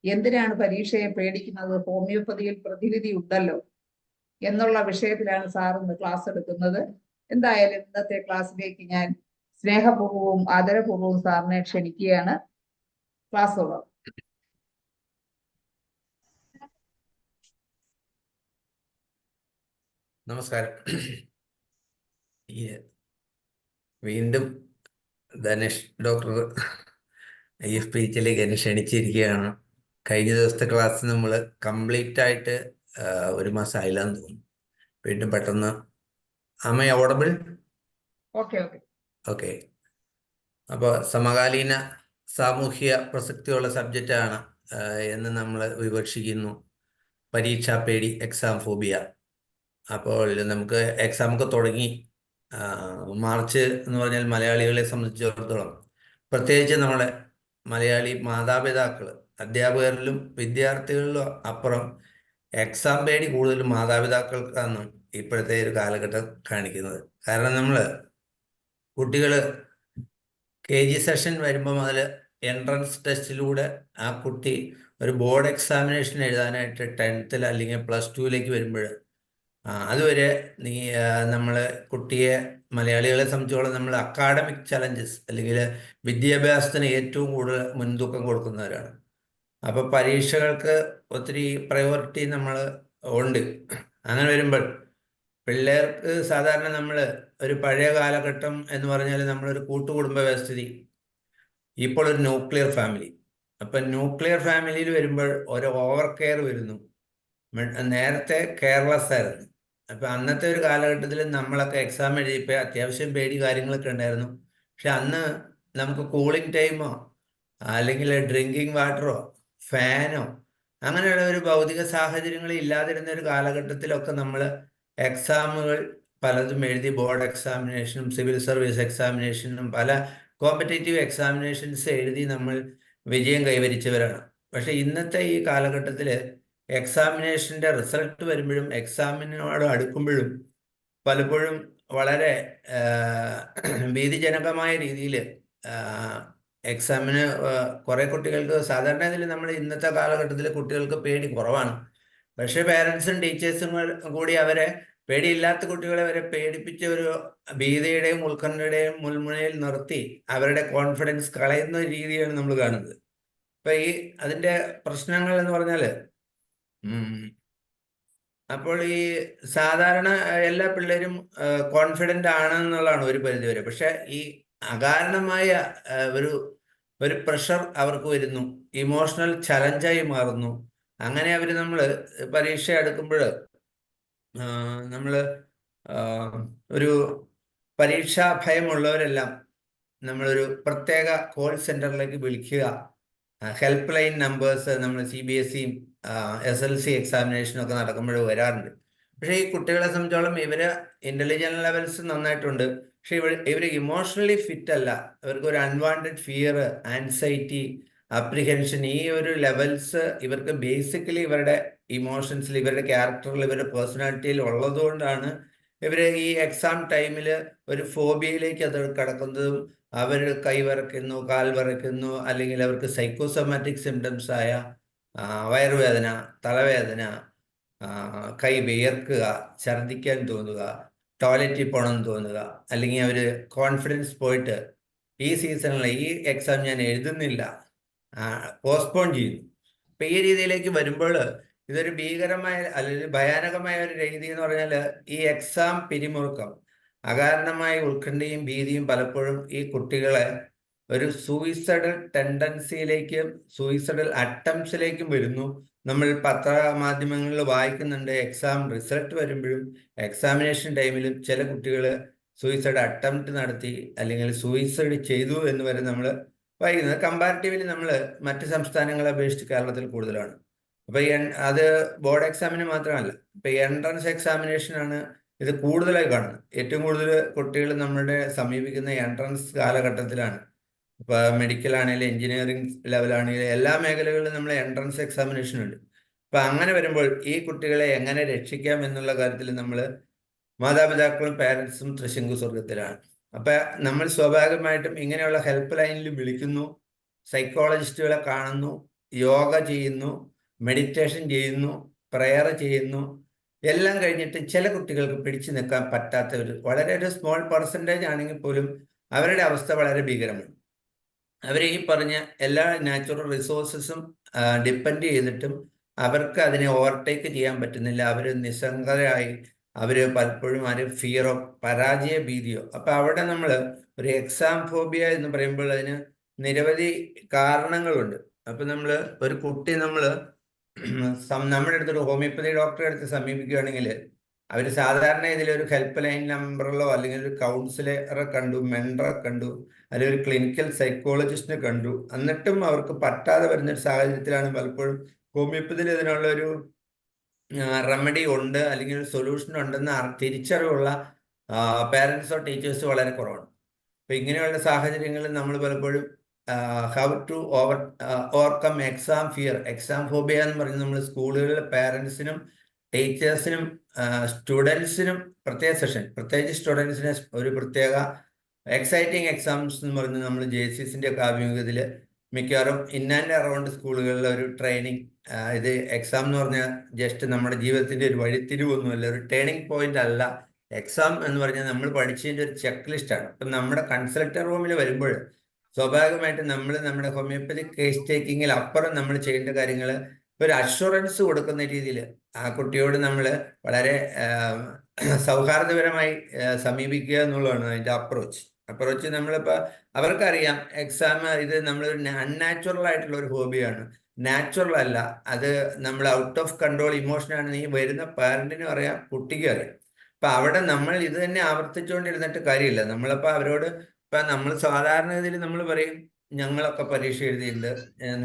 എന്തിനാണ് പരീക്ഷയെ പേടിക്കുന്നത്, ഹോമിയോപ്പതിയിൽ പ്രതിവിധി ഉണ്ടല്ലോ എന്നുള്ള വിഷയത്തിലാണ് സാർ ഇന്ന് ക്ലാസ് എടുക്കുന്നത്. എന്തായാലും ഇന്നത്തെ ക്ലാസ്സിലേക്ക് ഞാൻ സ്നേഹപൂർവ്വവും ആദരപൂർവ്വവും സാറിനെ ക്ഷണിക്കുകയാണ്. ക്ലാസ് തുടങ്ങാം. നമസ്കാരം. വീണ്ടും ധനേഷ് ഡോക്ടർ IFPH-ലേക്ക് എന്നെ ക്ഷണിച്ചിരിക്കുകയാണ്. കഴിഞ്ഞ ദിവസത്തെ ക്ലാസ് നമ്മൾ കംപ്ലീറ്റ് ആയിട്ട് 1 മാസം ആയില്ലാന്ന് തോന്നുന്നു. വീണ്ടും പെട്ടെന്ന് am I audible? ഓക്കെ. അപ്പോൾ സമകാലീന സാമൂഹ്യ പ്രസക്തിയുള്ള സബ്ജക്റ്റാണ് എന്ന് നമ്മൾ വിവക്ഷിക്കുന്നു. പരീക്ഷാ പേടി, എക്സാം ഫോബിയ. അപ്പോൾ നമുക്ക് എക്സാമൊക്കെ തുടങ്ങി. മാർച്ച് എന്ന് പറഞ്ഞാൽ മലയാളികളെ സംബന്ധിച്ചിടത്തോളം, പ്രത്യേകിച്ച് നമ്മുടെ മലയാളി മാതാപിതാക്കൾ, അധ്യാപകരിലും വിദ്യാർത്ഥികളിലും അപ്പുറം എക്സാം പേടി കൂടുതലും മാതാപിതാക്കൾക്കാണ് ഇപ്പോഴത്തെ ഒരു കാലഘട്ടം കാണിക്കുന്നത്. കാരണം നമ്മൾ കുട്ടികൾ KG സെഷൻ വരുമ്പോൾ മുതൽ എൻട്രൻസ് ടെസ്റ്റിലൂടെ ആ കുട്ടി ഒരു ബോർഡ് എക്സാമിനേഷൻ എഴുതാനായിട്ട് 10th അല്ലെങ്കിൽ +2 വരുമ്പോൾ അതുവരെ നമ്മൾ കുട്ടിയെ, മലയാളികളെ സംബന്ധിച്ചോളം നമ്മൾ അക്കാഡമിക് ചലഞ്ചസ് അല്ലെങ്കിൽ വിദ്യാഭ്യാസത്തിന് ഏറ്റവും കൂടുതൽ മുൻതൂക്കം കൊടുക്കുന്നവരാണ്. അപ്പോൾ പരീക്ഷകൾക്ക് ഒത്തിരി പ്രയോറിറ്റി നമ്മൾ ഉണ്ട്. അങ്ങനെ വരുമ്പോൾ പിള്ളേർക്ക് സാധാരണ നമ്മൾ ഒരു പഴയ കാലഘട്ടം എന്ന് പറഞ്ഞാൽ നമ്മളൊരു കൂട്ടുകുടുംബ വ്യവസ്ഥിതി, ഇപ്പോൾ ഒരു ന്യൂക്ലിയർ ഫാമിലി. അപ്പം ന്യൂക്ലിയർ ഫാമിലിയിൽ വരുമ്പോൾ ഒരു ഓവർ കെയർ വരുന്നു. നേരത്തെ കെയർലെസ് ആയിരുന്നു. അപ്പം അന്നത്തെ ഒരു കാലഘട്ടത്തിൽ നമ്മളൊക്കെ എക്സാം എഴുതിയപ്പോൾ അത്യാവശ്യം പേടി കാര്യങ്ങളൊക്കെ ഉണ്ടായിരുന്നു. പക്ഷെ അന്ന് നമുക്ക് കൂളിംഗ് ടൈമോ അല്ലെങ്കിൽ ഡ്രിങ്കിങ് വാട്ടറോ ഫാനോ അങ്ങനെയുള്ള ഒരു ഭൗതിക സാഹചര്യങ്ങൾ ഇല്ലാതിരുന്ന ഒരു കാലഘട്ടത്തിലൊക്കെ നമ്മൾ എക്സാമുകൾ പലതും എഴുതി, ബോർഡ് എക്സാമിനേഷനും സിവിൽ സർവീസ് എക്സാമിനേഷനും പല കോമ്പറ്റേറ്റീവ് എക്സാമിനേഷൻസ് എഴുതി നമ്മൾ വിജയം കൈവരിച്ചവരാണ്. പക്ഷെ ഇന്നത്തെ ഈ കാലഘട്ടത്തിൽ എക്സാമിനേഷൻ്റെ റിസൾട്ട് വരുമ്പോഴും എക്സാമിനോട് അടുക്കുമ്പോഴും പലപ്പോഴും വളരെ ഭീതിജനകമായ രീതിയിൽ എക്സാമിന് കുറേ കുട്ടികൾക്ക്, സാധാരണ ഇതിൽ നമ്മൾ ഇന്നത്തെ കാലഘട്ടത്തിൽ കുട്ടികൾക്ക് പേടി കുറവാണ്. പക്ഷേ പേരൻസും ടീച്ചേഴ്സും കൂടി അവരെ, പേടിയില്ലാത്ത കുട്ടികളെ അവരെ പേടിപ്പിച്ച ഒരു ഭീതിയുടെയും ഉത്കണ്ഠയുടെയും മുൾമുനയിൽ നിർത്തി അവരുടെ കോൺഫിഡൻസ് കളയുന്ന രീതിയാണ് നമ്മൾ കാണുന്നത്. ഇപ്പം അതിൻ്റെ പ്രശ്നങ്ങൾ എന്ന് പറഞ്ഞാൽ, അപ്പോൾ ഈ സാധാരണ എല്ലാ പിള്ളേരും കോൺഫിഡൻ്റ് ആണെന്നുള്ളതാണ് ഒരു പരിധിവരെ. പക്ഷെ ഈ അകാരണമായ ഒരു പ്രഷർ അവർക്ക് വരുന്നു, ഇമോഷണൽ ചലഞ്ചായി മാറുന്നു. അങ്ങനെ നമ്മൾ പരീക്ഷ എടുക്കുമ്പോൾ നമ്മൾ ഒരു പരീക്ഷാ ഭയമുള്ളവരെല്ലാം നമ്മളൊരു പ്രത്യേക കോൾ സെൻറ്ററിലേക്ക് വിളിക്കുക. ഹെൽപ്പ് ലൈൻ നമ്പേഴ്സ് നമ്മൾ CBSE SLC എക്സാമിനേഷനൊക്കെ നടക്കുമ്പോൾ വരാറുണ്ട്. പക്ഷേ ഈ കുട്ടികളെ സംബന്ധിച്ചോളം ഇവർ ഇൻ്റലിജൻസ് ലെവൽസ് നന്നായിട്ടുണ്ട്. പക്ഷെ ഇവർ ഇമോഷണലി ഫിറ്റ് അല്ല. ഇവർക്കൊരു അൺവാണ്ടഡ് ഫിയർ, ആൻസൈറ്റി, അപ്രിഹെൻഷൻ, ഈ ഒരു ലെവൽസ് ഇവർക്ക് ബേസിക്കലി ഇവരുടെ ഇമോഷൻസിൽ, ഇവരുടെ ക്യാരക്ടറിൽ, ഇവരുടെ പേഴ്സണാലിറ്റിയിൽ ഉള്ളതുകൊണ്ടാണ് ഇവർ ഈ എക്സാം ടൈമിൽ ഒരു ഫോബിയയിലേക്ക് അത് കടക്കുന്നതും. അവർ കൈ വിറയ്ക്കുന്നു, കാൽ വിറയ്ക്കുന്നു, അല്ലെങ്കിൽ അവർക്ക് സൈക്കോസൊമാറ്റിക് സിംറ്റംസ് ആയ വയറുവേദന, തലവേദന, കൈ വിയർക്കുക, ഛർദ്ദിക്കാൻ തോന്നുക, ടോയ്ലറ്റിൽ പോകണമെന്ന് തോന്നുക, അല്ലെങ്കിൽ അവർ കോൺഫിഡൻസ് പോയിട്ട് ഈ സീസണിൽ ഈ എക്സാം ഞാൻ എഴുതുന്നില്ല, പോസ്റ്റ്പോൺ ചെയ്യുന്നു. അപ്പൊ ഈ രീതിയിലേക്ക് വരുമ്പോൾ ഇതൊരു ഭീകരമായ അല്ലെങ്കിൽ ഭയാനകമായ ഒരു രീതി എന്ന് പറഞ്ഞാൽ ഈ എക്സാം പിരിമുറുക്കം അകാരണമായ ഉത്കണ്ഠയും ഭീതിയും പലപ്പോഴും ഈ കുട്ടികളെ ഒരു സൂയിസൈഡൽ ടെൻഡൻസിയിലേക്കും സൂയിസൈഡൽ അറ്റംപ്റ്റ്സിലേക്കും വരുന്നു. നമ്മൾ പത്രമാധ്യമങ്ങളിൽ വായിക്കുന്നുണ്ട്, എക്സാം റിസൾട്ട് വരുമ്പോഴും എക്സാമിനേഷൻ ടൈമിലും ചില കുട്ടികൾ സൂയിസൈഡ് അറ്റംപ്റ്റ് നടത്തി അല്ലെങ്കിൽ സൂയിസൈഡ് ചെയ്തു എന്ന് വരെ നമ്മൾ വായിക്കുന്നത്. കമ്പാരിറ്റീവ്ലി നമ്മൾ മറ്റ് സംസ്ഥാനങ്ങളെ അപേക്ഷിച്ച് കേരളത്തിൽ കൂടുതലാണ്. അപ്പൊ അത് ബോർഡ് എക്സാമിന് മാത്രമല്ല, ഇപ്പൊ എൻട്രൻസ് എക്സാമിനേഷനാണ് ഇത് കൂടുതലായി കാണുന്നത്. ഏറ്റവും കൂടുതൽ കുട്ടികൾ നമ്മളുടെ സമീപിക്കുന്ന എൻട്രൻസ് കാലഘട്ടത്തിലാണ്. ഇപ്പൊ മെഡിക്കൽ ആണെങ്കിലും എഞ്ചിനീയറിംഗ് ലെവലാണെങ്കിലും എല്ലാ മേഖലകളിലും നമ്മൾ എൻട്രൻസ് എക്സാമിനേഷൻ ഉണ്ട്. അപ്പൊ അങ്ങനെ വരുമ്പോൾ ഈ കുട്ടികളെ എങ്ങനെ രക്ഷിക്കാം എന്നുള്ള കാര്യത്തിൽ നമ്മൾ മാതാപിതാക്കളും പാരൻസും തൃശങ്കു സ്വർഗത്തിലാണ്. അപ്പൊ നമ്മൾ സ്വാഭാവികമായിട്ടും ഇങ്ങനെയുള്ള ഹെൽപ്പ് ലൈനിൽ വിളിക്കുന്നു, സൈക്കോളജിസ്റ്റുകളെ കാണുന്നു, യോഗ ചെയ്യുന്നു, മെഡിറ്റേഷൻ ചെയ്യുന്നു, പ്രെയർ ചെയ്യുന്നു. എല്ലാം കഴിഞ്ഞിട്ട് ചില കുട്ടികൾക്ക് പിടിച്ചു നിൽക്കാൻ പറ്റാത്ത വളരെ ഒരു സ്മോൾ പെർസെൻറ്റേജ് ആണെങ്കിൽ പോലും അവരുടെ അവസ്ഥ വളരെ ഭീകരമാണ്. അവർ ഈ പറഞ്ഞ എല്ലാ നാച്ചുറൽ റിസോഴ്സസും ഡിപ്പെൻഡ് ചെയ്തിട്ടും അവർക്ക് അതിനെ ഓവർടേക്ക് ചെയ്യാൻ പറ്റുന്നില്ല. അവർ നിസ്സംഗരായി, അവർ പലപ്പോഴും ഫിയർ ഓഫ് പരാജയ ഭീതിയോ. അപ്പൊ അവിടെ നമ്മൾ ഒരു എക്സാം ഫോബിയ എന്ന് പറയുമ്പോൾ അതിന് നിരവധി കാരണങ്ങളുണ്ട്. അപ്പൊ നമ്മൾ ഒരു കുട്ടി നമ്മുടെ അടുത്തൊരു ഹോമിയോപ്പതി ഡോക്ടറെ അടുത്ത് സമീപിക്കുകയാണെങ്കിൽ അവർ സാധാരണ ഇതിലൊരു ഹെൽപ്പ് ലൈൻ നമ്പറിലോ അല്ലെങ്കിൽ ഒരു കൗൺസിലറെ കണ്ടു, മെൻറ്ററെ കണ്ടു, അല്ലെങ്കിൽ ഒരു ക്ലിനിക്കൽ സൈക്കോളജിസ്റ്റിനെ കണ്ടു, എന്നിട്ടും അവർക്ക് പറ്റാതെ വരുന്നൊരു സാഹചര്യത്തിലാണ് പലപ്പോഴും ഹോമിയോപ്പതിയിൽ ഇതിനുള്ള ഒരു റെമഡി ഉണ്ട് അല്ലെങ്കിൽ ഒരു സൊല്യൂഷൻ ഉണ്ടെന്ന് തിരിച്ചറിവുള്ള പാരൻസോ ടീച്ചേഴ്സോ വളരെ കുറവാണ്. അപ്പൊ ഇങ്ങനെയുള്ള സാഹചര്യങ്ങളിൽ നമ്മൾ പലപ്പോഴും how to overcome exam fear, exam phobia എന്ന് പറഞ്ഞ് നമ്മൾ സ്കൂളുകളിലെ പാരൻസിനും ടീച്ചേഴ്സിനും സ്റ്റുഡൻസിനും പ്രത്യേക സെഷൻ, പ്രത്യേകിച്ച് സ്റ്റുഡൻസിന് ഒരു പ്രത്യേക എക്സൈറ്റിംഗ് എക്സാംസ് എന്ന് പറഞ്ഞ് നമ്മൾ JCSന്റെ ഒക്കെ ആഭിമുഖ്യത്തിൽ മിക്കവാറും ഇൻ ആൻഡ് അറൗണ്ട് സ്കൂളുകളിലെ ഒരു ട്രെയിനിങ്. ഇത് എക്സാം എന്ന് പറഞ്ഞാൽ ജസ്റ്റ് നമ്മുടെ ജീവിതത്തിന്റെ ഒരു വഴിത്തിരിവൊന്നുമല്ല, ഒരു ടേണിംഗ് പോയിന്റ് അല്ല. എക്സാം എന്ന് പറഞ്ഞാൽ നമ്മൾ പഠിച്ചതിൻ്റെ ഒരു ചെക്ക് ലിസ്റ്റാണ്. അപ്പം നമ്മുടെ കൺസൾട്ടർ റൂമിൽ വരുമ്പോൾ സ്വാഭാവികമായിട്ട് നമ്മൾ നമ്മുടെ ഹോമിയോപ്പതി കേസ് ടേക്കിങ്ങിൽ അപ്പുറം നമ്മൾ ചെയ്യേണ്ട കാര്യങ്ങൾ ഒരു അഷുറൻസ് കൊടുക്കുന്ന രീതിയിൽ ആ കുട്ടിയോട് നമ്മൾ വളരെ സൗഹാർദ്ദപരമായി സമീപിക്കുക എന്നുള്ളതാണ് അതിൻ്റെ അപ്രോച്ച്. നമ്മളിപ്പോൾ അവർക്കറിയാം എക്സാം ഇത് നമ്മളൊരു അൺനാച്ചുറൽ ആയിട്ടുള്ള ഒരു ഹോബിയാണ്, നാച്ചുറൽ അല്ല, അത് നമ്മൾ ഔട്ട് ഓഫ് കൺട്രോൾ ഇമോഷനാണ്. ഈ വരുന്ന പാരന്റിനും അറിയാം, കുട്ടിക്കും അറിയാം. അപ്പൊ അവിടെ നമ്മൾ ഇത് തന്നെ ആവർത്തിച്ചുകൊണ്ടിരുന്നിട്ട് കാര്യമില്ല. നമ്മളിപ്പോൾ അവരോട് ഇപ്പൊ നമ്മൾ സാധാരണഗതിയിൽ നമ്മൾ പറയും, ഞങ്ങളൊക്കെ പരീക്ഷ എഴുതിയിട്ടുണ്ട്,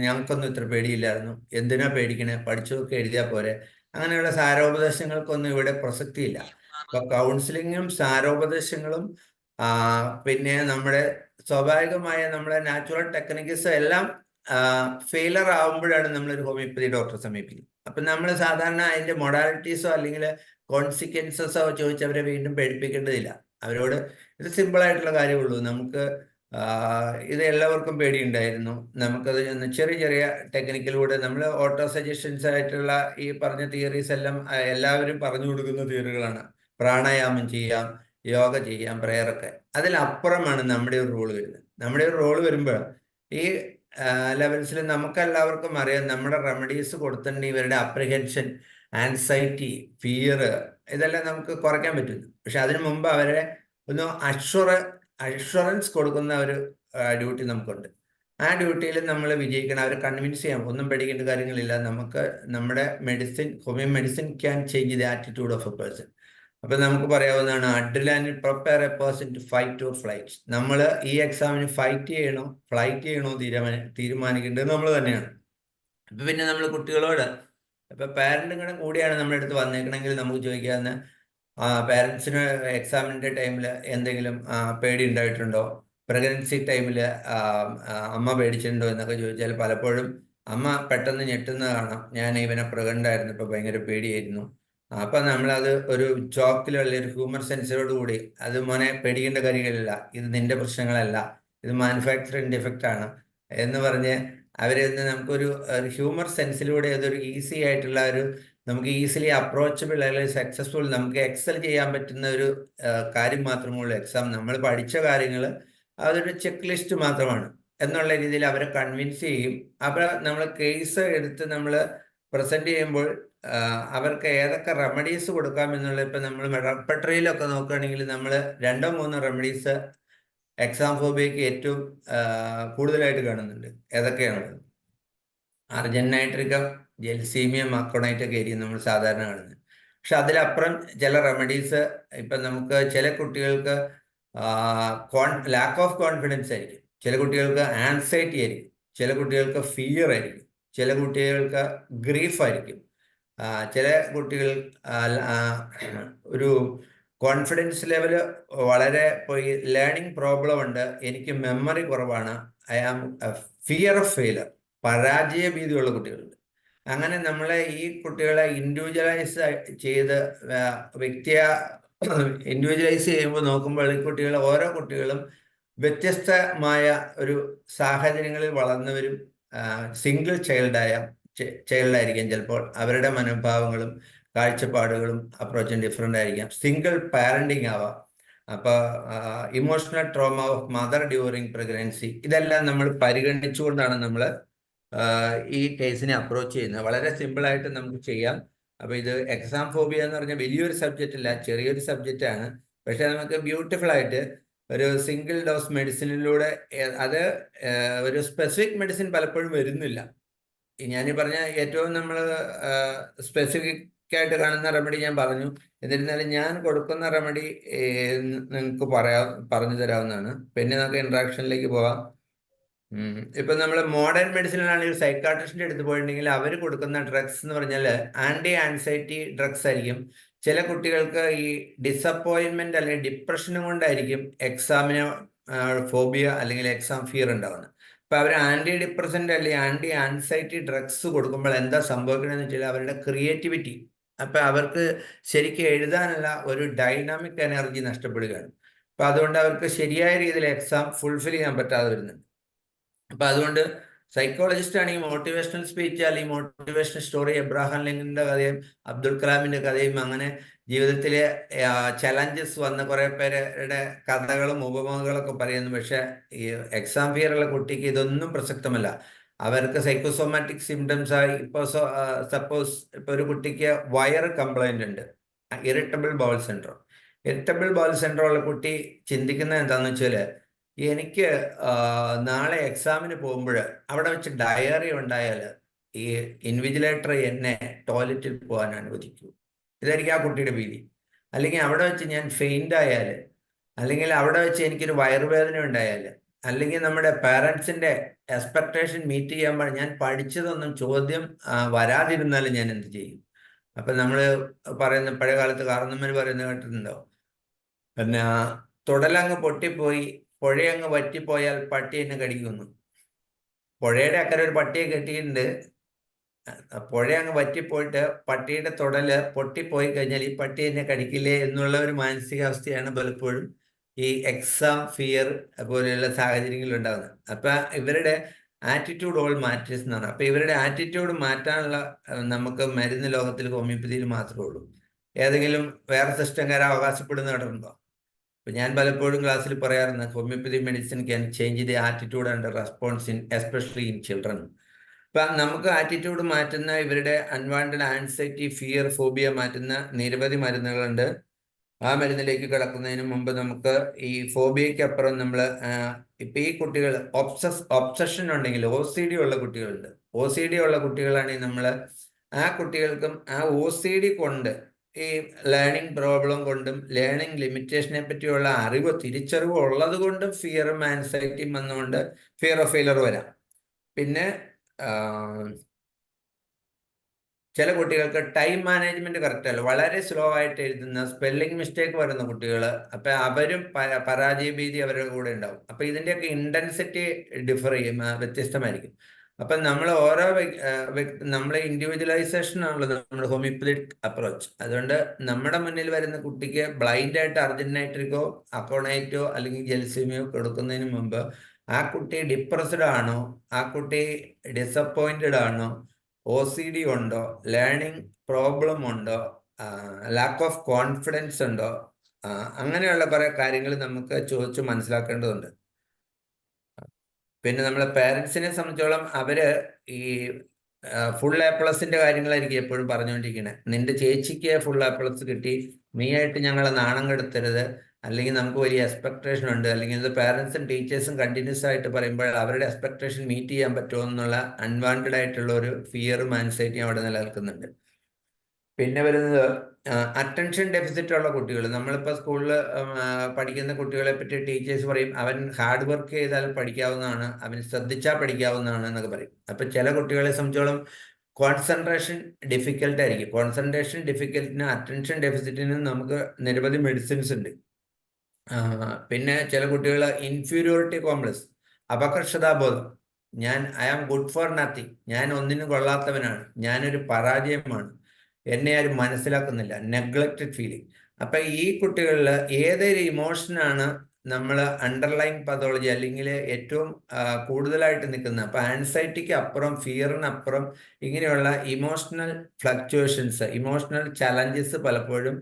ഞങ്ങൾക്കൊന്നും ഇത്ര പേടിയില്ലായിരുന്നു, എന്തിനാ പേടിക്കണേ, പഠിച്ചതൊക്കെ എഴുതിയാൽ പോരെ. അങ്ങനെയുള്ള സാരോപദേശങ്ങൾക്കൊന്നും ഇവിടെ പ്രസക്തിയില്ല. അപ്പൊ കൗൺസിലിങ്ങും സാരോപദേശങ്ങളും പിന്നെ നമ്മുടെ സ്വാഭാവികമായ നമ്മുടെ നാച്ചുറൽ ടെക്നിക്സ് എല്ലാം ഫെയിലർ ആവുമ്പോഴാണ് നമ്മളൊരു ഹോമിയോപ്പതി ഡോക്ടറെ സമീപിക്കുന്നത്. അപ്പൊ നമ്മൾ സാധാരണ അതിന്റെ മൊഡാലിറ്റീസോ അല്ലെങ്കിൽ കോൺസിക്വൻസസോ ചോദിച്ച് അവരെ വീണ്ടും പേടിപ്പിക്കേണ്ടതില്ല. അവരോട് ഇത് സിമ്പിൾ ആയിട്ടുള്ള കാര്യമുള്ളൂ. നമുക്ക് ഇത് എല്ലാവർക്കും പേടിയുണ്ടായിരുന്നു, നമുക്കത് ചെറിയ ചെറിയ ടെക്നിക്കിലൂടെ നമ്മൾ ഓട്ടോ സജഷൻസ് ആയിട്ടുള്ള ഈ പറഞ്ഞ തിയറീസ് എല്ലാം എല്ലാവരും പറഞ്ഞു കൊടുക്കുന്ന തിയറികളാണ്. പ്രാണായാമം ചെയ്യാം, യോഗ ചെയ്യാം, പ്രെയറൊക്കെ. അതിലപ്പുറമാണ് നമ്മുടെ ഒരു റോള് വരുന്നത്. നമ്മുടെ ഒരു റോള് വരുമ്പോൾ ഈ ലെവൽസിൽ നമുക്കെല്ലാവർക്കും അറിയാം നമ്മുടെ റെമഡീസ് കൊടുത്തിട്ടുണ്ട് ഇവരുടെ അപ്രിഹെൻഷൻ, ആൻസൈറ്റി, ഫിയർ ഇതെല്ലാം നമുക്ക് കുറയ്ക്കാൻ പറ്റുന്നു. പക്ഷെ അതിനു മുമ്പ് അവരെ ഒന്ന് അഷുറൻസ് കൊടുക്കുന്ന ഒരു ഡ്യൂട്ടി നമുക്കുണ്ട്. ആ ഡ്യൂട്ടിയിൽ നമ്മൾ വിജയിക്കണം, അവരെ കൺവിൻസ് ചെയ്യാം. ഒന്നും പേടിക്കേണ്ട കാര്യങ്ങളില്ല, നമുക്ക് നമ്മുടെ homoeo medicine can change the attitude of a person. അപ്പൊ നമുക്ക് പറയാവുന്നതാണ് adrenaline prepare a person to fight or flight. നമ്മൾ ഈ എക്സാമിന് ഫൈറ്റ് ചെയ്യണോ ഫ്ലൈറ്റ് ചെയ്യണോ തീരുമാനിക്കേണ്ടത് നമ്മൾ തന്നെയാണ്. അപ്പൊ പിന്നെ നമ്മൾ കുട്ടികളോട് ഇപ്പൊ പാരന്റും കൂടിയാണ് നമ്മുടെ അടുത്ത് വന്നേക്കണമെങ്കിൽ നമുക്ക് ചോദിക്കാവുന്ന പാരൻസിന് എക്സാമിൻ്റെ ടൈമിൽ എന്തെങ്കിലും പേടി ഉണ്ടായിട്ടുണ്ടോ, പ്രഗ്നൻസി ടൈമിൽ അമ്മ പേടിച്ചിട്ടുണ്ടോ എന്നൊക്കെ ചോദിച്ചാൽ പലപ്പോഴും അമ്മ പെട്ടെന്ന് ഞെട്ടുന്ന കാണാം. ഞാൻ ഇവനെ പ്രഗ്നൻ്റ് ആയിരുന്നു, ഇപ്പോൾ ഭയങ്കര പേടിയായിരുന്നു. അപ്പം നമ്മളത് ഒരു ജോക്കിലോ അല്ലെങ്കിൽ ഒരു ഹ്യൂമർ സെൻസിനോട് കൂടി അത് മോനെ പേടിക്കേണ്ട കാര്യങ്ങളില്ല, ഇത് നിന്റെ പ്രശ്നങ്ങളല്ല, ഇത് മാനുഫാക്ചറിങ് ഡിഫക്റ്റ് ആണ് എന്ന് പറഞ്ഞ് അവരിൽ നിന്ന് നമുക്കൊരു ഹ്യൂമർ സെൻസിലൂടെ അതൊരു ഈസി ആയിട്ടുള്ള നമുക്ക് ഈസിലി അപ്രോച്ചബിൾ അല്ലെങ്കിൽ സക്സസ്ഫുൾ നമുക്ക് എക്സൽ ചെയ്യാൻ പറ്റുന്ന ഒരു കാര്യം മാത്രമേ ഉള്ളൂ എക്സാം. നമ്മൾ പഠിച്ച കാര്യങ്ങൾ അതൊരു ചെക്ക് ലിസ്റ്റ് മാത്രമാണ് എന്നുള്ള രീതിയിൽ അവരെ കൺവിൻസ് ചെയ്യും. അപ്പോൾ നമ്മൾ കേസ് എടുത്ത് നമ്മൾ പ്രസന്റ് ചെയ്യുമ്പോൾ അവർക്ക് ഏതൊക്കെ റെമഡീസ് കൊടുക്കാം എന്നുള്ള, ഇപ്പം നമ്മൾ റെപ്പട്രിയിലൊക്കെ നോക്കുകയാണെങ്കിൽ നമ്മൾ 2-3 റെമഡീസ് എക്സാം ഫോബിയയ്ക്ക് ഏറ്റവും കൂടുതലായിട്ട് കാണുന്നുണ്ട്. ഏതൊക്കെയാണ്? അർജൻ നൈട്രിക്കം, ജെൽസീമിയം, മക്കോണൈറ്റ് ഒക്കെ ആയിരിക്കും നമ്മൾ സാധാരണ കാണുന്നത്. പക്ഷെ അതിലപ്പുറം ചില റെമഡീസ്, ഇപ്പം നമുക്ക് ചില കുട്ടികൾക്ക് ലാക്ക് ഓഫ് കോൺഫിഡൻസ് ആയിരിക്കും, ചില കുട്ടികൾക്ക് ആൻസൈറ്റി ആയിരിക്കും, ചില കുട്ടികൾക്ക് ഫിയർ ആയിരിക്കും, ചില കുട്ടികൾക്ക് ഗ്രീഫ് ആയിരിക്കും, ചില കുട്ടികൾ ഒരു കോൺഫിഡൻസ് ലെവൽ വളരെ ലേണിംഗ് പ്രോബ്ലം ഉണ്ട്, എനിക്ക് മെമ്മറി കുറവാണ്, I am fear of failure, പരാജയ ഭീതിയുള്ള കുട്ടികളുണ്ട്. അങ്ങനെ നമ്മളെ ഈ കുട്ടികളെ ഇൻഡിവിജ്വലൈസ് ചെയ്ത് വ്യക്തിയെ ഇൻഡിവിജ്വലൈസ് ചെയ്യുമ്പോൾ നോക്കുമ്പോൾ ഈ കുട്ടികൾ, ഓരോ കുട്ടികളും വ്യത്യസ്തമായ ഒരു സാഹചര്യങ്ങളിൽ വളർന്നവരും സിംഗിൾ ചൈൽഡായിരിക്കാം. ചിലപ്പോൾ അവരുടെ മനോഭാവങ്ങളും കാഴ്ചപ്പാടുകളും അപ്രോച്ചും ഡിഫറെൻ്റ് ആയിരിക്കാം. സിംഗിൾ പാരന്റിങ് ആവാം. അപ്പോൾ emotional trauma of mother during pregnancy, ഇതെല്ലാം നമ്മൾ പരിഗണിച്ചുകൊണ്ടാണ് നമ്മൾ ഈ കേസിനെ അപ്രോച്ച് ചെയ്യുന്നത്. വളരെ സിമ്പിളായിട്ട് നമുക്ക് ചെയ്യാം. അപ്പോൾ ഇത് എക്സാം ഫോബിയ എന്ന് പറഞ്ഞാൽ വലിയൊരു സബ്ജക്റ്റ് അല്ല, ചെറിയൊരു സബ്ജക്റ്റാണ്. പക്ഷെ നമുക്ക് ബ്യൂട്ടിഫുൾ ആയിട്ട് ഒരു സിംഗിൾ ഡോസ് മെഡിസിനിലൂടെ, അത് ഒരു സ്പെസിഫിക് മെഡിസിൻ പലപ്പോഴും വരുന്നില്ല. ഞാനീ പറഞ്ഞ ഏറ്റവും നമ്മൾ സ്പെസിഫിക് ആയിട്ട് കാണുന്ന റെമഡി ഞാൻ പറഞ്ഞു. എന്നിരുന്നാലും ഞാൻ കൊടുക്കുന്ന റെമഡി നിങ്ങൾക്ക് പറഞ്ഞു തരാവുന്നതാണ്. പിന്നെ നമുക്ക് ഇൻട്രാക്ഷനിലേക്ക് പോകാം. ഇപ്പം നമ്മൾ മോഡേൺ മെഡിസിനിലാണെങ്കിൽ സൈക്കാട്രിസ്റ്റിൻ്റെ അടുത്ത് പോയിട്ടുണ്ടെങ്കിൽ അവർ കൊടുക്കുന്ന ഡ്രഗ്സ് എന്ന് പറഞ്ഞാൽ ആൻറ്റി ആൻസൈറ്റി ഡ്രഗ്സ് ആയിരിക്കും. ചില കുട്ടികൾക്ക് ഈ ഡിസപ്പോയിൻമെന്റ് അല്ലെങ്കിൽ ഡിപ്രഷനും കൊണ്ടായിരിക്കും എക്സാമിന് ഫോബിയ അല്ലെങ്കിൽ എക്സാം ഫിയർ ഉണ്ടാവുന്നത്. അപ്പോൾ അവർ ആൻറ്റി ഡിപ്രസൻ്റ് അല്ലെങ്കിൽ ആൻറ്റി ആൻസൈറ്റി ഡ്രഗ്സ് കൊടുക്കുമ്പോൾ എന്താ സംഭവിക്കണമെന്ന് വെച്ചാൽ അവരുടെ ക്രിയേറ്റിവിറ്റി, അപ്പം അവർക്ക് ശരിക്കും എഴുതാനുള്ള ഒരു ഡൈനാമിക് എനർജി നഷ്ടപ്പെടുകയാണ്. അപ്പം അതുകൊണ്ട് അവർക്ക് ശരിയായ രീതിയിൽ എക്സാം ഫുൾഫിൽ ചെയ്യാൻ പറ്റാതെ വരുന്നുണ്ട്. അപ്പം അതുകൊണ്ട് സൈക്കോളജിസ്റ്റ് ആണെങ്കിൽ മോട്ടിവേഷണൽ സ്പീച്ച് അല്ലെങ്കിൽ മോട്ടിവേഷണൽ സ്റ്റോറി, എബ്രഹാം ലിങ്കന്റെ കഥയും അബ്ദുൽ കലാമിന്റെ കഥയും അങ്ങനെ ജീവിതത്തിലെ ചലഞ്ചസ് വന്ന കുറെ പേരുടെ കഥകളും ഉപമകളൊക്കെ പറയുന്നു. പക്ഷെ ഈ എക്സാം ഫിയറുള്ള കുട്ടിക്ക് ഇതൊന്നും പ്രസക്തമല്ല. അവർക്ക് സൈക്കോസോമാറ്റിക് സിംറ്റംസ് ആയി ഇപ്പോൾ സപ്പോസ് ഇപ്പോൾ ഒരു കുട്ടിക്ക് വയർ കംപ്ലൈന്റ് ഉണ്ട്, irritable bowl syndrome. Irritable bowl syndrome ഉള്ള കുട്ടി ചിന്തിക്കുന്നത് എന്താണെന്ന് വെച്ചാൽ, എനിക്ക് നാളെ എക്സാമിന് പോകുമ്പോൾ അവിടെ വെച്ച് ഡയറി ഉണ്ടായാൽ ഈ ഇൻവിജിലേറ്റർ എന്നെ ടോയ്ലറ്റിൽ പോകാൻ അനുവദിക്കൂ, ഇതായിരിക്കും ആ കുട്ടിയുടെ ഭീതി. അല്ലെങ്കിൽ അവിടെ വെച്ച് ഞാൻ ഫെയിൻ്റ് ആയാൽ, അല്ലെങ്കിൽ അവിടെ വെച്ച് എനിക്കൊരു വയറുവേദന ഉണ്ടായാൽ, അല്ലെങ്കിൽ നമ്മുടെ പാരൻസിൻ്റെ എക്സ്പെക്ടേഷൻ മീറ്റ് ചെയ്യാൻ ഞാൻ പഠിച്ചതൊന്നും ചോദ്യം വരാതിരുന്നാൽ ഞാൻ എന്ത് ചെയ്യും? അപ്പം നമ്മൾ പറയുന്ന പഴയ കാലത്ത് കാരണന്മാർ പറയുന്നത് കേട്ടിട്ടുണ്ടോ, പിന്നെ തുടലങ്ങ് പൊട്ടിപ്പോയി പുഴയങ്ങ് വറ്റിപ്പോയാൽ പട്ടി എന്നെ കടിക്കുന്നു. പുഴയുടെ അക്കരെ ഒരു പട്ടിയെ കെട്ടിയിട്ടുണ്ട്, പുഴ അങ്ങ് വറ്റിപ്പോയിട്ട് പട്ടിയുടെ തുടല് പൊട്ടിപ്പോയി കഴിഞ്ഞാൽ ഈ പട്ടി എന്നെ കടിക്കില്ലേ എന്നുള്ള ഒരു മാനസികാവസ്ഥയാണ് പലപ്പോഴും ഈ എക്സാം ഫിയർ പോലെയുള്ള സാഹചര്യങ്ങളിൽ ഉണ്ടാകുന്നത്. അപ്പം ഇവരുടെ ആറ്റിറ്റ്യൂഡ് ഓൾ മാറ്റേഴ്സ് എന്നാണ്. അപ്പം ഇവരുടെ ആറ്റിറ്റ്യൂഡ് മാറ്റാനുള്ള നമുക്ക് മരുന്ന് ലോകത്തിൽ ഹോമിയോപ്പതിയിൽ മാത്രമേ ഉള്ളൂ. ഏതെങ്കിലും വേറെ സിസ്റ്റംകാരെ അവകാശപ്പെടുന്നവരുണ്ടോ? അപ്പം ഞാൻ പലപ്പോഴും ക്ലാസ്സിൽ പറയാറുണ്ട്, homoeopathy medicine can change the attitude and response in especially in children. അപ്പം നമുക്ക് ആറ്റിറ്റ്യൂഡ് മാറ്റുന്ന, ഇവരുടെ അൺവാണ്ടഡ് ആൻസൈറ്റി, ഫിയർ, ഫോബിയ മാറ്റുന്ന നിരവധി മരുന്നുകളുണ്ട്. ആ മരുന്നിലേക്ക് കിടക്കുന്നതിന് മുമ്പ് നമുക്ക് ഈ ഫോബിയയ്ക്ക് അപ്പുറം നമ്മൾ ഇപ്പം ഈ കുട്ടികൾ ഒബ്സഷൻ ഉണ്ടെങ്കിൽ OCD ഉള്ള കുട്ടികളുണ്ട്. OCD ഉള്ള കുട്ടികളാണെങ്കിൽ നമ്മൾ ആ കുട്ടികൾക്കും ആ OCD കൊണ്ട് ഈ ലേണിംഗ് പ്രോബ്ലം കൊണ്ടും ലേണിംഗ് ലിമിറ്റേഷനെ പറ്റിയുള്ള അറിവ്, തിരിച്ചറിവ് ഉള്ളത് കൊണ്ടും ഫിയറും ആൻസൈറ്റിയും വന്നുകൊണ്ട് ഫിയർ ഓഫ് ഫെയിലർ വരാം. പിന്നെ ചില കുട്ടികൾക്ക് ടൈം മാനേജ്മെന്റ് കറക്റ്റ് അല്ല, വളരെ സ്ലോ ആയിട്ട് എഴുതുന്ന, സ്പെല്ലിംഗ് മിസ്റ്റേക്ക് വരുന്ന കുട്ടികൾ, അപ്പം അവരും പരാജയ ഭീതി അവരുടെ കൂടെ ഉണ്ടാവും. അപ്പം ഇതിൻ്റെയൊക്കെ ഇൻറ്റൻസിറ്റി ഡിഫർ ചെയ്യും, വ്യത്യസ്തമായിരിക്കും. അപ്പം നമ്മൾ ഓരോ നമ്മളെ ഇൻഡിവിജ്വലൈസേഷൻ ആണുള്ളത് നമ്മുടെ ഹോമിയോപ്പതിക് അപ്രോച്ച്. അതുകൊണ്ട് നമ്മുടെ മുന്നിൽ വരുന്ന കുട്ടിക്ക് ബ്ലൈൻഡായിട്ട് അർജൻ നൈട്രിക്കോ അക്കോണൈറ്റോ അല്ലെങ്കിൽ ജെൽസീമിയോ കൊടുക്കുന്നതിന് മുമ്പ് ആ കുട്ടി ഡിപ്രസ്ഡ് ആണോ, ആ കുട്ടി ഡിസപ്പോയിന്റഡ് ആണോ, OCD ഉണ്ടോ, ലേണിംഗ് പ്രോബ്ലം ഉണ്ടോ, ലാക്ക് ഓഫ് കോൺഫിഡൻസ് ഉണ്ടോ, അങ്ങനെയുള്ള കുറേ കാര്യങ്ങൾ നമുക്ക് ചോദിച്ച് മനസ്സിലാക്കേണ്ടതുണ്ട്. പിന്നെ നമ്മളെ പേരൻസിനെ സംബന്ധിച്ചോളം അവര് ഈ ഫുൾ A+ന്റെ കാര്യങ്ങളായിരിക്കും എപ്പോഴും പറഞ്ഞുകൊണ്ടിരിക്കുന്നത്. നിന്റെ ചേച്ചിക്ക് ഫുൾ A+ കിട്ടി, നീ ആയിട്ട് ഞങ്ങളെ നാണം കെടുത്തരുത്, അല്ലെങ്കിൽ നമുക്ക് വലിയ എക്സ്പെക്ടേഷൻ ഉണ്ട്, അല്ലെങ്കിൽ ഇത് പേരൻസും ടീച്ചേഴ്സും കണ്ടിന്യൂസ് ആയിട്ട് പറയുമ്പോൾ അവരുടെ എക്സ്പെക്ടേഷൻ മീറ്റ് ചെയ്യാൻ പറ്റുമോ എന്നുള്ള അൺവാണ്ടഡ് ആയിട്ടുള്ള ഒരു ഫിയറും ആൻസൈറ്റിയും അവിടെ നിലനിൽക്കുന്നുണ്ട്. പിന്നെ വരുന്നത് അറ്റൻഷൻ ഡെഫിസിറ്റ് ഉള്ള കുട്ടികൾ. നമ്മളിപ്പോൾ സ്കൂളിൽ പഠിക്കുന്ന കുട്ടികളെ പറ്റി ടീച്ചേഴ്സ് പറയും അവൻ ഹാർഡ് വർക്ക് ചെയ്താൽ പഠിക്കാവുന്നതാണ്, അവൻ ശ്രദ്ധിച്ചാൽ പഠിക്കാവുന്നതാണ് എന്നൊക്കെ പറയും. അപ്പം ചില കുട്ടികളെ സംബന്ധിച്ചോളം കോൺസെൻട്രേഷൻ ഡിഫിക്കൽട്ട് ആയിരിക്കും. കോൺസെൻട്രേഷൻ ഡിഫിക്കൽറ്റിന് അറ്റൻഷൻ ഡെഫിസിറ്റിനും നമുക്ക് നിരവധി മെഡിസിൻസ് ഉണ്ട്. പിന്നെ ചില കുട്ടികൾ ഇൻഫീരിയോറിറ്റി കോംപ്ലക്സ്, അപകർഷതാബോധം, I am good for nothing, ഞാൻ ഒന്നിനും കൊള്ളാത്തവനാണ്, ഞാനൊരു പരാജയമാണ്, എന്നെ ആരും മനസ്സിലാക്കുന്നില്ല, നെഗ്ലക്റ്റഡ് ഫീലിംഗ്. അപ്പൊ ഈ കുട്ടികളിൽ ഏതൊരു ഇമോഷനാണ് നമ്മൾ അണ്ടർലൈൻ പതോളജി അല്ലെങ്കിൽ ഏറ്റവും കൂടുതലായിട്ട് നിൽക്കുന്നത്? അപ്പൊ ആൻസൈറ്റിക്ക് അപ്പുറം, ഫിയറിനപ്പുറം ഇങ്ങനെയുള്ള ഇമോഷണൽ ഫ്ലക്ച്വേഷൻസ്, ഇമോഷണൽ ചലഞ്ചസ് പലപ്പോഴും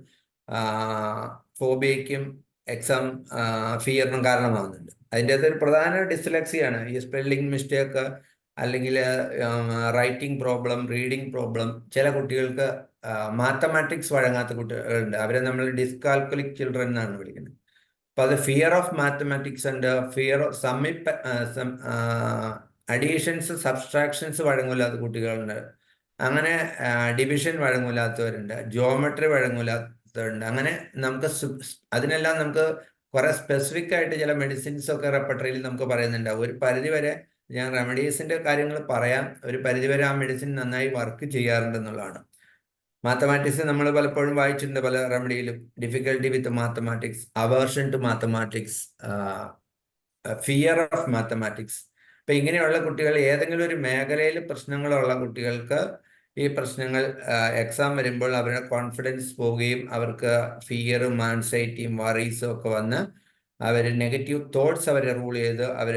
ഫോബിയയ്ക്കും എക്സാം ഫിയറിനും കാരണമാകുന്നുണ്ട്. അതിൻ്റെ അകത്തൊരു പ്രധാന ഡിസ്ലെക്സിയാണ് ഈ സ്പെല്ലിംഗ് മിസ്റ്റേക്ക്, അല്ലെങ്കിൽ റൈറ്റിംഗ് പ്രോബ്ലം, റീഡിംഗ് പ്രോബ്ലം. ചില കുട്ടികൾക്ക് മാത്തമാറ്റിക്സ് വഴങ്ങാത്ത കുട്ടികളുണ്ട്, അവരെ നമ്മൾ ഡിസ്കാൽക്കുലിക് ചിൽഡ്രൻ എന്നാണ് വിളിക്കുന്നത്. അപ്പൊ അത് ഫിയർ ഓഫ് മാത്തമാറ്റിക്സ് ഉണ്ട്, ഫിയർ ഓഫ് അഡീഷൻസ് സബ്സ്ട്രാക്ഷൻസ് വഴങ്ങില്ലാത്ത കുട്ടികളുണ്ട്, അങ്ങനെ ഡിവിഷൻ വഴങ്ങില്ലാത്തവരുണ്ട്, ജോമെട്രി വഴങ്ങില്ലാത്തവരുണ്ട്. അങ്ങനെ നമുക്ക് അതിനെല്ലാം നമുക്ക് കുറെ സ്പെസിഫിക് ആയിട്ട് ചില മെഡിസിൻസ് ഒക്കെ റെപ്പർട്ടറിയിൽ നമുക്ക് പറയുന്നുണ്ട്. ഒരു പരിധിവരെ ഞാൻ റെമഡീസിന്റെ കാര്യങ്ങൾ പറയാം, ഒരു പരിധിവരെ ആ മെഡിസിൻ നന്നായി വർക്ക് ചെയ്യാറുണ്ടെന്നുള്ളതാണ്. മാത്തമാറ്റിക്സ് നമ്മൾ പലപ്പോഴും വായിച്ചിട്ടുണ്ട് പല റെമഡിയിലും. Difficulty with mathematics, aversion to mathematics, fear of mathematics. അപ്പൊ ഇങ്ങനെയുള്ള കുട്ടികൾ, ഏതെങ്കിലും ഒരു മേഖലയിൽ പ്രശ്നങ്ങളുള്ള കുട്ടികൾക്ക് ഈ പ്രശ്നങ്ങൾ എക്സാം വരുമ്പോൾ അവരുടെ കോൺഫിഡൻസ് പോവുകയും അവർക്ക് ഫിയറും ആൻസൈറ്റിയും വറീസും ഒക്കെ വന്ന് അവർ നെഗറ്റീവ് തോട്ട്സ് അവരെ റൂൾ ചെയ്ത് അവർ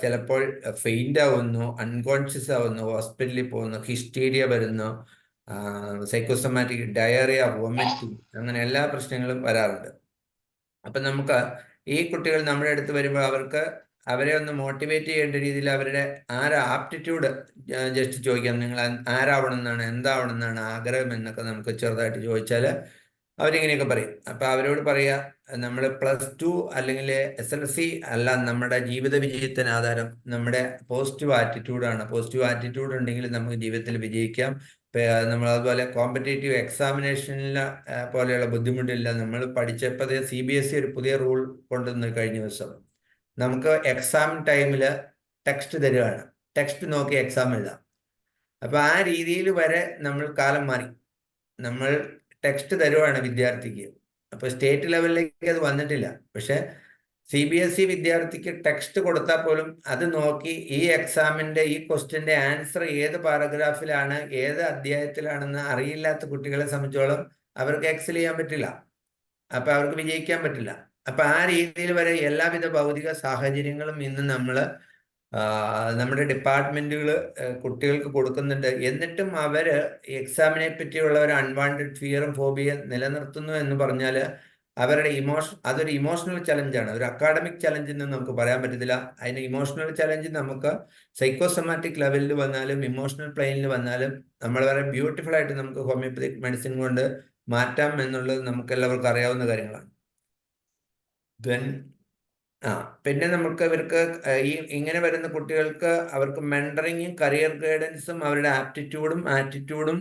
ചിലപ്പോൾ ഫെയിൻ്റ് ആവുന്നു, അൺകോൺഷ്യസ് ആവുന്നു, ഹോസ്പിറ്റലിൽ പോകുന്നു, ഹിസ്റ്റീരിയ വരുന്നു, സൈക്കോസൊമാറ്റിക് ഡയറിയ, വൊമിറ്റിംഗ്, അങ്ങനെ എല്ലാ പ്രശ്നങ്ങളും വരാറുണ്ട്. അപ്പം നമുക്ക് ഈ കുട്ടികൾ നമ്മുടെ അടുത്ത് വരുമ്പോൾ അവരെ ഒന്ന് മോട്ടിവേറ്റ് ചെയ്യേണ്ട രീതിയിൽ അവരുടെ ആപ്റ്റിറ്റ്യൂഡ് ജസ്റ്റ് ചോദിക്കാം. നിങ്ങൾ ആരാവണം എന്നാണ്, എന്താവണം എന്നാണ് ആഗ്രഹം എന്നൊക്കെ നമുക്ക് ചെറുതായിട്ട് ചോദിച്ചാൽ അവരിങ്ങനെയൊക്കെ പറയും. അപ്പം അവരോട് പറയുക, നമ്മൾ +2 അല്ലെങ്കിൽ SLC അല്ല നമ്മുടെ ജീവിത വിജയത്തിന് ആധാരം, നമ്മുടെ പോസിറ്റീവ് ആറ്റിറ്റ്യൂഡാണ്. പോസിറ്റീവ് ആറ്റിറ്റ്യൂഡ് ഉണ്ടെങ്കിൽ നമുക്ക് ജീവിതത്തിൽ വിജയിക്കാം. നമ്മൾ അതുപോലെ കോമ്പറ്റേറ്റീവ് എക്സാമിനേഷനിൽ പോലെയുള്ള ബുദ്ധിമുട്ടില്ല. നമ്മൾ പഠിച്ചപ്പോൾ CBSE ഒരു പുതിയ റൂൾ കൊണ്ടുവന്ന് കഴിഞ്ഞ ദിവസം, നമുക്ക് എക്സാം ടൈമിൽ ടെക്സ്റ്റ് തരുവാണ്, ടെക്സ്റ്റ് നോക്കി എക്സാം എഴുതാം. അപ്പൊ ആ രീതിയിൽ വരെ നമ്മൾ കാലം മാറി. നമ്മൾ ടെക്സ്റ്റ് തരുവാണ് വിദ്യാർത്ഥിക്ക്. അപ്പൊ സ്റ്റേറ്റ് ലെവലിലേക്ക് അത് വന്നിട്ടില്ല. പക്ഷെ CBSE വിദ്യാർത്ഥിക്ക് ടെക്സ്റ്റ് കൊടുത്താൽ പോലും അത് നോക്കി ഈ എക്സാമിന്റെ ഈ ക്വസ്റ്റ്യന്റെ ആൻസർ ഏത് പാരഗ്രാഫിലാണ്, ഏത് അധ്യായത്തിലാണെന്ന് അറിയില്ലാത്ത കുട്ടികളെ സംബന്ധിച്ചോളം അവർക്ക് എക്സൽ ചെയ്യാൻ പറ്റില്ല. അപ്പൊ അവർക്ക് വിജയിക്കാൻ പറ്റില്ല. അപ്പൊ ആ രീതിയിൽ വരെ എല്ലാവിധ ഭൗതിക സാഹചര്യങ്ങളും ഇന്ന് നമ്മുടെ ഡിപ്പാർട്ട്മെന്റുകൾ കുട്ടികൾക്ക് കൊടുക്കുന്നുണ്ട്. എന്നിട്ടും അവര് എക്സാമിനെ പറ്റിയുള്ള ഒരു അൺവാണ്ടഡ് ഫിയറും ഫോബിയും നിലനിർത്തുന്നു എന്ന് പറഞ്ഞാൽ അവരുടെ അതൊരു ഇമോഷണൽ ചലഞ്ചാണ്. ഒരു അക്കാഡമിക് ചലഞ്ച് എന്ന് നമുക്ക് പറയാൻ പറ്റത്തില്ല. അതിന് ഇമോഷണൽ ചലഞ്ച് നമുക്ക് സൈക്കോസൊമാറ്റിക് ലെവലിൽ വന്നാലും ഇമോഷണൽ പ്ലെയിനിൽ വന്നാലും നമ്മൾ വളരെ ബ്യൂട്ടിഫുൾ ആയിട്ട് നമുക്ക് ഹോമിയോപ്പതിക് മെഡിസിൻ കൊണ്ട് മാറ്റാം എന്നുള്ളത് നമുക്ക് എല്ലാവർക്കും അറിയാവുന്ന കാര്യങ്ങളാണ്. പിന്നെ നമുക്ക് ഇവർക്ക് ഇങ്ങനെ വരുന്ന കുട്ടികൾക്ക് അവർക്ക് മെന്ററിങ്ങും കരിയർ ഗൈഡൻസും അവരുടെ ആപ്റ്റിറ്റ്യൂഡും ആറ്റിറ്റ്യൂഡും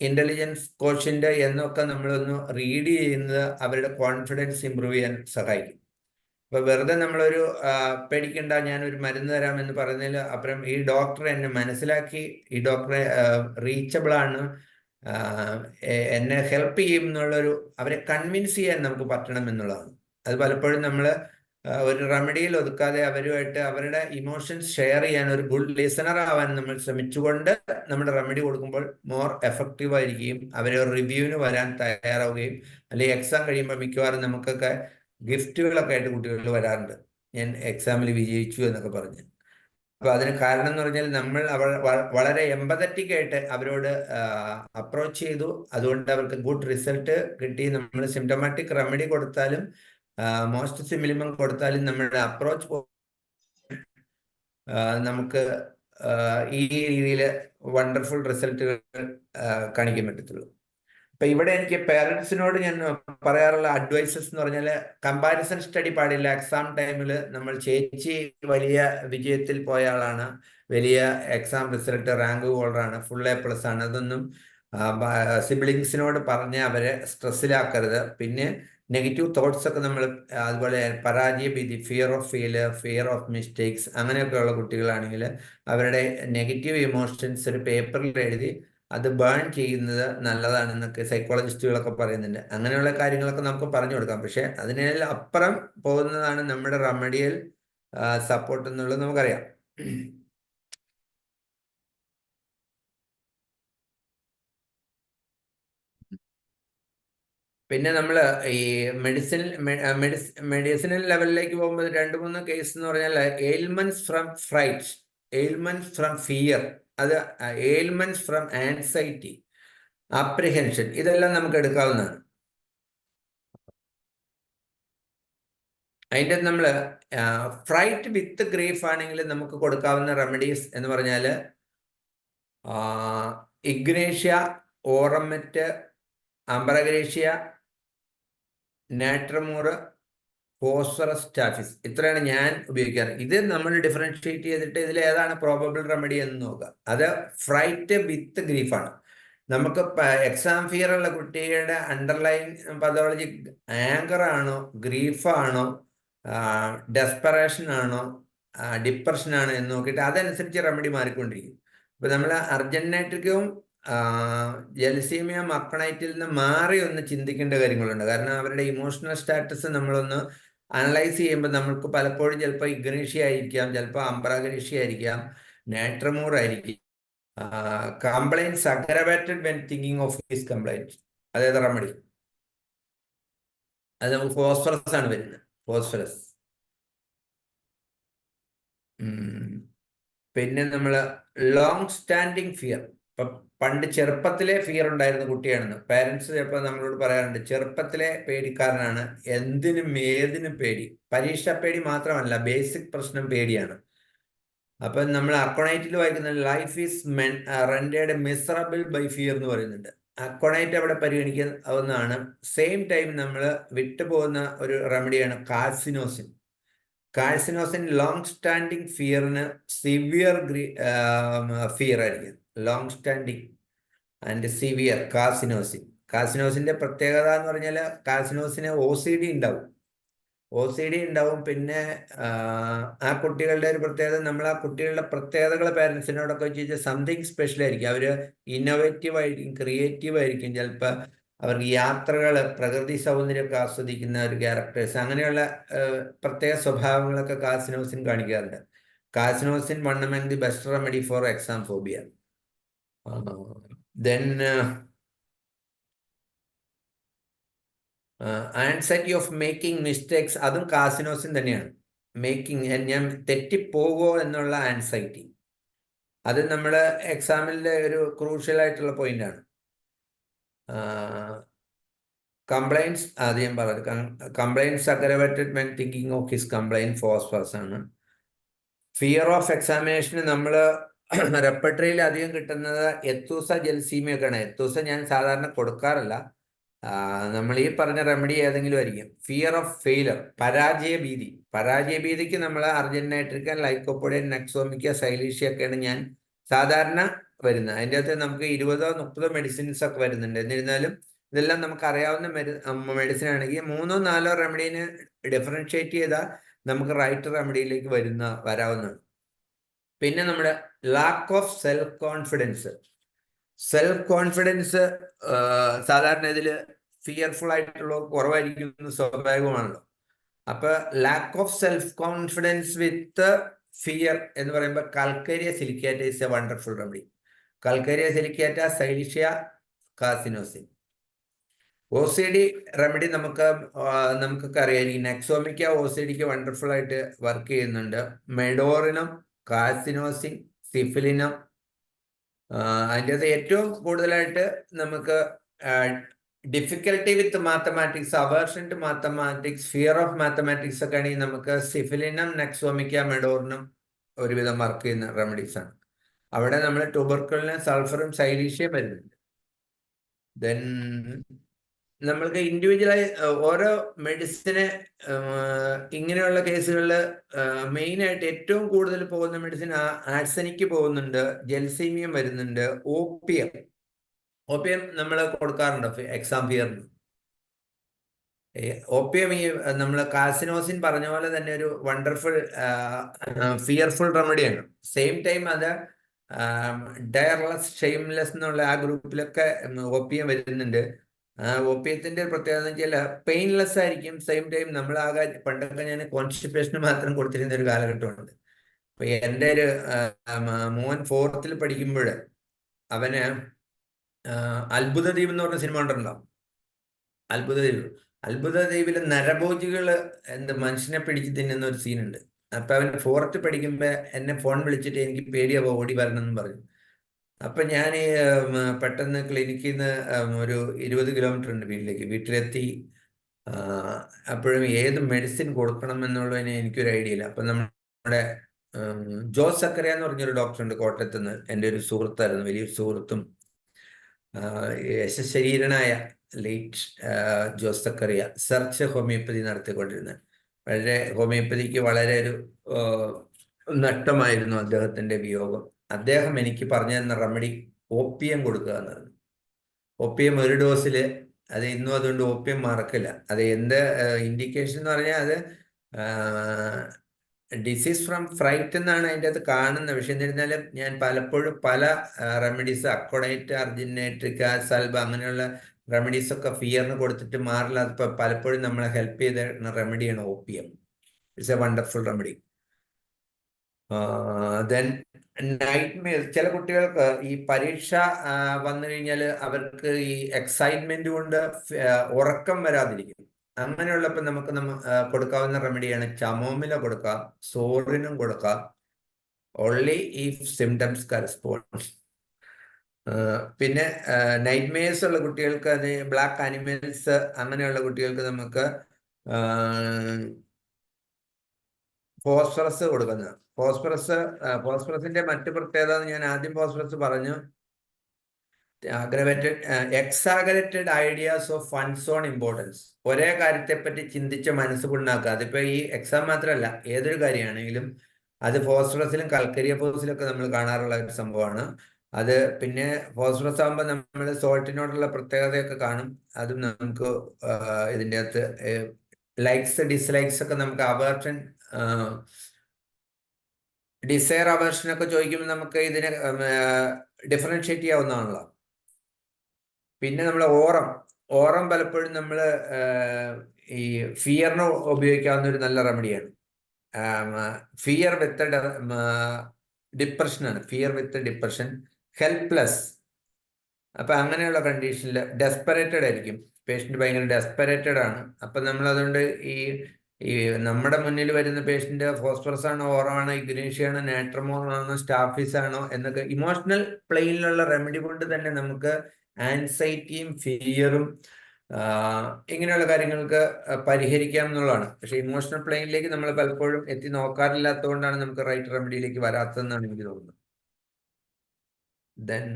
ഇന്റലിജൻസ് കോഷ്യന്റ് എന്നൊക്കെ നമ്മളൊന്ന് റീഡ് ചെയ്യുന്നത് അവരുടെ കോൺഫിഡൻസ് ഇമ്പ്രൂവ് ചെയ്യാൻ സഹായിക്കും. അപ്പൊ വെറുതെ നമ്മളൊരു പേടിക്കണ്ട, ഞാനൊരു മരുന്ന് തരാമെന്ന് പറയുന്നതിൽ അപ്പുറം ഈ ഡോക്ടർ എന്നെ മനസ്സിലാക്കി, ഈ ഡോക്ടറെ റീച്ചബിൾ ആണ്, എന്നെ ഹെൽപ്പ് ചെയ്യും എന്നുള്ളൊരു അവരെ കൺവിൻസ് ചെയ്യാൻ നമുക്ക് പറ്റണം എന്നുള്ളതാണ്. അത് പലപ്പോഴും നമ്മൾ ഒരു റെമഡിയിൽ ഒതുക്കാതെ അവരുമായിട്ട് അവരുടെ ഇമോഷൻസ് ഷെയർ ചെയ്യാൻ, ഒരു ഗുഡ് ലിസണർ ആവാൻ നമ്മൾ ശ്രമിച്ചുകൊണ്ട് നമ്മുടെ റെമഡി കൊടുക്കുമ്പോൾ മോർ എഫക്റ്റീവ് ആയിരിക്കുകയും അവർ റിവ്യൂവിന് വരാൻ തയ്യാറാവുകയും, അല്ലെങ്കിൽ എക്സാം കഴിയുമ്പോൾ മിക്കവാറും നമുക്കൊക്കെ ഗിഫ്റ്റുകളൊക്കെ ആയിട്ട് കുട്ടികൾ വരാറുണ്ട്, ഞാൻ എക്സാമിൽ വിജയിച്ചു എന്നൊക്കെ പറഞ്ഞ്. അപ്പൊ അതിന് കാരണം എന്ന് പറഞ്ഞാൽ നമ്മൾ വളരെ എമ്പതറ്റിക് ആയിട്ട് അവരോട് അപ്രോച്ച് ചെയ്തു. അതുകൊണ്ട് അവർക്ക് ഗുഡ് റിസൾട്ട് കിട്ടി. നമ്മൾ സിംറ്റമാറ്റിക് റെമഡി കൊടുത്താലും മോസ്റ്റ് മിനിമം കൊടുത്താലും നമ്മളുടെ അപ്രോച്ച് നമുക്ക് ഈ രീതിയിൽ വണ്ടർഫുൾ റിസൾട്ടുകൾ കാണിക്കാൻ പറ്റത്തുള്ളൂ. അപ്പൊ ഇവിടെ എനിക്ക് പേരൻസിനോട് ഞാൻ പറയാറുള്ള അഡ്വൈസസ് എന്ന് പറഞ്ഞാൽ കമ്പാരിസൺ സ്റ്റഡി പാടില്ല. എക്സാം ടൈമിൽ നമ്മൾ ചേച്ചി വലിയ വിജയത്തിൽ പോയ ആളാണ്, വലിയ എക്സാം റിസൾട്ട് റാങ്ക് ഹോൾഡറാണ്, ഫുൾ A+ ആണ്, അതൊന്നും സിബ്ലിങ്സിനോട് പറഞ്ഞ് അവരെ സ്ട്രെസ്സിലാക്കരുത്. പിന്നെ നെഗറ്റീവ് തോട്ട്സ് ഒക്കെ നമ്മൾ അതുപോലെ പരാജയ ഭീതി, fear of failure, fear of mistakes, അങ്ങനെയൊക്കെയുള്ള കുട്ടികളാണെങ്കിൽ അവരുടെ നെഗറ്റീവ് ഇമോഷൻസ് ഒരു പേപ്പറിൽ എഴുതി അത് ബേൺ ചെയ്യുന്നത് നല്ലതാണെന്നൊക്കെ സൈക്കോളജിസ്റ്റുകളൊക്കെ പറയുന്നുണ്ട്. അങ്ങനെയുള്ള കാര്യങ്ങളൊക്കെ നമുക്ക് പറഞ്ഞു കൊടുക്കാം. പക്ഷെ അതിനെല്ലാം അപ്പുറം പോകുന്നതാണ് നമ്മുടെ റെമഡിയൽ സപ്പോർട്ട് എന്നുള്ളത് നമുക്കറിയാം. പിന്നെ നമ്മൾ ഈ മെഡിസിനൽ ലെവലിലേക്ക് പോകുമ്പോൾ 2-3 കേസ് എന്ന് പറഞ്ഞാൽ ailments from freight, ailments from fear, അത് എയിൽമെന്റ്സ് ഫ്രം ആൻസൈറ്റി, അപ്രിഹെൻഷൻ, ഇതെല്ലാം നമുക്ക് എടുക്കാവുന്നതാണ്. അതിൻ്റെ നമ്മൾ ഫ്രൈറ്റ് വിത്ത് ഗ്രീഫ് ആണെങ്കിൽ നമുക്ക് കൊടുക്കാവുന്ന റെമഡീസ് എന്ന് പറഞ്ഞാൽ ഇഗ്നേഷ്യ, ഓറമെറ്റ്, അംബറഗ്രേഷ്യ, നാട്രമൂറ്, ഫോസ്ഫറസ് സ്റ്റാഫിസ്, ഇത്രയാണ് ഞാൻ ഉപയോഗിക്കാറ്. ഇത് നമ്മൾ ഡിഫറൻഷിയേറ്റ് ചെയ്തിട്ട് ഇതിൽ ഏതാണ് പ്രോബബിൾ റെമഡി എന്ന് നോക്കുക. അത് ഫ്രൈറ്റ് വിത്ത് ഗ്രീഫാണ്. നമുക്ക് എക്സാം ഫിയർ ഉള്ള കുട്ടിയുടെ അണ്ടർലൈൻ പതോളജി ആങ്കർ ആണോ, ഗ്രീഫാണോ, ഡെസ്പറേഷൻ ആണോ, ഡിപ്രഷൻ ആണോ എന്ന് നോക്കിയിട്ട് അതനുസരിച്ച് റെമഡി മാറിക്കൊണ്ടിരിക്കും. ഇപ്പൊ നമ്മൾ അർജന്റൈറ്റിക്കും ജലസീമിയ മക്കണൈറ്റിൽ നിന്ന് മാറി ഒന്ന് ചിന്തിക്കേണ്ട കാര്യങ്ങളുണ്ട്. കാരണം അവരുടെ ഇമോഷണൽ സ്റ്റാറ്റസ് നമ്മളൊന്ന് അനലൈസ് ചെയ്യുമ്പോൾ നമുക്ക് പലപ്പോഴും ചിലപ്പോൾ ഇഗ്നേഷ്യ ആയിരിക്കാം, ചിലപ്പോൾ അംബ്രാഗ്രേഷ്യ ആയിരിക്കാം, നാട്രമൂർ ആയിരിക്കും. Complaints aggravated when thinking of his complaint, അതായത് റെമഡി അത് നമുക്ക് ഫോസ്ഫറസ് ആണ് വരുന്നത്, ഫോസ്ഫറസ്. പിന്നെ നമ്മൾ ലോങ് സ്റ്റാൻഡിങ് ഫിയർ, ഇപ്പൊ പണ്ട് ചെറുപ്പത്തിലെ ഫിയർ ഉണ്ടായിരുന്ന കുട്ടിയാണെന്ന് പേരൻസ് ചിലപ്പോൾ നമ്മളോട് പറയാറുണ്ട്. ചെറുപ്പത്തിലെ പേടിക്കാരനാണ്, എന്തിനും ഏതിനും പേടി, പരീക്ഷ പേടി മാത്രമല്ല, ബേസിക് പ്രശ്നം പേടിയാണ്. അപ്പൊ നമ്മൾ അക്കോണൈറ്റിൽ വായിക്കുന്ന life is rendered miserable by fear എന്ന് പറയുന്നുണ്ട്. അക്കോണൈറ്റ് അവിടെ പരിഗണിക്കാവുന്നതാണ്. സെയിം ടൈം നമ്മൾ വിട്ടുപോകുന്ന ഒരു റെമഡിയാണ് കാർസിനോസിൻ. കാർസിനോസിൻ ലോങ് സ്റ്റാൻഡിങ് ഫിയറിന് സിവിയർ ഫിയർ ആയിരിക്കും. Long standing and severe carcinosin. കാർസിനോസിന്റെ പ്രത്യേകത എന്ന് പറഞ്ഞാൽ കാർസിനോസിന് OCD ഉണ്ടാവും, പിന്നെ ആ കുട്ടികളുടെ ഒരു പ്രത്യേകത, നമ്മൾ ആ കുട്ടികളുടെ പ്രത്യേകതകൾ പേരൻസിനോടൊക്കെ ചോദിച്ചാൽ സംതിങ് സ്പെഷ്യൽ ആയിരിക്കും. അവർ ഇന്നോവേറ്റീവ് ആയിരിക്കും, ക്രിയേറ്റീവ് ആയിരിക്കും, ചിലപ്പോൾ അവർക്ക് യാത്രകൾ, പ്രകൃതി സൗന്ദര്യമൊക്കെ ആസ്വദിക്കുന്ന ഒരു ക്യാരക്ടേഴ്സ്, അങ്ങനെയുള്ള പ്രത്യേക സ്വഭാവങ്ങളൊക്കെ കാർസിനോസിൻ കാണിക്കാറുണ്ട്. Carcinosin one among the best remedy for exam phobia. Then anxiety of making mistakes, അതും കാർസിനോസിൻ തന്നെയാണ്. മേക്കിംഗ്, ഞാൻ തെറ്റിപ്പോകുമോ എന്നുള്ള ആൻസൈറ്റി, അത് നമ്മുടെ എക്സാമിൻ്റെ ഒരു ക്രൂഷ്യൽ ആയിട്ടുള്ള പോയിന്റാണ്. കംപ്ലൈൻറ്റ്സ്, അത് ഞാൻ പറഞ്ഞു, complaints aggravated when thinking of his complaint, phosphorus ആണ്. ഫിയർ ഓഫ് എക്സാമിനേഷന് നമ്മൾ റെപ്പർട്ടറിയിൽ അധികം കിട്ടുന്നത് എത്തൂസ ജലസീമിയൊക്കെയാണ്. എത്തൂസ ഞാൻ സാധാരണ കൊടുക്കാറില്ല, നമ്മൾ ഈ പറഞ്ഞ റെമഡി ഏതെങ്കിലും ആയിരിക്കും. ഫിയർ ഓഫ് ഫെയിലർ, പരാജയഭീതി. പരാജയഭീതിക്ക് നമ്മൾ അർജന്റൈറ്റിക്ക, ലൈക്കോപ്പൊഡിയൻ, നെക്സോമിക്ക, സൈലീഷ്യ ഒക്കെയാണ് ഞാൻ സാധാരണ വരുന്നത്. അതിൻ്റെ അകത്ത് നമുക്ക് 20-30 മെഡിസിൻസ് ഒക്കെ വരുന്നുണ്ട്. എന്നിരുന്നാലും ഇതെല്ലാം നമുക്ക് അറിയാവുന്ന മെഡിസിൻ ആണെങ്കിൽ 3-4 റെമഡീനെ ഡിഫറൻഷിയേറ്റ് ചെയ്താൽ നമുക്ക് റൈറ്റ് റെമഡിയിലേക്ക് വരാവുന്നതാണ്. പിന്നെ നമ്മുടെ lack of self confidence. Self confidence സാധാരണ ഇതിൽ ഫിയർഫുൾ ആയിട്ടുള്ള കുറവായിരിക്കും, സ്വാഭാവികമാണല്ലോ. അപ്പൊ lack of self confidence with fear എന്ന് പറയുമ്പോൾ calcarea silicata is a wonderful remedy. Calcarea silicata, silicea, carcinosin. OCD remedy നമുക്കൊക്കെ അറിയാം. നെക്സോമിക്ക OCDക്ക് വണ്ടർഫുൾ ആയിട്ട് വർക്ക് ചെയ്യുന്നുണ്ട്. മെഡോറിനം, കാർസിനോസിൻ, സിഫിലിനം. അതിൻ്റെ അത് ഏറ്റവും കൂടുതലായിട്ട് നമുക്ക് difficulty with mathematics, aversion to mathematics, fear of mathematics ഒക്കെ ആണെങ്കിൽ നമുക്ക് സിഫിലിനം, നെക്സോമിക്ക, മെഡോറിനം ഒരുവിധം വർക്ക് ചെയ്യുന്ന റെമഡീസ് ആണ്. അവിടെ നമ്മൾ ട്യൂബർക്കിളിന് സൾഫറും സൈലീഷ്യയും വരുന്നുണ്ട്. ദെൻ നമ്മൾക്ക് ഇൻഡിവിജ്വലായി ഓരോ മെഡിസിന് ഇങ്ങനെയുള്ള കേസുകളിൽ മെയിനായിട്ട് ഏറ്റവും കൂടുതൽ പോകുന്ന മെഡിസിൻ ആർസനിക്ക് പോകുന്നുണ്ട്, ജെൽസീമിയം വരുന്നുണ്ട്, ഓപ്പിയം നമ്മൾ കൊടുക്കാറുണ്ട് എക്സാം ഫിയറിന്. ഓപ്പിയം ഈ നമ്മൾ കാസിനോസിൻ പറഞ്ഞ പോലെ തന്നെ ഒരു വണ്ടർഫുൾ ഫിയർഫുൾ റെമഡിയാണ്. സെയിം ടൈം അത് ഡയർലെസ് ഷെയിംലെസ് എന്നുള്ള ആ ഗ്രൂപ്പിലൊക്കെ ഓപ്പിയം വരുന്നുണ്ട്. ഓപ്പിയത്തിന്റെ പ്രത്യേകത എന്ന് വെച്ചാൽ പെയിൻലെസ് ആയിരിക്കും. സെയിം ടൈം നമ്മളാകെ പണ്ടൊക്കെ ഞാൻ കോൺസ്റ്റിപ്പേഷന് മാത്രം കൊടുത്തിരുന്ന ഒരു കാലഘട്ടമുണ്ട്. അപ്പൊ എൻ്റെ ഒരു മോൻ 4th പഠിക്കുമ്പോൾ അവന് അത്ഭുത ദ്വീപ് എന്ന് പറഞ്ഞ സിനിമ ഉണ്ടല്ലോ, അത്ഭുത ദ്വീപ്. അത്ഭുത ദ്വീപിലെ നരഭോജികൾ മനുഷ്യനെ പിടിച്ച് തിന്നുന്ന ഒരു സീനുണ്ട്. അപ്പൊ അവൻ 4th പഠിക്കുമ്പോ എന്നെ ഫോൺ വിളിച്ചിട്ട് എനിക്ക് പേടിയാവോ ഓടി വരണം എന്ന് പറഞ്ഞു. അപ്പൊ ഞാൻ പെട്ടെന്ന് ക്ലിനിക്കിൽ നിന്ന് ഒരു 20 കിലോമീറ്റർ ഉണ്ട് വീട്ടിലെത്തി. അപ്പോഴും ഏത് മെഡിസിൻ കൊടുക്കണം എന്നുള്ളതിന് എനിക്കൊരു ഐഡിയ ഇല്ല. അപ്പൊ നമ്മുടെ ജോസ് സക്കറിയ എന്ന് പറഞ്ഞൊരു ഡോക്ടറുണ്ട് കോട്ടയത്ത് നിന്ന്, എൻ്റെ ഒരു സുഹൃത്തായിരുന്നു, വലിയൊരു സുഹൃത്തും യശശരീരനായ late Jose Zachariah search homeopathy നടത്തിക്കൊണ്ടിരുന്നത്. വളരെ ഹോമിയോപ്പതിക്ക് വളരെ ഒരു നഷ്ടമായിരുന്നു അദ്ദേഹത്തിന്റെ വിയോഗം. അദ്ദേഹം എനിക്ക് പറഞ്ഞു തന്ന റെമഡി ഓപ്പിയം കൊടുക്കുക എന്നാണ്. ഓപ്പിയം ഒരു ഡോസില്, അത് ഇന്നും അതുകൊണ്ട് ഓപ്പിയം മറക്കില്ല. അത് എന്ത് ഇൻഡിക്കേഷൻ എന്ന് പറഞ്ഞാൽ അത് ഡിസീസ് ഫ്രം ഫ്രൈറ്റ് എന്നാണ് അതിൻ്റെ അത് കാണുന്നത്. പക്ഷെ എന്നിരുന്നാലും ഞാൻ പലപ്പോഴും പല റെമഡീസ് അക്കോഡൈറ്റ്, അർജിനേട്രിക്ക, സൽബ അങ്ങനെയുള്ള റെമഡീസ് ഒക്കെ ഫിയറിന് കൊടുത്തിട്ട് മാറില്ല. അത് പലപ്പോഴും നമ്മളെ ഹെൽപ്പ് ചെയ്ത റെമഡിയാണ് opium. It's a wonderful remedy. Then nightmare. ചില കുട്ടികൾക്ക് ഈ പരീക്ഷ വന്നു കഴിഞ്ഞാൽ അവർക്ക് ഈ എക്സൈറ്റ്മെന്റ് കൊണ്ട് ഉറക്കം വരാതിരിക്കും. അങ്ങനെയുള്ളപ്പോൾ നമുക്ക് കൊടുക്കാവുന്ന റെമഡിയാണ് ചമോമില കൊടുക്കാം, സോറിനും കൊടുക്കാം. Only if symptoms correspond. പിന്നെ നൈറ്റ് മെയർസ് ഉള്ള കുട്ടികൾക്ക്, അത് ബ്ലാക്ക് ആനിമൽസ് അങ്ങനെയുള്ള കുട്ടികൾക്ക് നമുക്ക് ഫോസ്ഫറസ് കൊടുക്കുന്നത്. ഫോസ്ഫറസിന്റെ മറ്റു പ്രത്യേകത ഞാൻ ആദ്യം ഫോസ്ഫറസ് പറഞ്ഞു. Exaggerated ideas of funds on importance. ഒരേ കാര്യത്തെപ്പറ്റി ചിന്തിച്ച് മനസ്സ് പുണ്ണാക്കുക. അതിപ്പോ ഈ എക്സാം മാത്രമല്ല, ഏതൊരു കാര്യമാണെങ്കിലും അത് ഫോസ്ഫറസിലും കൽക്കരിയപ്പോസിലും ഒക്കെ നമ്മൾ കാണാറുള്ള ഒരു സംഭവമാണ് അത്. പിന്നെ ഫോസ്ഫറസ് ആകുമ്പോൾ നമ്മൾ സോൾട്ടിനോടുള്ള പ്രത്യേകതയൊക്കെ കാണും. അതും നമുക്ക് ഇതിൻ്റെ അകത്ത് ലൈക്സ് ഡിസ്ലൈക്സ് ഒക്കെ നമുക്ക് അവേർഷൻ ഡിസയർ അവേർഷനൊക്കെ ചോദിക്കുമ്പോൾ നമുക്ക് ഇതിനെ ഡിഫറൻഷിയേറ്റ് ചെയ്യാവുന്നതാണല്ലോ. പിന്നെ നമ്മൾ ഓറം പലപ്പോഴും നമ്മൾ ഈ ഫിയറിന് ഉപയോഗിക്കാവുന്ന ഒരു നല്ല റെമഡിയാണ്. ഫിയർ വിത്ത് ഡിപ്രഷനാണ്. ഫിയർ വിത്ത് ഡിപ്രഷൻ, ഹെൽപ്ലെസ്. അപ്പൊ അങ്ങനെയുള്ള കണ്ടീഷനിൽ ഡെസ്പറേറ്റഡ് ആയിരിക്കും പേഷ്യന്റ്, ഭയങ്കര ഡെസ്പറേറ്റഡ് ആണ്. അപ്പൊ നമ്മൾ അതുകൊണ്ട് ഈ നമ്മുടെ മുന്നിൽ വരുന്ന പേഷ്യന്റ് ഫോസ്ഫറസ് ആണോ, ഓറമാണോ, ഇഗ്നീഷ്യാണോ, നാട്രമോണാണോ, സ്റ്റാഫിസ് ആണോ എന്നൊക്കെ ഇമോഷണൽ പ്ലെയിനിലുള്ള റെമഡി കൊണ്ട് തന്നെ നമുക്ക് ആൻസൈറ്റിയും ഫിയറും ഇങ്ങനെയുള്ള കാര്യങ്ങൾക്ക് പരിഹരിക്കാം എന്നുള്ളതാണ്. പക്ഷെ ഇമോഷണൽ പ്ലെയിനിലേക്ക് നമ്മൾ പലപ്പോഴും എത്തി നോക്കാറില്ലാത്തതുകൊണ്ടാണ് നമുക്ക് റൈറ്റ് റെമഡിയിലേക്ക് വരാത്തതെന്നാണ് എനിക്ക് തോന്നുന്നത്. ദെൻ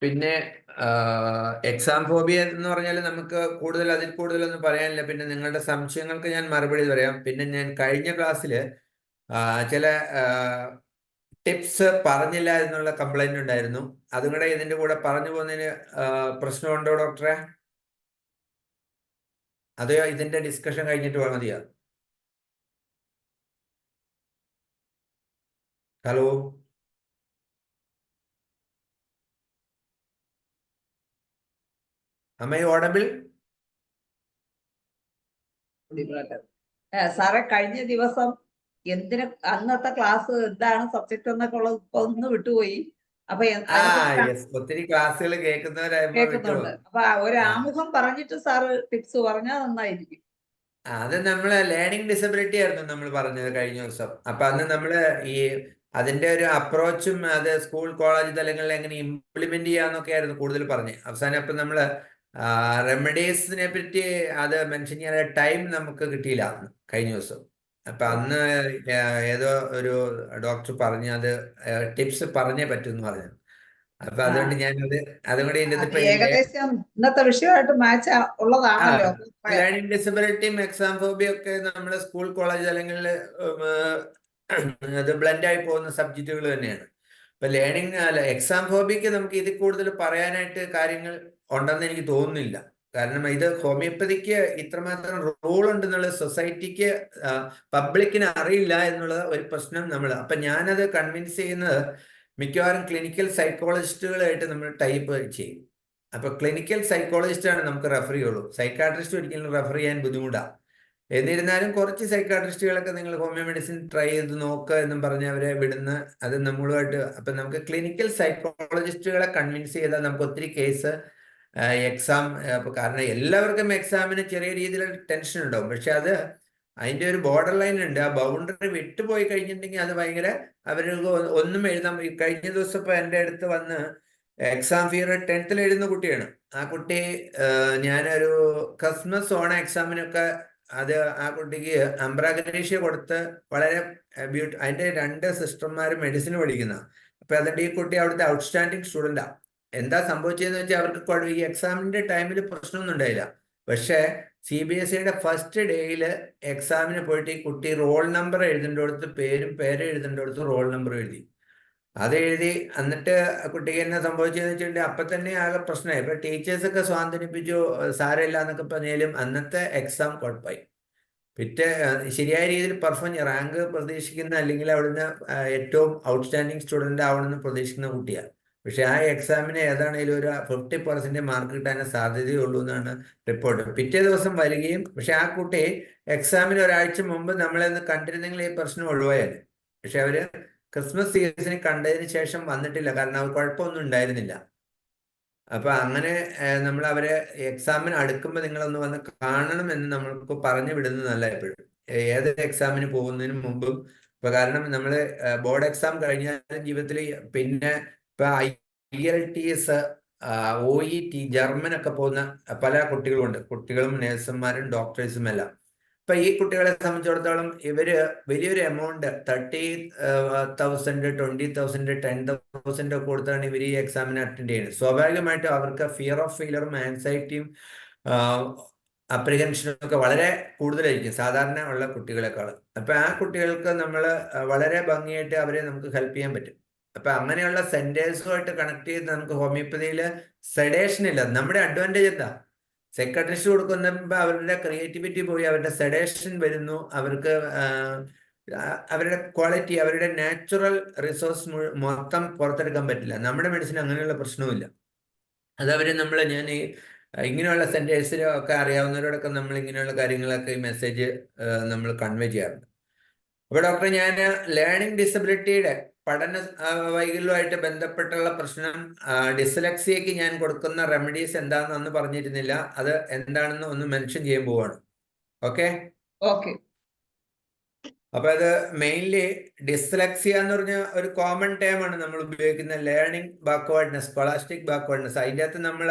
പിന്നെ എക്സാം ഫോബിയ എന്ന് പറഞ്ഞാൽ നമുക്ക് അതിൽ കൂടുതലൊന്നും പറയാനില്ല. പിന്നെ നിങ്ങളുടെ സംശയങ്ങൾക്ക് ഞാൻ മറുപടി പറയാം. പിന്നെ ഞാൻ കഴിഞ്ഞ ക്ലാസ്സിൽ ചില ടിപ്സ് പറഞ്ഞില്ല എന്നുള്ള കംപ്ലൈന്റ് ഉണ്ടായിരുന്നു. അതും കൂടെ ഇതിന്റെ കൂടെ പറഞ്ഞു പോകുന്നതിന് പ്രശ്നമുണ്ടോ ഡോക്ടറെ? അതെയോ ഇതിന്റെ ഡിസ്കഷൻ കഴിഞ്ഞിട്ട് മതിയോ? Hello, am I audible? സാറെ, കഴിഞ്ഞ ദിവസം അന്നത്തെ ക്ലാസ് എന്താണ് സബ്ജക്ട് എന്നൊക്കെ ഉള്ളത് ഒന്ന് വിട്ടുപോയി. അപ്പൊ ഒത്തിരി ക്ലാസ്സുകൾ കേൾക്കുന്നുണ്ട്. അപ്പൊ ഒരു ആമുഖം പറഞ്ഞിട്ട് സാറ് ടിപ്സ് പറഞ്ഞാൽ നന്നായിരിക്കും. അത് നമ്മള് ലേണിംഗ് ഡിസബിലിറ്റി ആയിരുന്നു നമ്മൾ പറഞ്ഞത് കഴിഞ്ഞ ദിവസം. അപ്പൊ അന്ന് നമ്മള് ഈ അതിന്റെ ഒരു അപ്രോച്ചും അത് സ്കൂൾ കോളേജ് തലങ്ങളിൽ എങ്ങനെ ഇംപ്ലിമെന്റ് ചെയ്യാന്നൊക്കെ ആയിരുന്നു കൂടുതൽ പറഞ്ഞത്. അവസാനം അപ്പൊ നമ്മള് റെമഡീസിനെ പറ്റി അത് മെൻഷൻ ചെയ്യാൻ ടൈം നമുക്ക് കിട്ടിയില്ല കഴിഞ്ഞ ദിവസം. അപ്പൊ അന്ന് ഏതോ ഒരു ഡോക്ടർ പറഞ്ഞു അത് ടിപ്സ് പറഞ്ഞേ പറ്റൂന്ന് പറഞ്ഞു. അപ്പൊ അതുകൊണ്ട് ഞാനത് അതുകൊണ്ട് ഇതിന്റെ അത് ഇപ്പൊ ഏകദേശം ഇന്നത്തെ വിഷയമായിട്ട് മാച്ച് ഉള്ളതാണല്ലോ. ലേണിംഗ് ഡിസബിലിറ്റിയും എക്സാം ഫോബിയും ഒക്കെ നമ്മുടെ സ്കൂൾ കോളേജ് അല്ലെങ്കിൽ അത് ബ്ലെൻഡ് ആയി പോകുന്ന സബ്ജക്റ്റുകൾ തന്നെയാണ്. ഇപ്പൊ ലേണിംഗ് അല്ല എക്സാം ഫോബിക്ക് നമുക്ക് ഇതിൽ കൂടുതൽ പറയാനായിട്ട് കാര്യങ്ങൾ ഉണ്ടെന്ന് എനിക്ക് തോന്നുന്നില്ല. കാരണം ഇത് ഹോമിയോപ്പതിക്ക് ഇത്രമാത്രം റോൾ ഉണ്ടെന്നുള്ളത് സൊസൈറ്റിക്ക് പബ്ലിക്കിന് അറിയില്ല എന്നുള്ള ഒരു പ്രശ്നം അപ്പൊ ഞാനത് കൺവിൻസ് ചെയ്യുന്നത് മിക്കവാറും ക്ലിനിക്കൽ സൈക്കോളജിസ്റ്റുകളായിട്ട് നമ്മൾ ടൈപ്പ് ചെയ്യും. അപ്പൊ ക്ലിനിക്കൽ സൈക്കോളജിസ്റ്റ് ആണ് നമുക്ക് റെഫർ ചെയ്യുള്ളൂ. സൈക്കാട്രിസ്റ്റ് ഒരിക്കലും റെഫർ ചെയ്യാൻ ബുദ്ധിമുട്ടാണ്. എന്നിരുന്നാലും കുറച്ച് സൈക്കാട്രിസ്റ്റുകളൊക്കെ നിങ്ങൾ ഹോമിയോ മെഡിസിൻ ട്രൈ ചെയ്ത് നോക്കുക എന്നും പറഞ്ഞ് അവരെ വിടുന്ന അത് നമ്മളുമായിട്ട്. അപ്പൊ നമുക്ക് ക്ലിനിക്കൽ സൈക്കോളജിസ്റ്റുകളെ കൺവിൻസ് ചെയ്താൽ നമുക്ക് ഒത്തിരി കേസ് എക്സാം, കാരണം എല്ലാവർക്കും എക്സാമിന് ചെറിയ രീതിയിൽ ടെൻഷൻ ഉണ്ടാവും. പക്ഷെ അത് അതിന്റെ ഒരു ബോർഡർ ലൈൻ ഉണ്ട്. ആ ബൗണ്ടറി വിട്ടുപോയി കഴിഞ്ഞിട്ടുണ്ടെങ്കിൽ അത് ഭയങ്കര അവർക്ക് ഒന്നും എഴുതാൻ. കഴിഞ്ഞ ദിവസം ഇപ്പൊ എൻ്റെ അടുത്ത് വന്ന് എക്സാം ഫിയർ 10th എഴുതുന്ന കുട്ടിയാണ്. ആ കുട്ടി ഞാനൊരു ക്രിസ്മസ് ഓണ എക്സാമിനൊക്കെ അത് ആ കുട്ടിക്ക് അംബ്രാഗ്രേഷ്യ കൊടുത്ത് വളരെ അതിന്റെ 2 സിസ്റ്റർമാരും മെഡിസിൻ പഠിക്കുന്ന. അപ്പൊ അതുകൊണ്ട് ഈ കുട്ടി അവിടുത്തെ ഔട്ട്സ്റ്റാൻഡിങ് സ്റ്റുഡന്റാ. എന്താ സംഭവിച്ചതെന്ന് വെച്ചാൽ അവർക്ക് ഈ എക്സാമിന്റെ ടൈമിൽ പ്രശ്നമൊന്നും ഉണ്ടായില്ല. പക്ഷെ CBSEയുടെ ഫസ്റ്റ് ഡേയിൽ എക്സാമിന് പോയിട്ട് ഈ കുട്ടി റോൾ നമ്പർ എഴുതേണ്ടടുത്ത് പേര് എഴുതേണ്ടടുത്ത് റോൾ നമ്പർ എഴുതി. അത് എഴുതി. എന്നിട്ട് കുട്ടിക്ക് എന്നെ സംഭവിച്ചതെന്ന് വെച്ചിട്ടുണ്ടെങ്കിൽ അപ്പൊ തന്നെ ആകെ പ്രശ്നമായി. ഇപ്പൊ ടീച്ചേഴ്സൊക്കെ സ്വാന്തനിപ്പിച്ചു, സാരമില്ല എന്നൊക്കെ പറഞ്ഞാലും അന്നത്തെ എക്സാം കുഴപ്പമായി. ശരിയായ രീതിയിൽ പെർഫോം റാങ്ക് പ്രതീക്ഷിക്കുന്ന അല്ലെങ്കിൽ അവിടുന്ന് ഏറ്റവും ഔട്ട്സ്റ്റാൻഡിങ് സ്റ്റുഡന്റ് ആവണമെന്ന് പ്രതീക്ഷിക്കുന്ന കുട്ടിയാണ്. പക്ഷെ ആ എക്സാമിന് ഏതാണെങ്കിലും ഒരു 50% മാർക്ക് കിട്ടാനേ സാധ്യതയുള്ളൂ എന്നാണ് റിപ്പോർട്ട്. പിറ്റേ ദിവസം വരികയും പക്ഷെ ആ കുട്ടി എക്സാമിന് ഒരാഴ്ച മുമ്പ് നമ്മളെ ഒന്ന് കണ്ടിരുന്നെങ്കിൽ ഈ പ്രശ്നം ഒഴിവായാലും. പക്ഷെ അവര് ക്രിസ്മസ് സീസണിൽ കണ്ടതിന് ശേഷം വന്നിട്ടില്ല. കാരണം അവർ കുഴപ്പമൊന്നും ഉണ്ടായിരുന്നില്ല. അപ്പൊ അങ്ങനെ നമ്മൾ അവരെ എക്സാമിന് അടുക്കുമ്പോൾ നിങ്ങളൊന്ന് വന്ന് കാണണം എന്ന് നമ്മൾക്ക് പറഞ്ഞു വിടുന്നത് നല്ല. എപ്പോഴും ഏത് എക്സാമിന് പോകുന്നതിന് മുമ്പും. ഇപ്പൊ കാരണം നമ്മള് ബോർഡ് എക്സാം കഴിഞ്ഞാലും ജീവിതത്തിൽ പിന്നെ ഇപ്പൊ IELTS, OET, ജർമ്മനൊക്കെ പോകുന്ന പല കുട്ടികളുമുണ്ട്. കുട്ടികളും നേഴ്സുമാരും ഡോക്ടേഴ്സും എല്ലാം. ഇപ്പൊ ഈ കുട്ടികളെ സംബന്ധിച്ചിടത്തോളം ഇവര് വലിയൊരു എമൗണ്ട് 30,000, 20,000, 10,000 ഒക്കെ കൊടുത്താണ് ഇവർ ഈ എക്സാമിന് അറ്റൻഡ് ചെയ്യുന്നത്. സ്വാഭാവികമായിട്ടും അവർക്ക് ഫിയർ ഓഫ് ഫെയിലറും ആൻസൈറ്റിയും അപ്രിഹെൻഷനും ഒക്കെ വളരെ കൂടുതലായിരിക്കും സാധാരണ ഉള്ള കുട്ടികളെക്കാൾ. അപ്പൊ ആ കുട്ടികൾക്ക് നമ്മൾ വളരെ ഭംഗിയായിട്ട് അവരെ നമുക്ക് ഹെൽപ്പ് ചെയ്യാൻ പറ്റും. അപ്പൊ അങ്ങനെയുള്ള സെന്റേഴ്സുമായിട്ട് കണക്ട് ചെയ്ത് നമുക്ക് ഹോമിയോപ്പതിയിൽ സെഡേഷൻ ഇല്ല. നമ്മുടെ അഡ്വാൻറ്റേജ് എന്താ? സൈക്കാട്രിസ്റ്റ് കൊടുക്കുമ്പോൾ അവരുടെ ക്രിയേറ്റിവിറ്റി പോയി അവരുടെ സെഡേഷൻ വരുന്നു. അവർക്ക് അവരുടെ ക്വാളിറ്റി, അവരുടെ നാച്ചുറൽ റിസോഴ്സ് മൊത്തം പുറത്തെടുക്കാൻ പറ്റില്ല. നമ്മുടെ മെഡിസിൻ അങ്ങനെയുള്ള പ്രശ്നവുമില്ല. അതവര് ഞാൻ ഇങ്ങനെയുള്ള സെന്റേഴ്സിലൊക്കെ അറിയാവുന്നവരോടൊക്കെ നമ്മൾ ഇങ്ങനെയുള്ള കാര്യങ്ങളൊക്കെ ഈ മെസ്സേജ് നമ്മൾ കൺവേ ചെയ്യാറുണ്ട്. അപ്പൊ ഡോക്ടർ, ഞാൻ ലേണിംഗ് ഡിസബിലിറ്റിയുടെ പഠന വൈകല്യവുമായിട്ട് ബന്ധപ്പെട്ടുള്ള പ്രശ്നം ഡിസ്ലെക്സിയക്ക് ഞാൻ കൊടുക്കുന്ന റെമഡീസ് എന്താണെന്ന് അന്ന് പറഞ്ഞിരുന്നില്ല. അത് എന്താണെന്ന് ഒന്ന് മെൻഷൻ ചെയ്യാൻ പോവാണ്. ഓക്കെ? അപ്പൊ അത് മെയിൻലി ഡിസ്ലെക്സിയ എന്ന് പറഞ്ഞ ഒരു കോമൺ ടേം ആണ് നമ്മൾ ഉപയോഗിക്കുന്ന. Learning backwardness, scholastic backwardness. അതിൻ്റെ അകത്ത് നമ്മൾ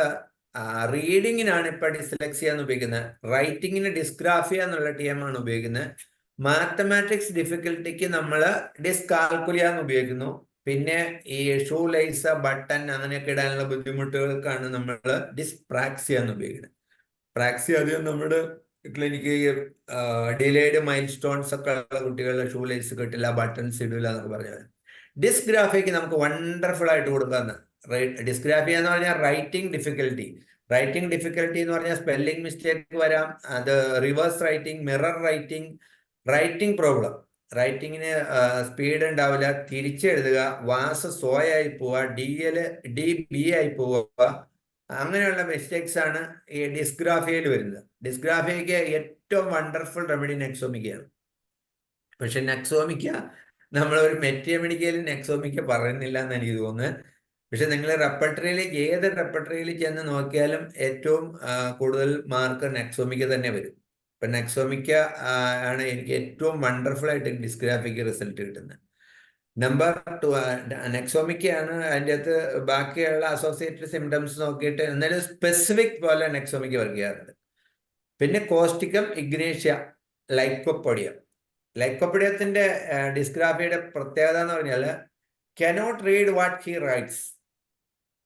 റീഡിങ്ങിനാണ് ഇപ്പൊ ഡിസ്ലെക്സിയ എന്ന് ഉപയോഗിക്കുന്നത്. റൈറ്റിങ്ങിന് ഡിസ്ഗ്രാഫിയ എന്നുള്ള ടേമാണ് ഉപയോഗിക്കുന്നത്. മാത്തമാറ്റിക്സ് ഡിഫിക്കൽട്ടിക്ക് നമ്മൾ ഡിസ്കാൽക്കുലിയ എന്ന് ഉപയോഗിക്കുന്നു. പിന്നെ ഈ ഷൂ ലൈസ്, ബട്ടൺ അങ്ങനെയൊക്കെ ഇടാനുള്ള ബുദ്ധിമുട്ടുകൾക്കാണ് നമ്മൾ ഡിസ്പ്രാക്സിയ എന്ന് ഉപയോഗിക്കുന്നത്. പ്രാക്സിയ അധികം നമ്മുടെ ക്ലിനിക്ക് ഡിലേഡ് മൈൽ സ്റ്റോൺസ് ഒക്കെ ഉള്ള കുട്ടികളുടെ ഷൂ ലൈസ് കിട്ടില്ല, ബട്ടൺസ് ഇടില്ല എന്നൊക്കെ പറഞ്ഞാൽ. ഡിസ്ഗ്രാഫിയക്ക് നമുക്ക് വണ്ടർഫുൾ ആയിട്ട് കൊടുക്കാന്ന്. ഡിസ്ഗ്രാഫിയ എന്ന് പറഞ്ഞാൽ റൈറ്റിംഗ് ഡിഫിക്കൽട്ടി. റൈറ്റിംഗ് ഡിഫിക്കൽട്ടി എന്ന് പറഞ്ഞാൽ സ്പെല്ലിംഗ് മിസ്റ്റേക്ക് വരാം, അത് reverse writing, mirror writing, writing problem. റൈറ്റിങ്ങിന് സ്പീഡ് ഉണ്ടാവില്ല, തിരിച്ചെഴുതുക, വാസ് സോയായി പോവുക, DB ആയി പോവുക, അങ്ങനെയുള്ള മിസ്റ്റേക്സ് ആണ് ഈ ഡിസ്ഗ്രാഫിയയിൽ വരുന്നത്. ഡിസ്ഗ്രാഫിയക്ക് ഏറ്റവും വണ്ടർഫുൾ റെമഡി നെക്സോമിക്കയാണ്. പക്ഷെ നെക്സോമിക്ക നമ്മളൊരു മെറ്റിയമെഡിക്കയിൽ നെക്സോമിക്ക പറയുന്നില്ല എന്ന് എനിക്ക് തോന്നുന്നത്. പക്ഷെ നിങ്ങൾ ഏത് റെപ്പർട്ടറിയിൽ ചെന്ന് നോക്കിയാലും ഏറ്റവും കൂടുതൽ മാർക്ക് നെക്സോമിക്ക തന്നെ വരും. ഇപ്പൊ നെക്സോമിക്ക ആണ് എനിക്ക് ഏറ്റവും വണ്ടർഫുൾ ആയിട്ട് ഡിസ്ഗ്രാഫിക്ക് റിസൾട്ട് കിട്ടുന്നത്. നമ്പർ 2 നെക്സോമിക്കയാണ്. അതിൻ്റെ അകത്ത് ബാക്കിയുള്ള അസോസിയേറ്റഡ് സിംറ്റംസ് നോക്കിയിട്ട് എന്നാലും സ്പെസിഫിക് പോലെ നെക്സോമിക്ക വർക്ക് ചെയ്യാറുണ്ട്. പിന്നെ കോസ്റ്റിക്കം, ഇഗ്നേഷ്യ, ലൈക്കോപ്പൊഡിയം. ലൈക്കോപീഡിയത്തിന്റെ ഡിസ്ഗ്രാഫിയുടെ പ്രത്യേകത എന്ന് പറഞ്ഞാൽ cannot read what he rights.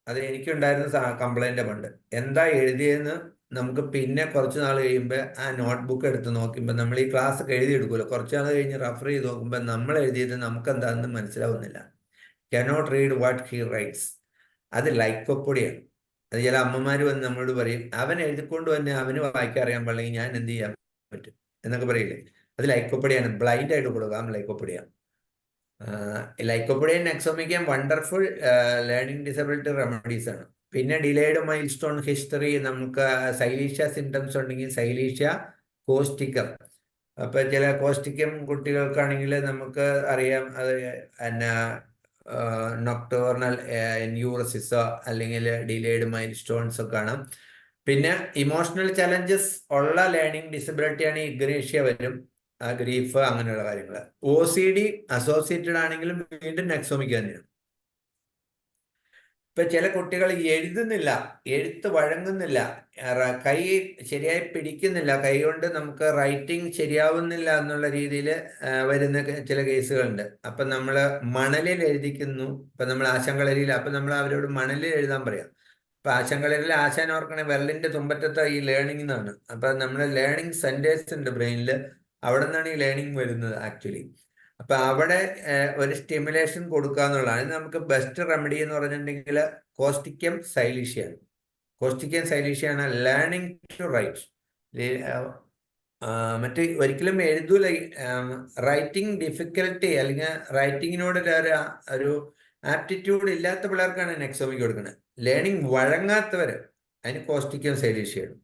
അത് എനിക്കുണ്ടായിരുന്ന കംപ്ലൈന്റ് പണ്ട്. എന്താ എഴുതിയെന്ന് നമുക്ക് പിന്നെ കുറച്ച് നാൾ കഴിയുമ്പോൾ ആ നോട്ട്ബുക്ക് എടുത്ത് നോക്കുമ്പോൾ നമ്മൾ ഈ ക്ലാസ് ഒക്കെ എഴുതിയെടുക്കുമല്ലോ, കുറച്ച് നാൾ കഴിഞ്ഞ് റെഫർ ചെയ്ത് നോക്കുമ്പോൾ നമ്മൾ എഴുതിയത് നമുക്ക് എന്താണെന്ന് മനസ്സിലാവുന്നില്ല. Cannot read what he rights. അത് ലൈക്കോപ്പൊടിയാണ്. അത് ചില അമ്മമാർ വന്ന് നമ്മളോട് പറയും, അവൻ എഴുതിക്കൊണ്ട് തന്നെ അവന് വായിക്കാൻ അറിയാൻ പാടില്ലെങ്കിൽ ഞാൻ എന്ത് ചെയ്യാൻ പറ്റും എന്നൊക്കെ പറയില്ലേ. അത് ലൈക്കോപ്പൊടിയാണ്. ബ്ലൈൻഡ് ആയിട്ട് കൊടുക്കാം ലൈക്കോപ്പൊടിയാണ്. ലൈക്കോപ്പൊഡിയൻ നെക്സോമിക്കാൻ വണ്ടർഫുൾ ലേണിംഗ് ഡിസബിലിറ്റി റെമഡീസ് ആണ്. പിന്നെ ഡിലേഡ് മൈൽ സ്റ്റോൺ ഹിസ്റ്ററി, നമുക്ക് സൈലീഷ്യ സിംറ്റംസ് ഉണ്ടെങ്കിൽ സൈലീഷ്യ കോസ്റ്റിക്കം. അപ്പൊ ചില കോസ്റ്റിക്കം കുട്ടികൾക്കാണെങ്കിൽ നമുക്ക് അറിയാം അത് എന്നാ നൊക്ടോർണൽ ന്യൂറോസിസോ അല്ലെങ്കിൽ ഡിലേഡ് മൈൽ സ്റ്റോൺസ് ഒക്കെ കാണാം. പിന്നെ ഇമോഷണൽ ചലഞ്ചസ് ഉള്ള ലേണിംഗ് ഡിസബിലിറ്റിയാണ് ഇഗ്നേഷ്യ വരും, ഗ്രീഫ്, അങ്ങനെയുള്ള കാര്യങ്ങൾ. OCD അസോസിയേറ്റഡ് ആണെങ്കിലും വീണ്ടും നെക്സോമിക് തന്നെയാണ്. ഇപ്പൊ ചില കുട്ടികൾ എഴുതുന്നില്ല, എഴുത്ത് വഴങ്ങുന്നില്ല, കൈ ശരിയായി പിടിക്കുന്നില്ല, കൈ കൊണ്ട് നമുക്ക് റൈറ്റിംഗ് ശരിയാവുന്നില്ല എന്നുള്ള രീതിയിൽ വരുന്ന ചില കേസുകളുണ്ട്. അപ്പൊ നമ്മൾ മണലിൽ എഴുതിക്കുന്നു. ഇപ്പൊ നമ്മൾ ആശങ്കളരിയിൽ, അപ്പൊ നമ്മൾ അവരോട് മണലിൽ എഴുതാൻ പറയാം. അപ്പൊ ആശങ്കളരിൽ ആശാൻ ഓർക്കണേ വിരലിന്റെ തുമ്പറ്റത്ത് ഈ ലേണിംഗ് എന്നാണ്. അപ്പൊ നമ്മൾ ലേണിംഗ് സെന്റേഴ്സ് ഉണ്ട് ബ്രെയിനിൽ, അവിടെ നിന്നാണ് ഈ ലേണിംഗ് വരുന്നത് ആക്ച്വലി. അപ്പൊ അവിടെ ഒരു സ്റ്റിമുലേഷൻ കൊടുക്കുക എന്നുള്ളതാണ്. നമുക്ക് ബെസ്റ്റ് റെമഡി എന്ന് പറഞ്ഞിട്ടുണ്ടെങ്കിൽ കോസ്റ്റിക്കം സൈലീഷ്യാണ്. കോസ്റ്റിക്കം സൈലീഷ്യാണ് ലേണിംഗ് ടു റൈറ്റ്. മറ്റ് ഒരിക്കലും എഴുതൂല. റൈറ്റിംഗ് ഡിഫിക്കൽട്ടി അല്ലെങ്കിൽ റൈറ്റിങ്ങിനോട് ഒരു ആപ്റ്റിറ്റ്യൂഡ് ഇല്ലാത്ത പിള്ളേർക്കാണ് നെക്സോമിക് കൊടുക്കുന്നത്. ലേണിംഗ് വഴങ്ങാത്തവര് അതിന് കോസ്റ്റിക്കം സൈലീഷ്യാണ്.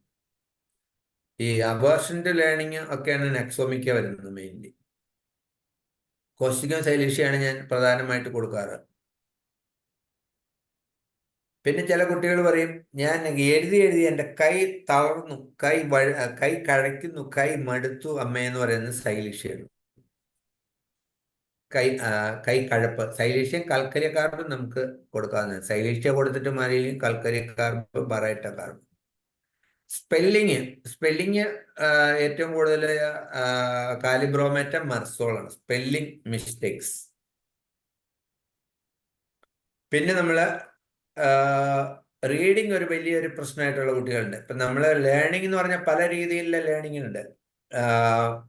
ഈ അവേർഷൻ്റെ ലേണിംഗ് ഒക്കെയാണ് നെക്സോമിക്ക വരുന്നത് മെയിൻലി. കോസ്റ്റിക്കം സൈലീഷ്യാണ് ഞാൻ പ്രധാനമായിട്ട് കൊടുക്കാറ്. പിന്നെ ചില കുട്ടികൾ പറയും, ഞാൻ എഴുതി എൻ്റെ കൈ തളർന്നു, കൈ കഴയ്ക്കുന്നു, കൈ മടുത്തു അമ്മയെന്ന് പറയുന്നത് സൈലീഷ്യാണ്. കൈ കഴപ്പ്. സൈലീഷ്യം കൽക്കരിയ കാർബ് നമുക്ക് കൊടുക്കാവുന്നതാണ്. സൈലീഷ്യ കൊടുത്തിട്ട് മാറിയും കൽക്കരിയ കാർബ്, ബറൈറ്റ കാർബ്. സ്പെല്ലിങ് ഏറ്റവും കൂടുതൽ കാലിബ്രോമേറ്റ മർസോളാണ് സ്പെല്ലിംഗ് മിസ്റ്റേക്സ്. പിന്നെ നമ്മള് റീഡിങ് ഒരു വലിയൊരു പ്രശ്നമായിട്ടുള്ള കുട്ടികളുണ്ട്. ഇപ്പൊ നമ്മൾ ലേണിംഗ് എന്ന് പറഞ്ഞാൽ പല രീതിയിലുള്ള ലേണിംഗ് ഉണ്ട്.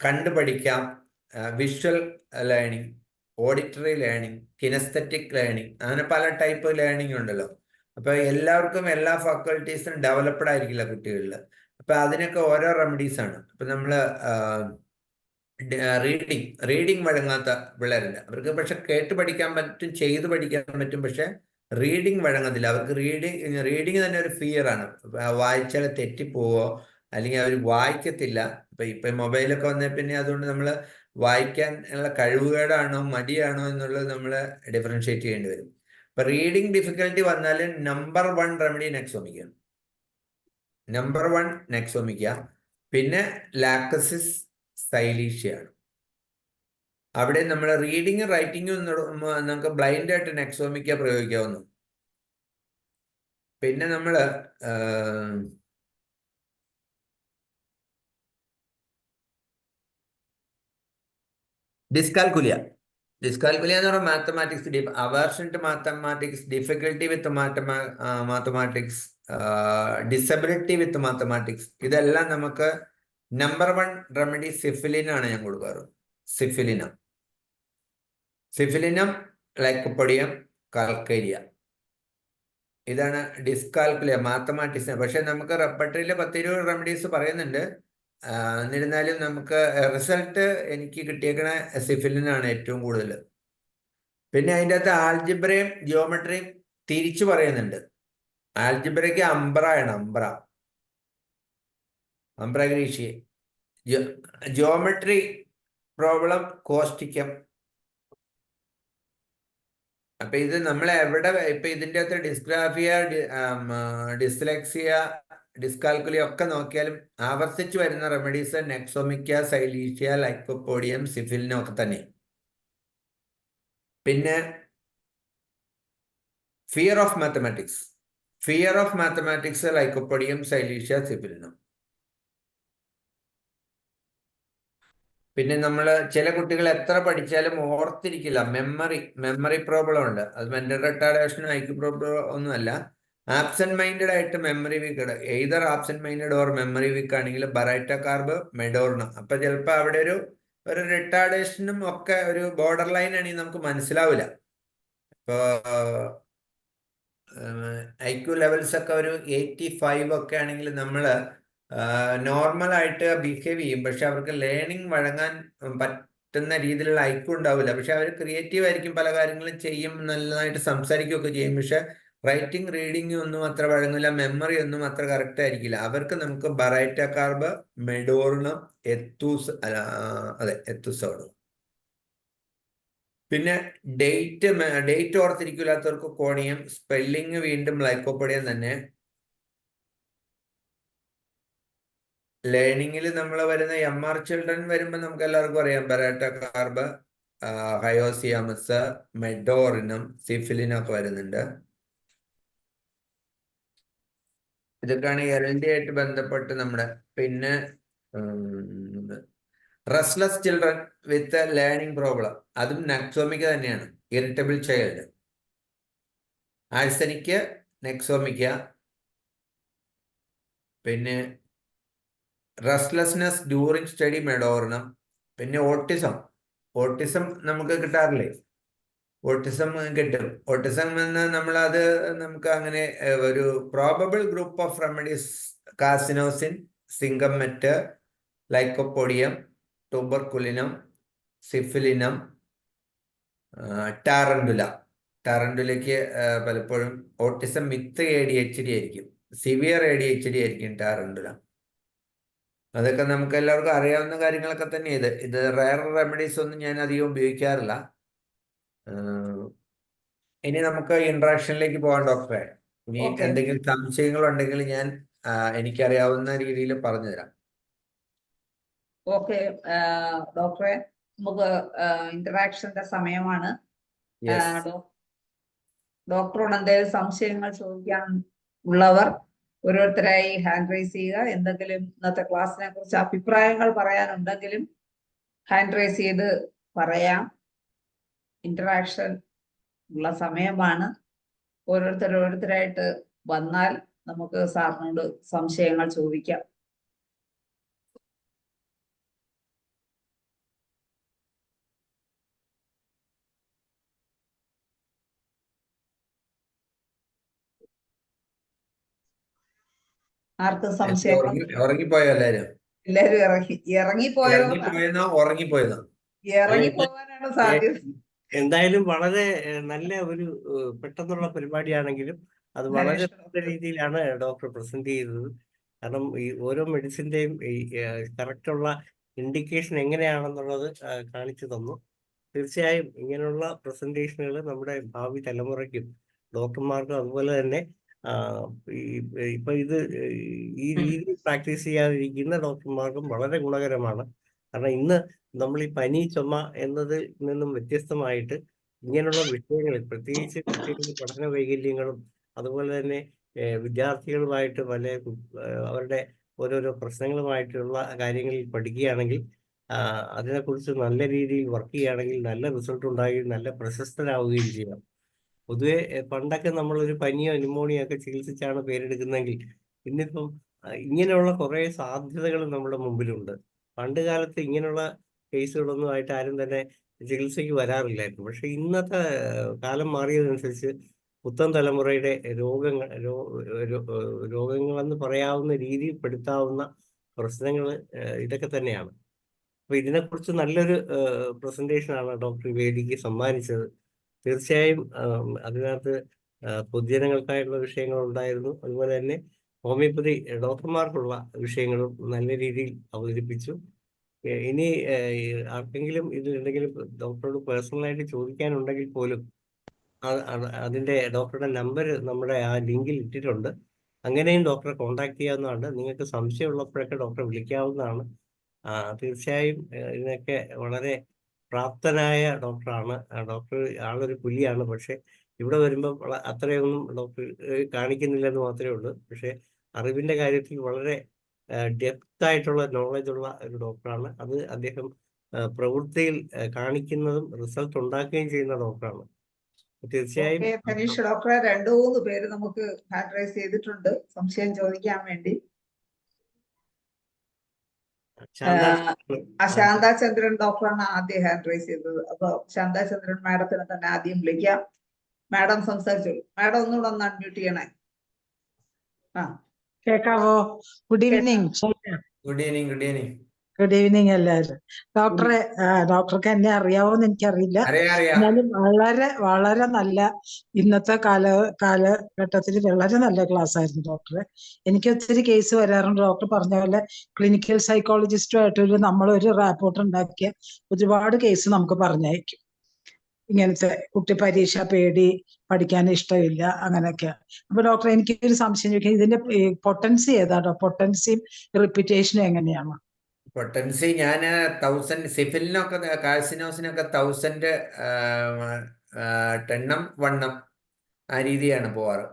കണ്ടു പഠിക്കാം, visual learning, auditory learning, kinaesthetic learning, അങ്ങനെ പല ടൈപ്പ് ലേണിംഗ് ഉണ്ടല്ലോ. അപ്പൊ എല്ലാവർക്കും എല്ലാ ഫാക്കൽറ്റീസും ഡെവലപ്ഡ് ആയിരിക്കില്ല കുട്ടികളിൽ. അപ്പൊ അതിനൊക്കെ ഓരോ റെമഡീസ് ആണ്. അപ്പൊ നമ്മള് റീഡിങ് വഴങ്ങാത്ത പിള്ളേരുണ്ട്. അവർക്ക് പക്ഷെ കേട്ട് പഠിക്കാൻ പറ്റും, ചെയ്ത് പഠിക്കാൻ പറ്റും, പക്ഷെ റീഡിങ് വഴങ്ങത്തില്ല. അവർക്ക് റീഡിങ് തന്നെ ഒരു ഫിയർ ആണ്. വായിച്ചാൽ തെറ്റിപ്പോവോ, അല്ലെങ്കിൽ അവർ വായിക്കത്തില്ല. ഇപ്പൊ മൊബൈലൊക്കെ വന്നേ പിന്നെ അതുകൊണ്ട് നമ്മൾ വായിക്കാൻ ഉള്ള കഴിവുകേടാണോ മടിയാണോ എന്നുള്ളത് നമ്മൾ ഡിഫറൻഷിയേറ്റ് ചെയ്യേണ്ടി വരും. ഇപ്പൊ റീഡിങ് ഡിഫിക്കൽട്ടി വന്നാൽ നമ്പർ 1 റെമഡി നെക്സോമിക്ക. നമ്പർ 1 നെക്സോമിക്ക. പിന്നെ ലാക്സിസ് സൈലീഷ്യാണ്. അവിടെ നമ്മൾ റീഡിങ് റൈറ്റിങ്ങും നമുക്ക് ബ്ലൈൻഡ് ആയിട്ട് നെക്സോമിക്ക പ്രയോഗിക്കാവുന്നു. പിന്നെ നമ്മൾ ഡിസ്കാൽക്കുലിയ എന്ന് പറഞ്ഞാൽ mathematics, aversion to mathematics, difficulty with mathematics, disability with mathematics. ഇതെല്ലാം നമുക്ക് നമ്പർ 1 റെമഡി സിഫിലിനാണ് ഞാൻ കൊടുക്കാറ്. Syphilinum, lycopodium, calcarea. ഇതാണ് ഡിസ്കാൽക്കുലിയ മാത്തമാറ്റിക്സിന്. പക്ഷെ നമുക്ക് റെപ്പർട്ടറിയിൽ 10-20 റെമഡീസ് പറയുന്നുണ്ട്. എന്നിരുന്നാലും നമുക്ക് റിസൾട്ട് എനിക്ക് കിട്ടിയേക്കണ സിഫിലിനാണ് ഏറ്റവും കൂടുതൽ. പിന്നെ അതിൻ്റെ അകത്ത് ആൽജിബ്രയും ജിയോമെട്രിയും തിരിച്ചു പറയുന്നുണ്ട്. ആൽജിബ്രയ്ക്ക് അംബ്രയാണ്, ambra grisea. Geometry problem causticum. അപ്പൊ ഇത് നമ്മൾ എവിടെ ഇപ്പൊ ഇതിൻ്റെ അകത്ത് ഡിസ്ഗ്രാഫിയ, ഡിസ്ലെക്സിയ, ഡിസ്കാൽക്കുലിയ ഒക്കെ നോക്കിയാലും ആവർത്തിച്ചു വരുന്ന റെമഡീസ് നെക്സോമിക്ക, സൈലീഷ്യ, ലൈക്കോപ്പൊഡിയം, സിഫിലിനും ഒക്കെ തന്നെ. പിന്നെ ഫിയർ ഓഫ് മാത്തമാറ്റിക്സ്, ലൈക്കോപ്പൊഡിയം, സൈലീഷ്യ, സിഫിലിനും. പിന്നെ നമ്മൾ ചില കുട്ടികൾ എത്ര പഠിച്ചാലും ഓർത്തിരിക്കില്ല. മെമ്മറി പ്രോബ്ലം ഉണ്ട്. അത് മെന്റൽ റിട്ടാർഡേഷനോ ഐക്യു പ്രോബ്ലം ഒന്നുമല്ല. ആബ്സെന്റ് മൈൻഡഡ് ആയിട്ട് memory weak, either absent minded or memory weak ആണെങ്കിൽ ബറൈറ്റ കാർബ് മെഡോർണം. അപ്പൊ ചിലപ്പോൾ അവിടെ ഒരു റിട്ടാർഡേഷനും ഒക്കെ ഒരു ബോർഡർ ലൈൻ ആണെങ്കിൽ നമുക്ക് മനസ്സിലാവില്ല. ഇപ്പോ ഐക്യു ലെവൽസ് ഒക്കെ ഒരു 85 ഒക്കെ ആണെങ്കിൽ നമ്മൾ നോർമൽ ആയിട്ട് ബിഹേവ് ചെയ്യും. പക്ഷെ അവർക്ക് ലേണിംഗ് വഴങ്ങാൻ പറ്റുന്ന രീതിയിലുള്ള ഐക്യു ഉണ്ടാവില്ല. പക്ഷെ അവർ ക്രിയേറ്റീവ് ആയിരിക്കും, പല കാര്യങ്ങളും ചെയ്യും, നല്ലതായിട്ട് സംസാരിക്കുകയൊക്കെ ചെയ്യും. പക്ഷെ റൈറ്റിംഗ് റീഡിംഗ് ഒന്നും അത്ര വഴങ്ങില്ല, മെമ്മറി ഒന്നും അത്ര കറക്റ്റ് ആയിരിക്കില്ല. അവർക്ക് നമുക്ക് ബറൈറ്റ കാർബ് മെഡോർണം എത്തുസോഡ്. പിന്നെ ഡേറ്റ് ഓർത്തിരിക്കില്ലാത്തവർക്ക് കോണിയം, സ്പെല്ലിങ് വീണ്ടും ലൈക്കോപ്പൊഡിയം തന്നെ. ലേണിംഗിൽ നമ്മൾ വരുന്ന MR ചിൽഡ്രൻ വരുമ്പോൾ നമുക്ക് എല്ലാവർക്കും അറിയാം ബറൈറ്റ കാർബ്, ഹയോസിയാമസ്, മെഡോറിനം, സിഫിലിനും ഒക്കെ വരുന്നുണ്ട്. ഇതൊക്കെയാണ് LD ആയിട്ട് ബന്ധപ്പെട്ട് നമ്മുടെ. പിന്നെ restless children with learning problem, അതും നെക്സോമിക്ക തന്നെയാണ്. Irritable child, arsenic, nux vomica. പിന്നെ റെസ്റ്റ്ലെസ്നെസ് ഡ്യൂറിങ് സ്റ്റഡി മെഡോർണം. പിന്നെ ഓട്ടിസം നമുക്ക് കിട്ടാറില്ലേ? ഓട്ടിസം കിട്ടും. ഓട്ടിസം എന്ന് നമ്മളത് നമുക്ക് അങ്ങനെ ഒരു പ്രോബബിൾ ഗ്രൂപ്പ് ഓഫ് റെമഡീസ്: കാസിനോസിൻ, സിംഗമെറ്റ്, ലൈക്കോപ്പൊഡിയം, ട്യൂബർകുലിനം, സിഫിലിനം, ടാറൻഡുലയ്ക്ക് പലപ്പോഴും ഓട്ടിസം വിത്ത് ADHD ആയിരിക്കും, സിവിയർ ADHD ആയിരിക്കും ടാറൻഡുല. അതൊക്കെ നമുക്ക് എല്ലാവർക്കും അറിയാവുന്ന കാര്യങ്ങളൊക്കെ തന്നെ. ഇത് റയർ റെമഡീസ് ഒന്നും ഞാൻ അധികം ഉപയോഗിക്കാറില്ല. ഇനി നമുക്ക് ഇന്ററാക്ഷനിലേക്ക് പോകാം ഡോക്ടറെ. ഇനി എന്തെങ്കിലും സംശയങ്ങൾ ഉണ്ടെങ്കിൽ ഞാൻ എനിക്കറിയാവുന്ന രീതിയിൽ പറഞ്ഞുതരാം. ഓക്കെ ഡോക്ടറെ, നമുക്ക് ഇന്ററാക്ഷന്റെ സമയമാണ്. ഡോക്ടറോട് എന്തെങ്കിലും സംശയങ്ങൾ ചോദിക്കാൻ ഉള്ളവർ ഓരോരുത്തരായി ഹാൻഡ് റൈസ് ചെയ്യുക. എന്തെങ്കിലും ഇന്നത്തെ ക്ലാസ്സിനെ കുറിച്ച് അഭിപ്രായങ്ങൾ പറയാനുണ്ടെങ്കിലും ഹാൻഡ് റൈസ് ചെയ്ത് പറയാം. ഇന്ററാക്ഷൻ ഉള്ള സമയമാണ്. ഓരോരുത്തരായിട്ട് വന്നാൽ നമുക്ക് സാറിനോട് സംശയങ്ങൾ ചോദിക്കാം. ആർക്കും സംശയം? ഉറങ്ങിപ്പോയോ എല്ലാരും? എല്ലാരും ഇറങ്ങിപ്പോയോ? ഉറങ്ങിപ്പോയതോ? ഇറങ്ങിപ്പോകാനാണ് സാധ്യത. എന്തായാലും വളരെ നല്ല ഒരു പെട്ടെന്നുള്ള പരിപാടിയാണെങ്കിലും അത് വളരെ നല്ല രീതിയിലാണ് ഡോക്ടർ പ്രസന്റ് ചെയ്തത്. കാരണം ഈ ഓരോ മെഡിസിന്റെയും ഈ കറക്റ്റുള്ള ഇൻഡിക്കേഷൻ എങ്ങനെയാണെന്നുള്ളത് കാണിച്ചു തന്നു. തീർച്ചയായും ഇങ്ങനെയുള്ള പ്രസന്റേഷനുകൾ നമ്മുടെ ഭാവി തലമുറയ്ക്കും ഡോക്ടർമാർക്കും അതുപോലെ തന്നെ ഇപ്പൊ ഈ രീതി പ്രാക്ടീസ് ചെയ്യാതിരിക്കുന്ന ഡോക്ടർമാർക്കും വളരെ ഗുണകരമാണ്. കാരണം ഇന്ന് നമ്മൾ ഈ പനി, ചുമ എന്നതിൽ നിന്നും വ്യത്യസ്തമായിട്ട് ഇങ്ങനെയുള്ള വിഷയങ്ങളിൽ, പ്രത്യേകിച്ച് കുട്ടികളുടെ പഠന വൈകല്യങ്ങളും അതുപോലെ തന്നെ വിദ്യാർത്ഥികളുമായിട്ട് അവരുടെ ഓരോരോ പ്രശ്നങ്ങളുമായിട്ടുള്ള കാര്യങ്ങളിൽ പഠിക്കുകയാണെങ്കിൽ, അതിനെക്കുറിച്ച് നല്ല രീതിയിൽ വർക്ക് ചെയ്യുകയാണെങ്കിൽ നല്ല റിസൾട്ട് ഉണ്ടാവുകയും നല്ല പ്രശസ്തരാവുകയും ചെയ്യാം. പൊതുവെ പണ്ടൊക്കെ നമ്മളൊരു പനിയോ ന്യൂമോണിയോ ഒക്കെ ചികിത്സിച്ചാണ് പേരെടുക്കുന്നതെങ്കിൽ ഇന്നിപ്പം ഇങ്ങനെയുള്ള കുറേ സാധ്യതകൾ നമ്മുടെ മുമ്പിലുണ്ട്. പണ്ട് കാലത്ത് ഇങ്ങനെയുള്ള കേസുകളൊന്നും ആയിട്ട് ആരും തന്നെ ചികിത്സയ്ക്ക് വരാറില്ലായിരുന്നു. പക്ഷെ ഇന്നത്തെ കാലം മാറിയതനുസരിച്ച് പുത്തൻ തലമുറയുടെ രോഗങ്ങളെന്ന് പറയാവുന്ന രീതിയിൽ പെടുത്താവുന്ന പ്രശ്നങ്ങൾ ഇതൊക്കെ തന്നെയാണ്. അപ്പൊ ഇതിനെക്കുറിച്ച് നല്ലൊരു പ്രസന്റേഷനാണ് ഡോക്ടർ വേദിക്ക് സമ്മാനിച്ചത്. തീർച്ചയായും അതിനകത്ത് പൊതുജനങ്ങൾക്കായിട്ടുള്ള വിഷയങ്ങൾ ഉണ്ടായിരുന്നു. അതുപോലെ തന്നെ ഹോമിയോപ്പതി ഡോക്ടർമാർക്കുള്ള വിഷയങ്ങളും നല്ല രീതിയിൽ അവതരിപ്പിച്ചു. ഇനി ആർക്കെങ്കിലും ഇതിൽ എന്തെങ്കിലും ഡോക്ടറോട് പേഴ്സണലായിട്ട് ചോദിക്കാനുണ്ടെങ്കിൽ പോലും അതിന്റെ ഡോക്ടറുടെ നമ്പർ നമ്മുടെ ആ ലിങ്കിൽ ഇട്ടിട്ടുണ്ട്. അങ്ങനെയും ഡോക്ടറെ കോൺടാക്ട് ചെയ്യാവുന്നതാണ്. നിങ്ങൾക്ക് സംശയമുള്ളപ്പോഴൊക്കെ ഡോക്ടറെ വിളിക്കാവുന്നതാണ്. തീർച്ചയായും ഇതിനൊക്കെ വളരെ പ്രാപ്തനായ ഡോക്ടറാണ്. ഡോക്ടർ ആളൊരു പുലിയാണ്. പക്ഷെ ഇവിടെ വരുമ്പോൾ അത്രയൊന്നും ഡോക്ടർ കാണിക്കുന്നില്ലെന്ന് മാത്രമേ ഉള്ളൂ. പക്ഷെ അറിവിന്റെ കാര്യത്തിൽ വളരെ ഡെപ്ത് ആയിട്ടുള്ള നോളജ് ഉള്ള ഒരു ഡോക്ടറാണ്. അത് അദ്ദേഹം പ്രവൃത്തിയിൽ കാണിക്കുന്നതും റിസൾട്ട് ഉണ്ടാക്കുകയും ചെയ്യുന്ന ഡോക്ടറാണ്. തീർച്ചയായും തനീഷ് ഡോക്ടറെ 2-3 പേര് നമുക്ക് ഹാൻഡ് റൈസ് ചെയ്തിട്ടുണ്ട് സംശയം ചോദിക്കാൻ വേണ്ടി. ശാന്താചന്ദ്രൻ ഡോക്ടറാണ് ആദ്യം ഹാൻഡ് റൈസ് ചെയ്തത്. അപ്പൊ ശാന്താചന്ദ്രൻ മാഡത്തിനെ തന്നെ ആദ്യം വിളിക്കാം. മാഡം സംസാരിച്ചോളൂ. മാഡം ഒന്നുകൂടെ ഒന്ന് അൺമ്യൂട്ട് ചെയ്യണേ. കേക്കാവോ? Good evening. Good evening. Good evening. Good evening എല്ലാവരും. ഡോക്ടറെ, ഡോക്ടർക്ക് എന്നെ അറിയാവോന്ന് എനിക്കറിയില്ല. എന്നാലും വളരെ വളരെ നല്ല ഇന്നത്തെ കാലഘട്ടത്തിൽ വളരെ നല്ല ക്ലാസ് ആയിരുന്നു ഡോക്ടറെ. എനിക്ക് ഒത്തിരി കേസ് വരാറുണ്ട്. ഡോക്ടർ പറഞ്ഞ പോലെ ക്ലിനിക്കൽ സൈക്കോളജിസ്റ്റുമായിട്ടൊരു നമ്മളൊരു റാപ്പോർട്ട് ഉണ്ടാക്കിയ ഒരുപാട് കേസ് നമുക്ക് പറഞ്ഞയക്കും. ഇങ്ങനത്തെ കുട്ടി പരീക്ഷ പേടി, പഠിക്കാൻ ഇഷ്ടമില്ല, അങ്ങനെയൊക്കെ. അപ്പൊ ഡോക്ടർ എനിക്കൊരു സംശയം ചോദിക്കാം, ഇതിന്റെ പൊട്ടൻസി ഏതാണോ? പൊട്ടൻസിയും റിപ്പീറ്റേഷനും എങ്ങനെയാണ്? പൊട്ടൻസി ഞാൻ 1000 സിഫിലിനൊക്കെ കാഴ്സിനോസിനൊക്കെ 1000 10 1 ആ രീതിയാണ് പോവാറ്.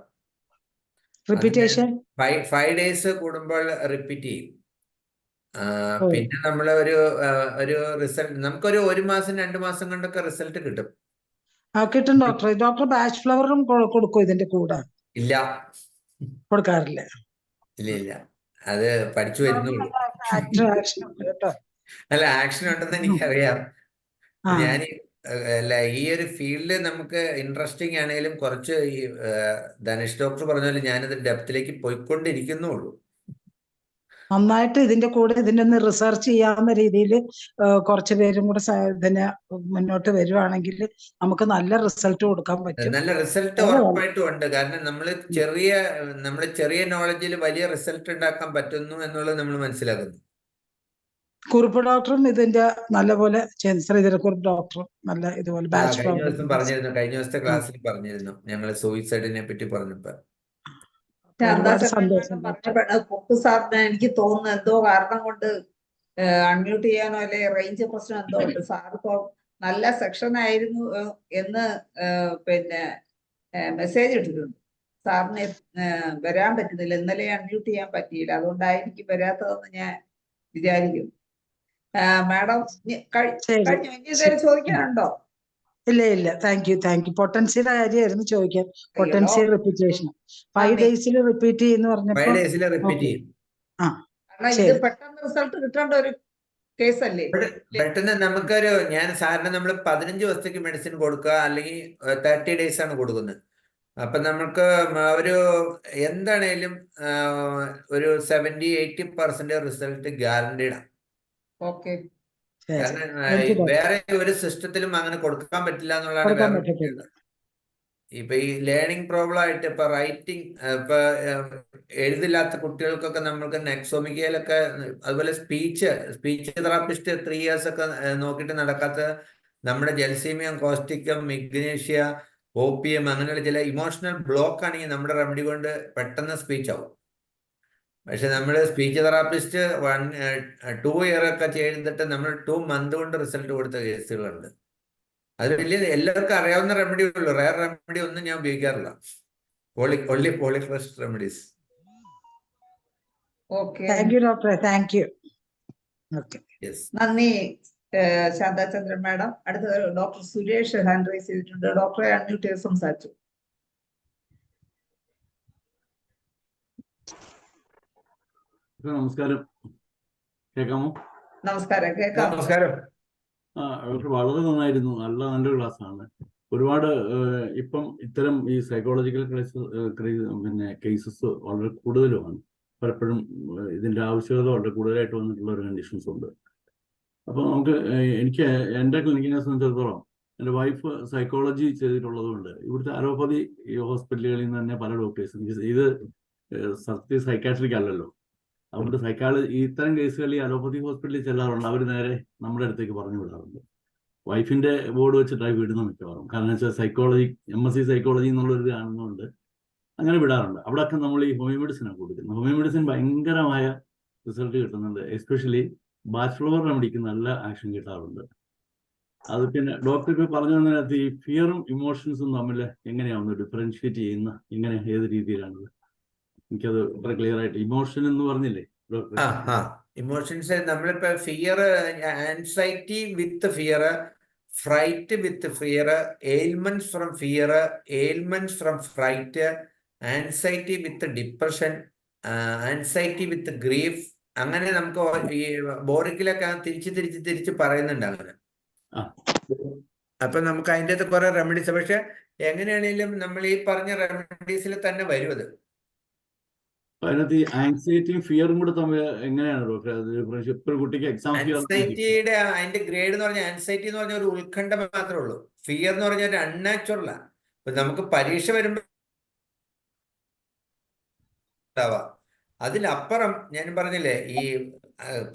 റിപ്പീറ്റേഷൻ 5 days കൂടുമ്പോൾ റിപ്പീറ്റ് ചെയ്യും. പിന്നെ നമ്മൾ ഒരു റിസൾട്ട് നമുക്കൊരു 1 മാസം 2 മാസം കൊണ്ടൊക്കെ റിസൾട്ട് കിട്ടും. കിട്ടും ഡോക്ടർ. ഡോക്ടർ ബാച്ച് ഫ്ലവറും കൊടുക്കും ഇതിന്റെ കൂടെ? ഇല്ല, കൊടുക്കാറില്ല. ഇല്ല. അത് പഠിച്ചു വരുന്നുള്ളൂ. അല്ല, ആക്ഷൻ ഉണ്ടെന്ന് എനിക്കറിയാം. ഞാൻ അല്ല, ഈ ഒരു ഫീൽഡ് നമുക്ക് ഇൻട്രസ്റ്റിംഗ് ആണെങ്കിലും കുറച്ച് ധനുഷ് ഡോക്ടർ പറഞ്ഞ പോലെ ഞാനിത് ഡെപ്തിലേക്ക് പോയിക്കൊണ്ടിരിക്കുന്നുള്ളൂ. നന്നായിട്ട് ഇതിന്റെ കൂടെ ഇതിന്റെ ഒന്ന് റിസർച്ച് ചെയ്യാവുന്ന രീതിയിൽ കുറച്ച് പേരും കൂടെ ഇതിനെ മുന്നോട്ട് വരുവാണെങ്കിൽ നമുക്ക് നല്ല റിസൾട്ട് കൊടുക്കാൻ പറ്റും. നല്ല റിസൾട്ട് ഉറപ്പായിട്ടും ഉണ്ട്. കാരണം നമ്മൾ ചെറിയ നോളജിൽ വലിയ റിസൾട്ട് ഉണ്ടാക്കാൻ പറ്റുന്നു എന്നുള്ളത് നമ്മൾ മനസ്സിലാക്കുന്നു. കുറുപ്പ് ഡോക്ടറും ഇതിന്റെ നല്ലപോലെ കുറുപ്പ് ഡോക്ടറും നല്ല ഇതുപോലെ കഴിഞ്ഞ ദിവസത്തെ ക്ലാസ്സിൽ പറഞ്ഞിരുന്നു ഞങ്ങൾ സൂയിസൈഡിനെ പറ്റി പറഞ്ഞപ്പോ. കുറുപ്പ് സാറിന് എനിക്ക് തോന്നുന്നു എന്തോ കാരണം കൊണ്ട് അൺമ്യൂട്ട് ചെയ്യാനോ അല്ലെ റേഞ്ച് പ്രശ്നം എന്തോ ഉണ്ട്. സാറിപ്പോ നല്ല സെക്ഷൻ ആയിരുന്നു എന്ന് പിന്നെ മെസ്സേജ് ഇട്ടിട്ടുണ്ട്. സാറിന് വരാൻ പറ്റുന്നില്ല. ഇന്നലെ അൺമ്യൂട്ട് ചെയ്യാൻ പറ്റിയില്ല. അതുകൊണ്ടായിരിക്കും വരാത്തതെന്ന് ഞാൻ വിചാരിക്കുന്നു. മാഡം കഴിഞ്ഞു. ഇനി ഇതുവരെ ചോദിക്കാനുണ്ടോ? ഇല്ല. Thank you. പൊട്ടൻസിയുടെ കാര്യമായിരുന്നു ചോദിക്കാൻ. പൊട്ടൻസി റിപ്പീറ്റേഷൻ 5 days റിപ്പീറ്റ് ചെയ്യുന്ന പറഞ്ഞപ്പോ ഇത് പെട്ടെന്ന് റിസൾട്ട് കിട്ടേണ്ട ഒരു കേസല്ലേ? പെട്ടെന്ന് ഞാൻ സാറിന് നമ്മൾ 15 ദിവസത്തേക്ക് മെഡിസിൻ കൊടുക്കുക, അല്ലെങ്കിൽ 30 days ആണ് കൊടുക്കുന്നത്. അപ്പൊ നമുക്ക് ഒരു എന്താണേലും ഒരു 70-80% റിസൾട്ട് ഗ്യാരണ്ടീഡ് ആണ്. കാരണം വേറെ ഒരു സിസ്റ്റത്തിലും അങ്ങനെ കൊടുക്കാൻ പറ്റില്ല എന്നുള്ളതാണ് വേറെ. ഇപ്പൊ ഈ ലേണിംഗ് പ്രോബ്ലം ആയിട്ട് ഇപ്പൊ റൈറ്റിംഗ് ഇപ്പൊ എഴുതില്ലാത്ത കുട്ടികൾക്കൊക്കെ നമ്മൾക്ക് നെക്സോമിക്കയിലൊക്കെ, അതുപോലെ സ്പീച്ച് തെറാപ്പിസ്റ്റ് 3 years ഒക്കെ നോക്കിയിട്ട് നടക്കാത്ത നമ്മുടെ ജൽസീമിയം, കോസ്റ്റിക്കം, മിഗ്നേഷ്യ, ഓപ്പിയം അങ്ങനെയുള്ള ചില ഇമോഷണൽ ബ്ലോക്ക് ആണെങ്കിൽ നമ്മുടെ റെമഡി കൊണ്ട് പെട്ടെന്ന് സ്പീച്ച് ആവും. പക്ഷെ നമ്മൾ സ്പീച്ച് തെറാപ്പിസ്റ്റ് 2 year ഒക്കെ ചെയ്തിട്ട് നമ്മൾ 2 months കൊണ്ട് റിസൾട്ട് കൊടുത്ത കേസുകളുണ്ട്. അത് എല്ലാവർക്കും അറിയാവുന്ന റെമഡി ഉള്ളൂ. റയർ റെമഡി ഒന്നും ഞാൻ ഉപയോഗിക്കാറില്ല. പോളിക്രസ്റ്റ് റെമഡീസ്. നന്ദി ശാന്താചന്ദ്രൻ മാഡം. അടുത്ത ഡോക്ടർ സുരേഷ് ഹാൻഡ് റൈസ് ചെയ്തിട്ടുണ്ട്. ഡോക്ടറെ അൺമ്യൂട്ട് ചെയ്ത് സംസാരിച്ചു. നമസ്കാരം, കേൾക്കാമോ? നമസ്കാരം. വളരെ നന്നായിരുന്നു. നല്ലൊരു ക്ലാസ്സാണ്. ഒരുപാട് ഇപ്പം ഇത്തരം ഈ സൈക്കോളജിക്കൽ കേസസ് വളരെ കൂടുതലുമാണ്. പലപ്പോഴും ഇതിന്റെ ആവശ്യകത വളരെ കൂടുതലായിട്ട് വന്നിട്ടുള്ള ഒരു കണ്ടീഷൻസ് ഉണ്ട്. അപ്പോൾ എനിക്ക് എൻ്റെ ക്ലിനിക്കിനെ സംബന്ധിച്ചിടത്തോളം എൻ്റെ വൈഫ് സൈക്കോളജി ചെയ്തിട്ടുള്ളത് കൊണ്ട് ഇവിടുത്തെ അലോപ്പതി ഹോസ്പിറ്റലുകളിൽ നിന്ന് തന്നെ പല ഡോക്ടേഴ്സും ഇത് സൈക്കാട്രിക് അല്ലല്ലോ. അതുകൊണ്ട് ഇത്തരം കേസുകളിൽ അലോപ്പതി ഹോസ്പിറ്റലിൽ ചെല്ലാറുണ്ട്. അവർ നേരെ നമ്മുടെ അടുത്തേക്ക് പറഞ്ഞു വിടാറുണ്ട്. വൈഫിന്റെ ബോർഡ് വെച്ചിട്ടായി വിടുന്ന മിക്കവാറും. കാരണം വെച്ചാൽ സൈക്കോളജി, MSc സൈക്കോളജി എന്നുള്ളൊരു കാണുന്നതുകൊണ്ട് അങ്ങനെ വിടാറുണ്ട്. അവിടെയൊക്കെ നമ്മൾ ഈ ഹോമിയോ മെഡിസിനാണ് കൊടുക്കുന്നത്. ഹോമിയോ മെഡിസിൻ ഭയങ്കരമായ റിസൾട്ട് കിട്ടുന്നുണ്ട്. എസ്പെഷ്യലി ബാച്ച് ഫ്ലവർ റെമഡിക്ക് നല്ല ആക്ഷൻ കിട്ടാറുണ്ട്. അത് പിന്നെ ഡോക്ടർ ഇപ്പോൾ പറഞ്ഞു തന്നതിനകത്ത് ഈ ഫിയറും ഇമോഷൻസും തമ്മിൽ എങ്ങനെയാണ് ഡിഫറൻഷിയേറ്റ് ചെയ്യുന്ന, ഏത് രീതിയിലാണത്? എനിക്കത് വളരെ ക്ലിയർ ആയിട്ട് ഇമോഷൻ എന്ന് പറഞ്ഞില്ലേ ഡോക്ടർ? ഇമോഷൻസ് നമ്മളിപ്പോ fear, anxiety with fear, freight with fear, ailments from fear, ailments from freight, anxiety with depression, anxiety with grief. അങ്ങനെ നമുക്ക് ഈ ബോറിക്കിലൊക്കെ തിരിച്ച് പറയുന്നുണ്ട് അങ്ങനെ. അപ്പൊ നമുക്ക് അതിൻ്റെ അകത്ത് കുറെ റെമഡീസ്, പക്ഷെ എങ്ങനെയാണെങ്കിലും നമ്മൾ ഈ പറഞ്ഞ റെമഡീസിൽ തന്നെ വരും അത്. അതിനകത്ത് ഈ ആങ്സൈറ്റിയും ഫിയറും കൂടെ തമ്മിൽ എങ്ങനെയാണ് ഡോക്ടർ ഒരു കുട്ടിക്ക് എക്സാം ഫിയർ? ആൻസൈറ്റിയുടെ അതിന്റെ ഗ്രേഡ് എന്ന് പറഞ്ഞാൽ, ആൻസൈറ്റി എന്ന് പറഞ്ഞ ഒരു ഉത്കണ്ഠ മാത്രമേ ഉള്ളൂ. ഫിയർ എന്ന് പറഞ്ഞാൽ ഒരു അൺനാച്ചുറലാ. ഇപ്പൊ നമുക്ക് പരീക്ഷ വരുമ്പോൾ അതിലപ്പുറം ഞാൻ പറഞ്ഞില്ലേ, ഈ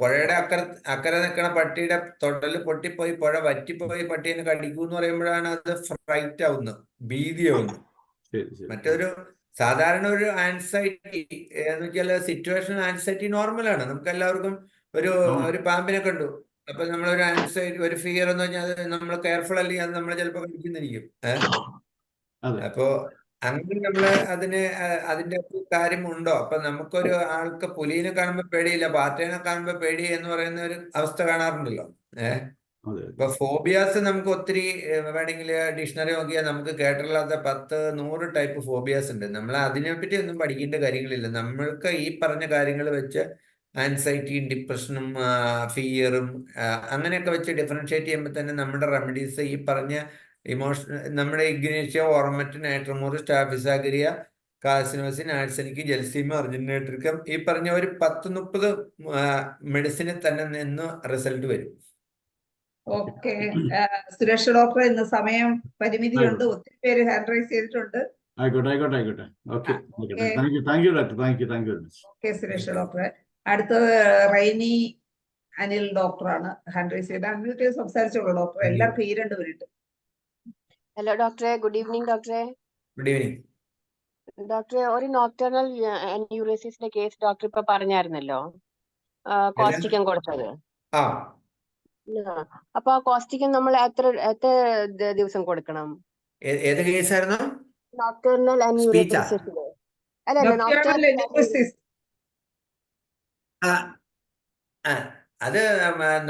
പുഴയുടെ അക്കരെ നിൽക്കണ പട്ടിയുടെ തൊടല് പൊട്ടിപ്പോയി പുഴ വറ്റിപ്പോയി പട്ടീനെ കടിക്കൂ എന്ന് പറയുമ്പോഴാണ് അത് ഫ്രൈറ്റ് ആവുന്നത്, ഭീതിയാവുന്നത്. മറ്റൊരു സാധാരണ ഒരു ആൻസൈറ്റി എന്ന് വെച്ചാൽ സിറ്റുവേഷൻ ആൻസൈറ്റി നോർമലാണ്. നമുക്ക് എല്ലാവർക്കും ഒരു പാമ്പിനെ കണ്ടു, അപ്പൊ നമ്മളൊരു ആൻസൈറ്റി, ഒരു ഫിയർ എന്ന് പറഞ്ഞാൽ അത് നമ്മൾ കെയർഫുൾ അല്ലെങ്കിൽ അത് നമ്മൾ ചിലപ്പോൾ കടിക്കുന്നിരിക്കും. അപ്പോ അങ്ങനെ നമ്മള് അതിന്റെ കാര്യമുണ്ടോ? അപ്പൊ നമുക്കൊരു ആൾക്ക് പുലിനെ കാണുമ്പോ പേടിയില്ല, പാറ്റേനെ കാണുമ്പോ പേടി എന്ന് പറയുന്ന ഒരു അവസ്ഥ കാണാറുണ്ടല്ലോ. ഇപ്പൊ ഫോബിയാസ് നമുക്ക് ഒത്തിരി വേണമെങ്കിൽ ഡിക്ഷണറി നോക്കിയാൽ നമുക്ക് കേട്ടില്ലാത്ത 10-100 ടൈപ്പ് ഫോബിയാസ് ഉണ്ട്. നമ്മൾ അതിനെപ്പറ്റി ഒന്നും പഠിക്കേണ്ട കാര്യങ്ങളില്ല. നമ്മൾക്ക് ഈ പറഞ്ഞ കാര്യങ്ങൾ വെച്ച് ആൻസൈറ്റിയും ഡിപ്രഷനും ഫിയറും അങ്ങനെയൊക്കെ വെച്ച് ഡിഫറൻഷിയേറ്റ് ചെയ്യുമ്പോൾ തന്നെ നമ്മുടെ റെമഡീസ് ഈ പറഞ്ഞ ഇമോഷൻ, നമ്മുടെ ഇഗ്നേഷ്യ, ഓർമറ്റ്, നൈട്രമോർ, സ്റ്റാഫിസാഗരിയ, കാസിനോസിൻ, ആഴ്സനിക്, ജൽസീമ, അർജുനേട്രിക്കം, ഈ പറഞ്ഞ ഒരു 10-30 മെഡിസിനിൽ തന്നെ നിന്ന് റിസൾട്ട് വരും. ഓക്കെ, സുരേഷ് ഡോക്ടർ, ഇന്ന് സമയം പരിമിതിയുണ്ട്, ഒത്തിരി പേര് ഹാൻഡ് റൈസ് ചെയ്തിട്ടുണ്ട്. ആയിക്കോട്ടെ. Okay, thank you doctor, thank you very much. Okay Suresh ഡോക്ടറെ. അടുത്തത് റൈനി അനിൽ ഡോക്ടറാണ് ഹാൻഡ് റൈസ് ചെയ്ത്. അൺമ്യൂട്ട് സംസാരിച്ചോളൂ ഡോക്ടർ, എല്ലാവർക്കും ഈ 2 മിനിറ്റ്. ഹലോ ഡോക്ടറെ, ഗുഡ് ഈവനിങ് ഡോക്ടറെ. ഗുഡ് ഈവനിങ് ഡോക്ടറെ, ഒരു നോക്ടർണൽ ന്യൂറോസിസിന്റെ കേസ് ഡോക്ടർ ഇപ്പൊ പറഞ്ഞായിരുന്നല്ലോ, കോസ്റ്റിക്കം കൊടുത്തത്. അപ്പൊ ആ കോസ്റ്റിക്കം നമ്മൾ എത്ര ദിവസം കൊടുക്കണം? ഏത് കേസായിരുന്നു? നോക്ടർണൽ ന്യൂറോസിസ്. അത്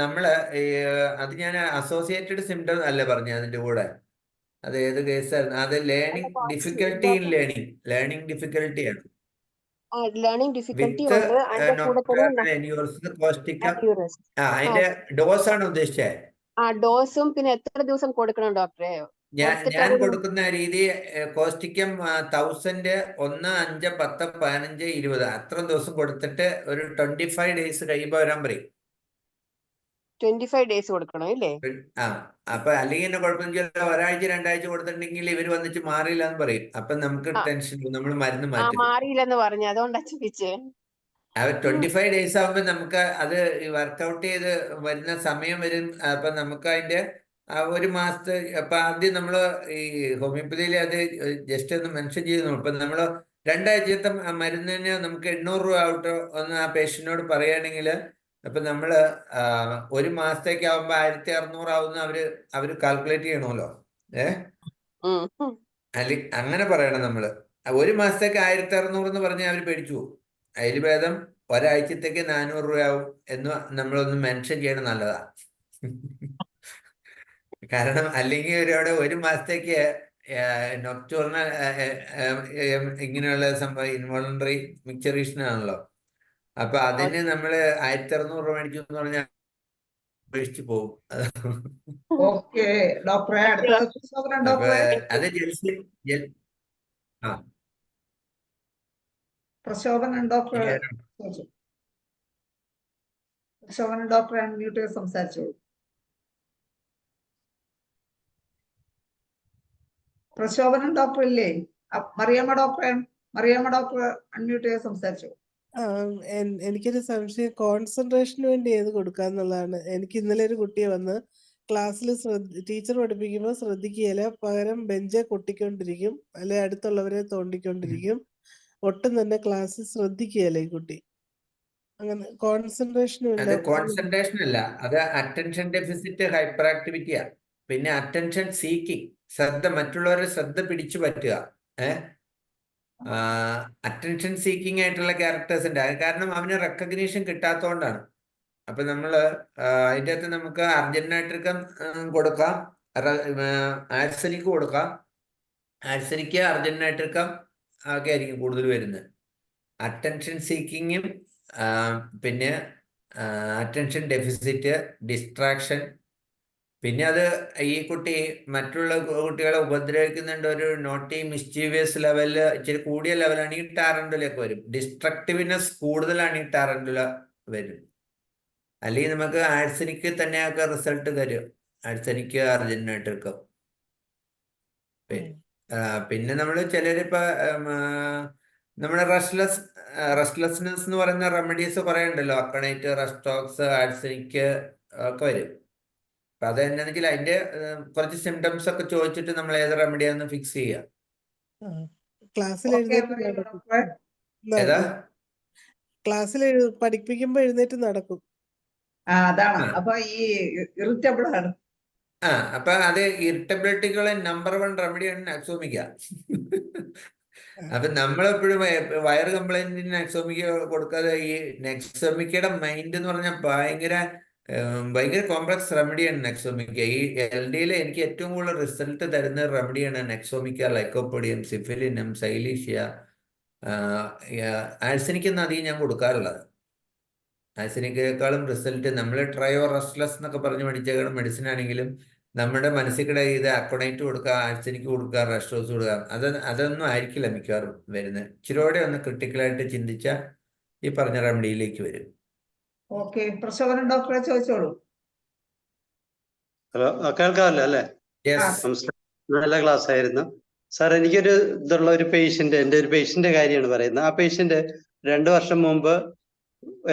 നമ്മള് അത് ഞാൻ അസോസിയേറ്റഡ് സിംറ്റം അല്ലേ പറഞ്ഞു അതിന്റെ കൂടെ. അത് ഏത് കേസായിരുന്നു? അത് ലേണിംഗ് ഡിഫിക്കൽട്ടി ഇൻ ലേണിംഗ് ഡിഫിക്കൽട്ടിയാണ്. ലേണിംഗ് ഡിഫിക്കൽട്ടി ഉണ്ട്. അതിന്റെ ഡോസ് ആണ് ഉദ്ദേശിച്ചത്. ഡോസും പിന്നെ എത്ര ദിവസം കൊടുക്കണം ഡോക്ടറെ? ഞാൻ കൊടുക്കുന്ന രീതി കോസ്റ്റിക്കം 1000 1, 5, 10, 15, 20 അത്ര ദിവസം കൊടുത്തിട്ട് ഒരു 25 ഡേയ്സ് കഴിയുമ്പോ വരാൻ പറയും. 25 ഡേയ്സ് കൊടുക്കണം ഇല്ലേ? അപ്പൊ അല്ലെങ്കിൽ എന്നെ കുഴപ്പമില്ല, ഒരാഴ്ച 2 ആഴ്ച കൊടുത്തിട്ടുണ്ടെങ്കിൽ ഇവര് വന്നിട്ട് മാറിയില്ല എന്ന് പറയും. അപ്പൊ നമുക്ക് ടെൻഷൻ, നമ്മൾ മരുന്ന് മാറ്റും. മാറിയില്ലെന്ന് പറഞ്ഞു, അതുകൊണ്ടാ ചോദിച്ചേ. 25 ഡേയ്സ് ആകുമ്പോ നമുക്ക് അത് വർക്കൗട്ട് ചെയ്ത് വരുന്ന സമയം വരും. അപ്പൊ നമുക്ക് അതിന്റെ ഒരു മാസത്തെ, അപ്പൊ ആദ്യം നമ്മള് ഈ ഹോമിയോപ്പതിയിൽ അത് ജസ്റ്റ് ഒന്ന് മെൻഷൻ ചെയ്തു. അപ്പൊ നമ്മള് 2 ആഴ്ചത്തെ മരുന്നിന് നമുക്ക് 800 രൂപ ആവട്ടോ ഒന്ന് ആ പേഷ്യന്റിനോട് പറയുകയാണെങ്കിൽ, അപ്പൊ നമ്മള് 1 മാസത്തേക്ക് ആവുമ്പോ 1600 ആവുന്ന അവര് കാൽക്കുലേറ്റ് ചെയ്യണമല്ലോ. അങ്ങനെ പറയണം നമ്മള്. 1 മാസത്തേക്ക് 1600 എന്ന് പറഞ്ഞാൽ അവര് പേടിച്ചു പോകും. അതിൽ ഭേദം ഒരാഴ്ചത്തേക്ക് 400 രൂപയാവും എന്ന് നമ്മളൊന്ന് മെൻഷൻ ചെയ്യണം, നല്ലതാ. കാരണം അല്ലെങ്കിൽ ഒരാടെ 1 മാസത്തേക്ക് നൊക്ടൂർണൽ ഇങ്ങനെയുള്ള സംഭവം ഇൻവോളണ്ടറി മിക്ചറേഷൻ ആണല്ലോ. അപ്പൊ അതിന് നമ്മള് 1600 രൂപ മേടിച്ചു എന്ന് പറഞ്ഞാൽ ഉപേക്ഷിച്ചു പോകും. അത് പ്രശോഭനൻ ഡോക്ടർ അൺമ്യൂട്ട് ചെയ്ത് സംസാരിച്ചോളൂ. പ്രശോഭനൻ ഡോക്ടർ ഇല്ലേ? മറിയാമ്മ ഡോക്ടർ അൺമ്യൂട്ട് ചെയ്ത് സംസാരിച്ചോളൂ. എനിക്കൊരു സംശയം, കോൺസെൻട്രേഷന് വേണ്ടി ഏത് കൊടുക്കാന്നുള്ളതാണ്. എനിക്ക് ഇന്നലെ ഒരു കുട്ടിയെ വന്ന് ക്ലാസ്സിൽ ടീച്ചർ പഠിപ്പിക്കുമ്പോൾ ശ്രദ്ധിക്കുകയില്ല, പകരം ബെഞ്ചെ കൊട്ടിക്കൊണ്ടിരിക്കും, അല്ലെ അടുത്തുള്ളവരെ തോണ്ടിക്കൊണ്ടിരിക്കും, ഒട്ടും തന്നെ ക്ലാസ്സിൽ ശ്രദ്ധിക്കുകയല്ല ഈ കുട്ടി. അങ്ങനെ കോൺസെൻട്രേഷനും അത് കോൺസെൻട്രേഷൻ അല്ല, അത് അറ്റൻഷൻ ഡെഫിസിറ്റ് ഹൈപ്പർ ആക്ടിവിറ്റിയാ. പിന്നെ അറ്റൻഷൻ സീക്കിങ്, മറ്റുള്ളവരുടെ ശ്രദ്ധ പിടിച്ചു പറ്റുക. അറ്റൻഷൻ സീക്കിങ് ആയിട്ടുള്ള ക്യാരക്ടേഴ്സ് ഉണ്ട്. കാരണം അവന് റെക്കഗ്നീഷൻ കിട്ടാത്തതുകൊണ്ടാണ്. അപ്പൊ നമ്മള് അതിൻ്റെ അകത്ത് നമുക്ക് അർജന്റൈട്രിക്കം കൊടുക്കാം, ആഴ്സനിക്ക് കൊടുക്കാം. ആഴ്സനിക്ക് അർജന്റൈട്രിക്കം ഒക്കെ ആയിരിക്കും കൂടുതൽ വരുന്നത്. അറ്റൻഷൻ സീക്കിങ്ങും പിന്നെ അറ്റൻഷൻ ഡെഫിസിറ്റ്, ഡിസ്ട്രാക്ഷൻ. പിന്നെ അത് ഈ കുട്ടി മറ്റുള്ള കുട്ടികളെ ഉപദ്രവിക്കുന്നുണ്ട്, ഒരു നോട്ടി മിസ്ചീവിയസ് ലെവലിൽ ഇച്ചിരി കൂടിയ ലെവലാണെങ്കിൽ ടാറന്റുലയൊക്കെ വരും. ഡിസ്ട്രക്റ്റീവ്നെസ് കൂടുതലാണെങ്കിൽ ടാറന്റുല വരും. അല്ലെങ്കിൽ നമുക്ക് ആഴ്സനിക്ക് തന്നെയൊക്കെ റിസൾട്ട് തരും, ആഴ്സനിക്ക് അർജന്റൈട്രിക്കം. പിന്നെ നമ്മൾ ചിലരിപ്പോ നമ്മുടെ റെസ്റ്റ്ലെസ്നെസ് എന്ന് പറയുന്ന റെമഡീസ് കുറെ ഉണ്ടല്ലോ, അക്കണൈറ്റ്, റെസ്റ്റോക്സ്, ആഴ്സനിക്ക് ഒക്കെ വരും. അപ്പൊ അതെന്നാണെങ്കിൽ അതിന്റെ കുറച്ച് സിംറ്റംസ് ഒക്കെ ചോദിച്ചിട്ട് നമ്മൾ ഏത് റെമഡിയാന്ന് ഫിക്സ് ചെയ്യാം. ക്ലാസ്സിൽ ഏതാ ക്ലാസ്സിൽ പഠിപ്പിക്കുമ്പോ എഴുന്നേറ്റ് നടക്കും. അതാണ്. അപ്പൊ ഈ ഇറിറ്റബിൾ ആണ്. അപ്പൊ അത് ഇറിറ്റബിലിറ്റിക്കുള്ള നമ്പർ 1 റെമഡിയാണ് നെക്സോമിക്ക. അപ്പൊ നമ്മളെപ്പോഴും വയറ് കംപ്ലൈന്റിന് നെക്സോമിക്ക കൊടുക്കാതെ, ഈ നെക്സോമിക്കയുടെ മൈൻഡ് എന്ന് പറഞ്ഞാൽ ഭയങ്കര കോംപ്ലക്സ് റെമഡിയാണ് നെക്സോമിക്ക. ഈ LD-യിൽ എനിക്ക് ഏറ്റവും കൂടുതൽ റിസൾട്ട് തരുന്ന റെമഡിയാണ് നെക്സോമിക്ക, ലൈക്കോപ്പൊഡിയം, സിഫിലിനം, സൈലീഷ്യ. ആഴ്സനിക്കൊന്നും അധികം ഞാൻ കൊടുക്കാറുള്ളത്. ആഴ്സനിക്കേക്കാളും റിസൾട്ട് നമ്മൾ ട്രയോ റെസ്റ്റ്ലെസ് എന്നൊക്കെ പറഞ്ഞ് പഠിച്ച മെഡിസിൻ ആണെങ്കിലും നമ്മുടെ മനസ്സിൽ കൂടെ ഇത് അക്കോണൈറ്റ് കൊടുക്കുക, ആഴ്സനിക്ക് കൊടുക്കുക, റെസ്റ്റോസ് കൊടുക്കുക, അതൊന്നും ആയിരിക്കില്ല മിക്കവാറും വരുന്നത്. ഇച്ചിരിയോടെ ഒന്ന് ക്രിട്ടിക്കലായിട്ട് ചിന്തിച്ച ഈ പറഞ്ഞ റെമഡിയിലേക്ക് വരും. ഓക്കെ, പ്രശോഭനൻ ഡോക്ടറെ ചോദിച്ചോളൂ. ഹലോ, കേൾക്കാമല്ലോ അല്ലേ? നല്ല ക്ലാസ് ആയിരുന്നു സാർ. എനിക്കൊരു ഇതുള്ള ഒരു പേഷ്യന്റ്, എൻ്റെ ഒരു പേഷ്യന്റ് കാര്യമാണ് പറയുന്നത്. ആ പേഷ്യന്റ് 2 വർഷം മുമ്പ്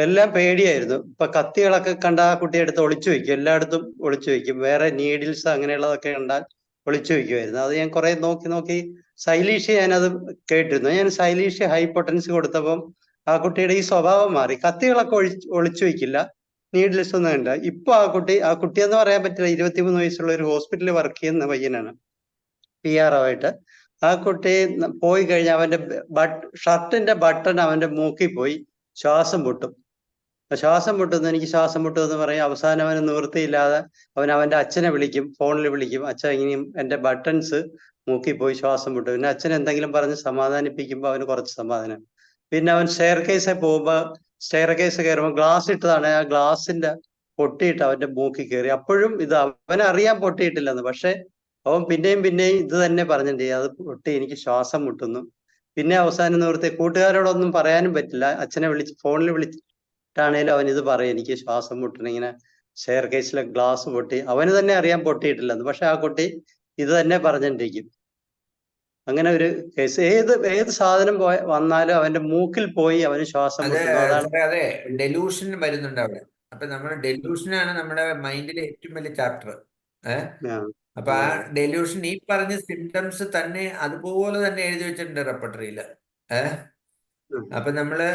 എല്ലാം പേടിയായിരുന്നു. ഇപ്പൊ കത്തികളൊക്കെ കണ്ട ആ കുട്ടിയെ എടുത്ത് ഒളിച്ചു വെക്കും, എല്ലായിടത്തും ഒളിച്ചു വെക്കും. വേറെ നീഡിൽസ് അങ്ങനെയുള്ളതൊക്കെ കണ്ടാൽ ഒളിച്ചു വെക്കുമായിരുന്നു. അത് ഞാൻ കുറെ നോക്കി സൈലീഷ്യ ഞാനത് കേട്ടിരുന്നു. ഞാൻ സൈലീഷ്യ ഹൈ പൊട്ടൻസി കൊടുത്തപ്പം ആ കുട്ടിയുടെ ഈ സ്വഭാവം മാറി. കത്തികളൊക്കെ ഒളിച്ചു വെക്കില്ല, നീഡിൽസ് ഒന്നും കണ്ട. ഇപ്പൊ ആ കുട്ടി എന്ന് പറയാൻ പറ്റില്ല, 23 വയസ്സുള്ള ഒരു ഹോസ്പിറ്റലിൽ വർക്ക് ചെയ്യുന്ന പയ്യനാണ്, PRO ആയിട്ട്. ആ കുട്ടി പോയി കഴിഞ്ഞാൽ അവന്റെ ഷർട്ടിന്റെ ബട്ടൺ അവന്റെ മൂക്കിൽ പോയി ശ്വാസം മുട്ടും. എനിക്ക് ശ്വാസം മുട്ടുമെന്ന് പറയും. അവസാനം അവന് നിവൃത്തിയില്ലാതെ അവന്റെ അച്ഛനെ വിളിക്കും, ഫോണിൽ വിളിക്കും, അച്ഛൻ ഇനിയും എന്റെ ബട്ടൺസ് മൂക്കിൽ പോയി ശ്വാസം മുട്ടും. പിന്നെ അച്ഛൻ എന്തെങ്കിലും പറഞ്ഞ് സമാധാനിപ്പിക്കുമ്പോൾ അവന് കുറച്ച് സമാധാനം. പിന്നെ അവൻ സ്റ്റെയർ കേസിൽ പോകുമ്പോൾ, സ്റ്റെയർ കേസ് കയറുമ്പോൾ ഗ്ലാസ് ഇട്ടതാണ്, ആ ഗ്ലാസിന്റെ പൊട്ടിയിട്ട് അവന്റെ മൂക്കിൽ കയറി. അപ്പോഴും ഇത് അവനറിയാൻ പൊട്ടിയിട്ടില്ലെന്ന്, പക്ഷെ അവൻ പിന്നെയും ഇത് തന്നെ പറഞ്ഞിട്ടുണ്ട്, അത് പൊട്ടി, എനിക്ക് ശ്വാസം മുട്ടുന്നു. പിന്നെ അവസാനം നിവൃത്തി, കൂട്ടുകാരോടൊന്നും പറയാനും പറ്റില്ല, അച്ഛനെ ഫോണിൽ വിളിച്ചിട്ടാണേലും അവൻ ഇത് പറയും, എനിക്ക് ശ്വാസം മുട്ടണം, ഇങ്ങനെ സ്റ്റെയർ കേസിലെ ഗ്ലാസ് പൊട്ടി. അവന് തന്നെ അറിയാൻ പൊട്ടിയിട്ടില്ലെന്ന്, പക്ഷെ ആ കുട്ടി ഇത് തന്നെ പറഞ്ഞിട്ടിരിക്കും. അങ്ങനെ ഒരു കേസ്. ഏത് സാധനം വന്നാലും അവന്റെ മൂക്കിൽ പോയി അവന് ശ്വാസം മുട്ടുന്നു. അതാണ് അതെ, ഡെലൂഷൻ വരുന്നുണ്ട് അവിടെ. അപ്പൊ നമ്മുടെ ഡെലൂഷനാണ് നമ്മുടെ മൈൻഡിലെ ഏറ്റവും വലിയ ചാപ്റ്റർ. അപ്പൊ ആ ഡെലൂഷൻ ഈ പറഞ്ഞ സിംറ്റംസ് തന്നെ അതുപോലെ തന്നെ എഴുതി വെച്ചിട്ടുണ്ട് റെപ്പർട്ടറിയില്. അപ്പൊ നമ്മള്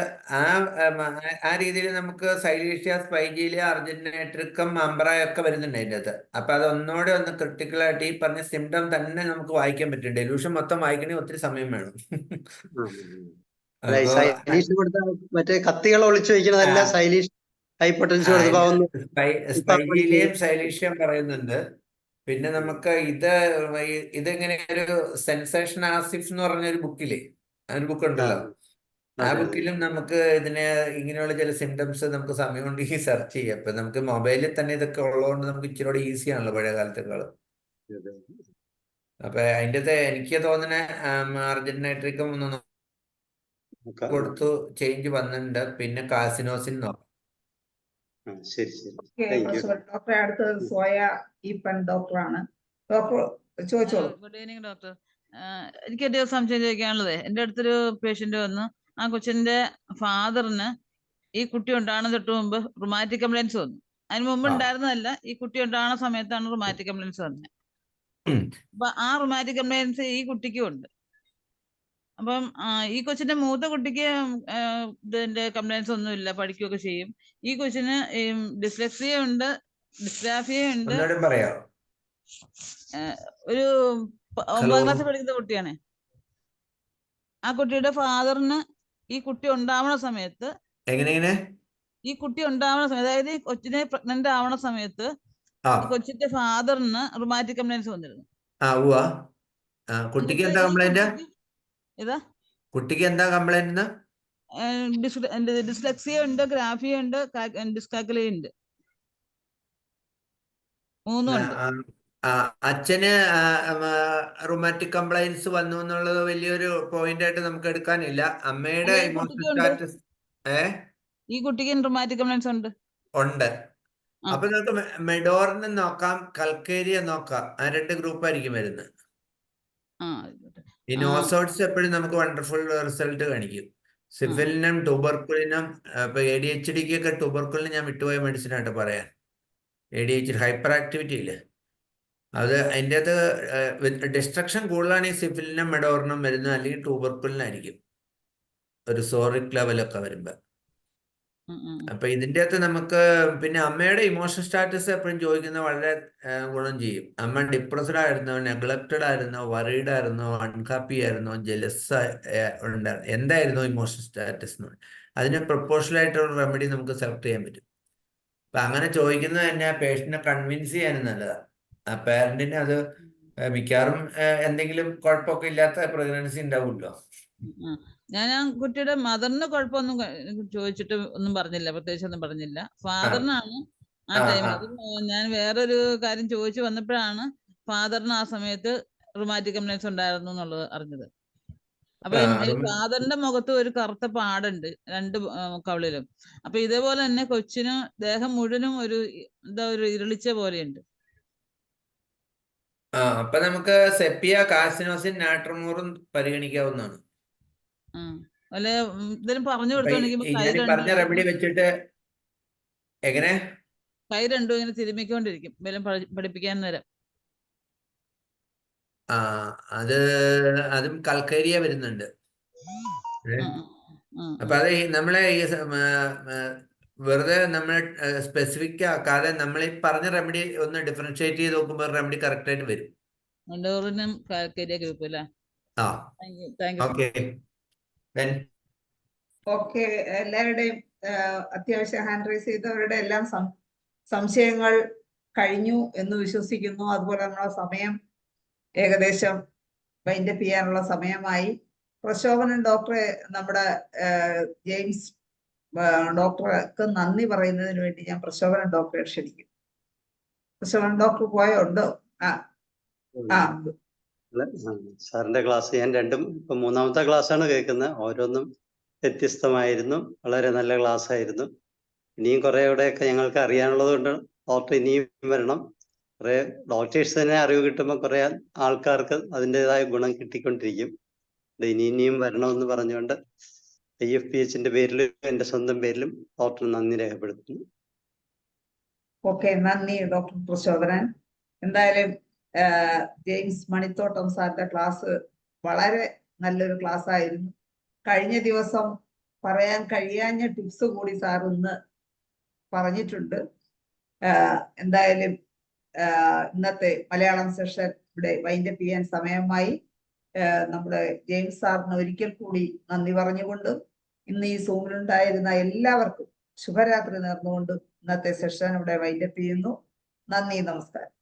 ആ രീതിയിൽ നമുക്ക് സൈലീഷ്യ, സ്പൈജീലിയ, അർജന്റൈട്രിക്കം, അംബ്രയൊക്കെ വരുന്നുണ്ട് അതിൻ്റെ അകത്ത്. അപ്പൊ അത് ഒന്നുകൂടെ ഒന്ന് ക്രിട്ടിക്കലായിട്ട് ഈ പറഞ്ഞ സിംറ്റം തന്നെ നമുക്ക് വായിക്കാൻ പറ്റും. ഡെലൂഷൻ മൊത്തം വായിക്കണമെങ്കിൽ ഒത്തിരി സമയം വേണം. മറ്റേ കത്തികൾ ഒളിച്ചു വെക്കുന്നതല്ല, സൈലീഷ് ഹൈ പൊട്ടൻസി സ്പൈജീലിയം, സൈലീഷ്യം പറയുന്നുണ്ട്. പിന്നെ നമുക്ക് ഇതിങ്ങനെ ഒരു സെൻസേഷൻ ആസിഫ് എന്ന് പറഞ്ഞൊരു ബുക്കില്ലേ, ഒരു ബുക്ക് ഉണ്ടല്ലോ, ആ ബുക്കിലും നമുക്ക് ഇങ്ങനെയുള്ള ചില സിംറ്റംസ് നമുക്ക് സമയം കൊണ്ട് സെർച്ച് ചെയ്യാം. ഇപ്പൊ നമുക്ക് മൊബൈലിൽ തന്നെ ഇതൊക്കെ ഉള്ളതുകൊണ്ട് നമുക്ക് ഇച്ചിരി ഈസി ആണല്ലോ പഴയ കാലത്തേക്കാളും. അപ്പൊ അതിൻ്റെ എനിക്ക് തോന്നുന്ന അർജന്റൈട്രിക്കം ഒന്ന് കൊടുത്തു ചേഞ്ച് വന്നിട്ടുണ്ട്. പിന്നെ കാസിനോസിൻ നോക്കാം. ഡോക്ടറെ അടുത്തത് സോയ ഈപ്പൻ ഡോക്ടറാണ്. ഡോക്ടർ ചോദിച്ചോളൂ. Good evening doctor. എനിക്കൊരു സംശയം ചോദിക്കാനുള്ളത്, എൻ്റെ അടുത്തൊരു പേഷ്യന്റ് വന്നു. ആ കൊച്ചിന്റെ ഫാദറിന് ഈ കുട്ടി ഉണ്ടാകുന്ന തൊട്ട് മുമ്പ് റുമാറ്റിക് കംപ്ലൈൻസ് വന്നു. അതിന് മുമ്പ് ഉണ്ടായിരുന്നതല്ല, ഈ കുട്ടി ഉണ്ടാകുന്ന സമയത്താണ് റുമാറ്റിക് കംപ്ലൈൻസ് വന്നത്. അപ്പൊ ആ റുമാറ്റിക് കംപ്ലൈൻസ് ഈ കുട്ടിക്കും ഉണ്ട്. അപ്പം ഈ കൊച്ചിന്റെ മൂത്ത കുട്ടിക്ക് ഇതിന്റെ കംപ്ലൈൻസ് ഒന്നും ഇല്ല, പഠിക്കുകയൊക്കെ ചെയ്യും. ഈ കൊച്ചിന് ഡിസ്ലെക്സിയ ഉണ്ട്, ഡിസ്ഗ്രാഫിയ ഉണ്ട്. ഒരു 9ാം ക്ലാസ്സിൽ പഠിക്കുന്ന കുട്ടിയാണ്. ആ കുട്ടിയുടെ ഫാദറിന് ഈ കുട്ടി ഉണ്ടാവുന്ന സമയത്ത് ഈ കുട്ടി ഉണ്ടാവുന്ന സമയത്ത്, അതായത് ഈ കൊച്ചിനെ പ്രഗ്നന്റ് ആവണ സമയത്ത് കൊച്ചിന്റെ ഫാദറിന് റുമാറ്റിക് കംപ്ലൈൻസ് വന്നിരുന്നു. കുട്ടിക്ക് എന്താ കംപ്ലൈന്റ്? ഏതാ കുട്ടിക്ക് എന്താ കംപ്ലൈന്റ്? ഡിസ്ലെക്സിയ ഉണ്ട്, ഗ്രാഫിയ ഉണ്ട്, ഡിസ്കാക്കലിയ ഉണ്ട്, മൂന്നും ഉണ്ട്. അച്ഛന് റുമാറ്റിക് കംപ്ലൈൻസ് വന്നു എന്നുള്ളത് വലിയൊരു പോയിന്റ് ആയിട്ട് നമുക്ക് എടുക്കാനില്ല. അമ്മയുടെ ഇമോഷണൽ സ്റ്റാറ്റസ് ഈ കുട്ടിക്ക് റുമാറ്റിക് കംപ്ലൈൻസ് ഉണ്ട്. അപ്പൊ നമുക്ക് മെഡോറിനെ നോക്കാം, കൽക്കേരിയ നോക്കാം. ആ 2 ഗ്രൂപ്പായിരിക്കും വരുന്നത്. ഈ നോസോട്സ് എപ്പോഴും നമുക്ക് വണ്ടർഫുൾ റിസൾട്ട് കാണിക്കും. സിഫിലിനും ട്യൂബർക്കുലിനും, ഇപ്പൊ ADHD ഒക്കെ ട്യൂബർക്കുലിന് ഞാൻ വിട്ടുപോയ മെഡിസിൻ ആയിട്ട് പറയാൻ. ADHD ഹൈപ്പർ ആക്ടിവിറ്റി ഇല്ലേ, അത് അതിൻ്റെ അകത്ത് ഡിസ്ട്രക്ഷൻ കൂടുതലാണ് ഈ സിഫിലിനും മെഡോറിനും വരുന്നത്, അല്ലെങ്കിൽ ട്യൂബർക്കുലിനായിരിക്കും ഒരു സോറിക് ലെവലൊക്കെ വരുമ്പോ. അപ്പൊ ഇതിൻ്റെ അകത്ത് നമുക്ക് പിന്നെ അമ്മയുടെ ഇമോഷണൽ സ്റ്റാറ്റസ് എപ്പോഴും ചോദിക്കുന്നത് വളരെ ഗുണം ചെയ്യും. അമ്മ ഡിപ്രസ്ഡ് ആയിരുന്നോ, നെഗ്ലക്റ്റഡ് ആയിരുന്നോ, വറീഡ് ആയിരുന്നോ, അൺഹാപ്പി ആയിരുന്നോ, ജെലസ് ഉണ്ടായിരുന്നു, എന്തായിരുന്നു ഇമോഷണൽ സ്റ്റാറ്റസ് എന്ന്. അതിന് പ്രൊപ്പോർഷണൽ ആയിട്ടുള്ള റെമഡി നമുക്ക് സെലക്ട് ചെയ്യാൻ പറ്റും. അപ്പൊ അങ്ങനെ ചോദിക്കുന്നത് തന്നെ ആ പേഷ്യന്റിനെ കൺവിൻസ് ചെയ്യാനും നല്ലതാണ്. ആ പാരന്റിന് അത് മിക്കവാറും എന്തെങ്കിലും കുഴപ്പമൊക്കെ ഇല്ലാത്ത പ്രഗ്നൻസി ഉണ്ടാവുമല്ലോ. ഞാൻ കുട്ടിയുടെ മദറിന് കുഴപ്പമൊന്നും ചോദിച്ചിട്ട് ഒന്നും പറഞ്ഞില്ല, പ്രത്യേകിച്ച് ഒന്നും പറഞ്ഞില്ല. ഫാദറിനാണ് ആ ടൈമിൽ. ഞാൻ വേറൊരു കാര്യം ചോദിച്ചു വന്നപ്പോഴാണ് ഫാദറിന് ആ സമയത്ത് റുമാറ്റിക് കംപ്ലൈൻസ് ഉണ്ടായിരുന്നു എന്നുള്ളത് അറിഞ്ഞത്. അപ്പൊ ഈ ഫാദറിന്റെ മുഖത്ത് ഒരു കറുത്ത പാടുണ്ട് 2 കവിളിലും. അപ്പൊ ഇതേപോലെ തന്നെ കൊച്ചിന് ദേഹം മുഴുവനും ഒരു ഇരുളിച്ച പോലെയുണ്ട്. അപ്പൊ നമുക്ക് സെപ്പിയ, കാസിനോസിൻ, നാട്രമോറും പരിഗണിക്കാവുന്നതാണ്. പറഞ്ഞു കൊടുത്തോണ്ടെങ്കിൽ പറഞ്ഞ റെമഡി വെച്ചിട്ട് എങ്ങനെ കൈ രണ്ടും ഇങ്ങനെ തിരുമിക്കൊണ്ടിരിക്കും ബലം പഠിപ്പിക്കാൻ നേരം. അതും കൽക്കരിയ വരുന്നുണ്ട്. അപ്പൊ അത് നമ്മളെ ഈ വെറുതെ നമ്മൾ സ്പെസിഫിക് ആക്കാതെ നമ്മൾ ഈ പറഞ്ഞ റെമഡി ഒന്ന് ഡിഫറൻഷിയേറ്റ് ചെയ്ത് നോക്കുമ്പോൾ റെമഡി കറക്റ്റ് ആയിട്ട് വരും. ഓക്കെ, എല്ലാവരുടെയും അത്യാവശ്യം ഹാൻഡ് റൈസ് ചെയ്തവരുടെ എല്ലാം സംശയങ്ങൾ കഴിഞ്ഞു എന്ന് വിശ്വസിക്കുന്നു. അതുപോലെ നമ്മളെ സമയം ഏകദേശം വൈൻഡപ്പ് ചെയ്യാനുള്ള സമയമായി. പ്രശോഭനൻ ഡോക്ടറെ, നമ്മുടെ ജെയിംസ് ഡോക്ടർക്ക് നന്ദി പറയുന്നതിന് വേണ്ടി ഞാൻ പ്രശോഭനൻ ഡോക്ടറെ ക്ഷണിക്കും. പ്രശോഭനൻ ഡോക്ടർ പോയുണ്ടോ? സാറിന്റെ ക്ലാസ് ഞാൻ ഇപ്പൊ 3ാമത്തെ ക്ലാസ്സാണ് കേൾക്കുന്നത്. ഓരോന്നും വ്യത്യസ്തമായിരുന്നു. വളരെ നല്ല ക്ലാസ് ആയിരുന്നു. ഇനിയും കുറെ കൂടെയൊക്കെ ഞങ്ങൾക്ക് അറിയാനുള്ളത് കൊണ്ട് ഡോക്ടർ ഇനിയും വരണം. കുറെ ഡോക്ടേഴ്സ് തന്നെ അറിവ് കിട്ടുമ്പോൾ കുറെ ആൾക്കാർക്ക് അതിൻ്റെതായ ഗുണം കിട്ടിക്കൊണ്ടിരിക്കും. ഇനിയും വരണമെന്ന് പറഞ്ഞുകൊണ്ട് IFPHന്റെ പേരിലും എൻ്റെ സ്വന്തം പേരിലും ഡോക്ടർ നന്ദി രേഖപ്പെടുത്തുന്നു. ഓക്കെ, നന്ദി ഡോക്ടർ പ്രശോഭനൻ. എന്തായാലും ജെയിംസ് മണിത്തോട്ടം സാറിന്റെ ക്ലാസ് വളരെ നല്ലൊരു ക്ലാസ് ആയിരുന്നു. കഴിഞ്ഞ ദിവസം പറയാൻ കഴിയാഞ്ഞ ടിപ്സ് കൂടി സാർ ഇന്ന് പറഞ്ഞിട്ടുണ്ട്. എന്തായാലും ഇന്നത്തെ മലയാളം സെഷൻ ഇവിടെ വൈൻഡപ്പ് ചെയ്യാൻ സമയമായി. നമ്മുടെ ജെയിംസ് സാറിന് ഒരിക്കൽ കൂടി നന്ദി പറഞ്ഞുകൊണ്ട് ഇന്ന് ഈ സൂമിലുണ്ടായിരുന്ന എല്ലാവർക്കും ശുഭരാത്രി നേർന്നുകൊണ്ട് ഇന്നത്തെ സെഷൻ ഇവിടെ വൈൻഡപ്പ് ചെയ്യുന്നു. നന്ദി, നമസ്കാരം.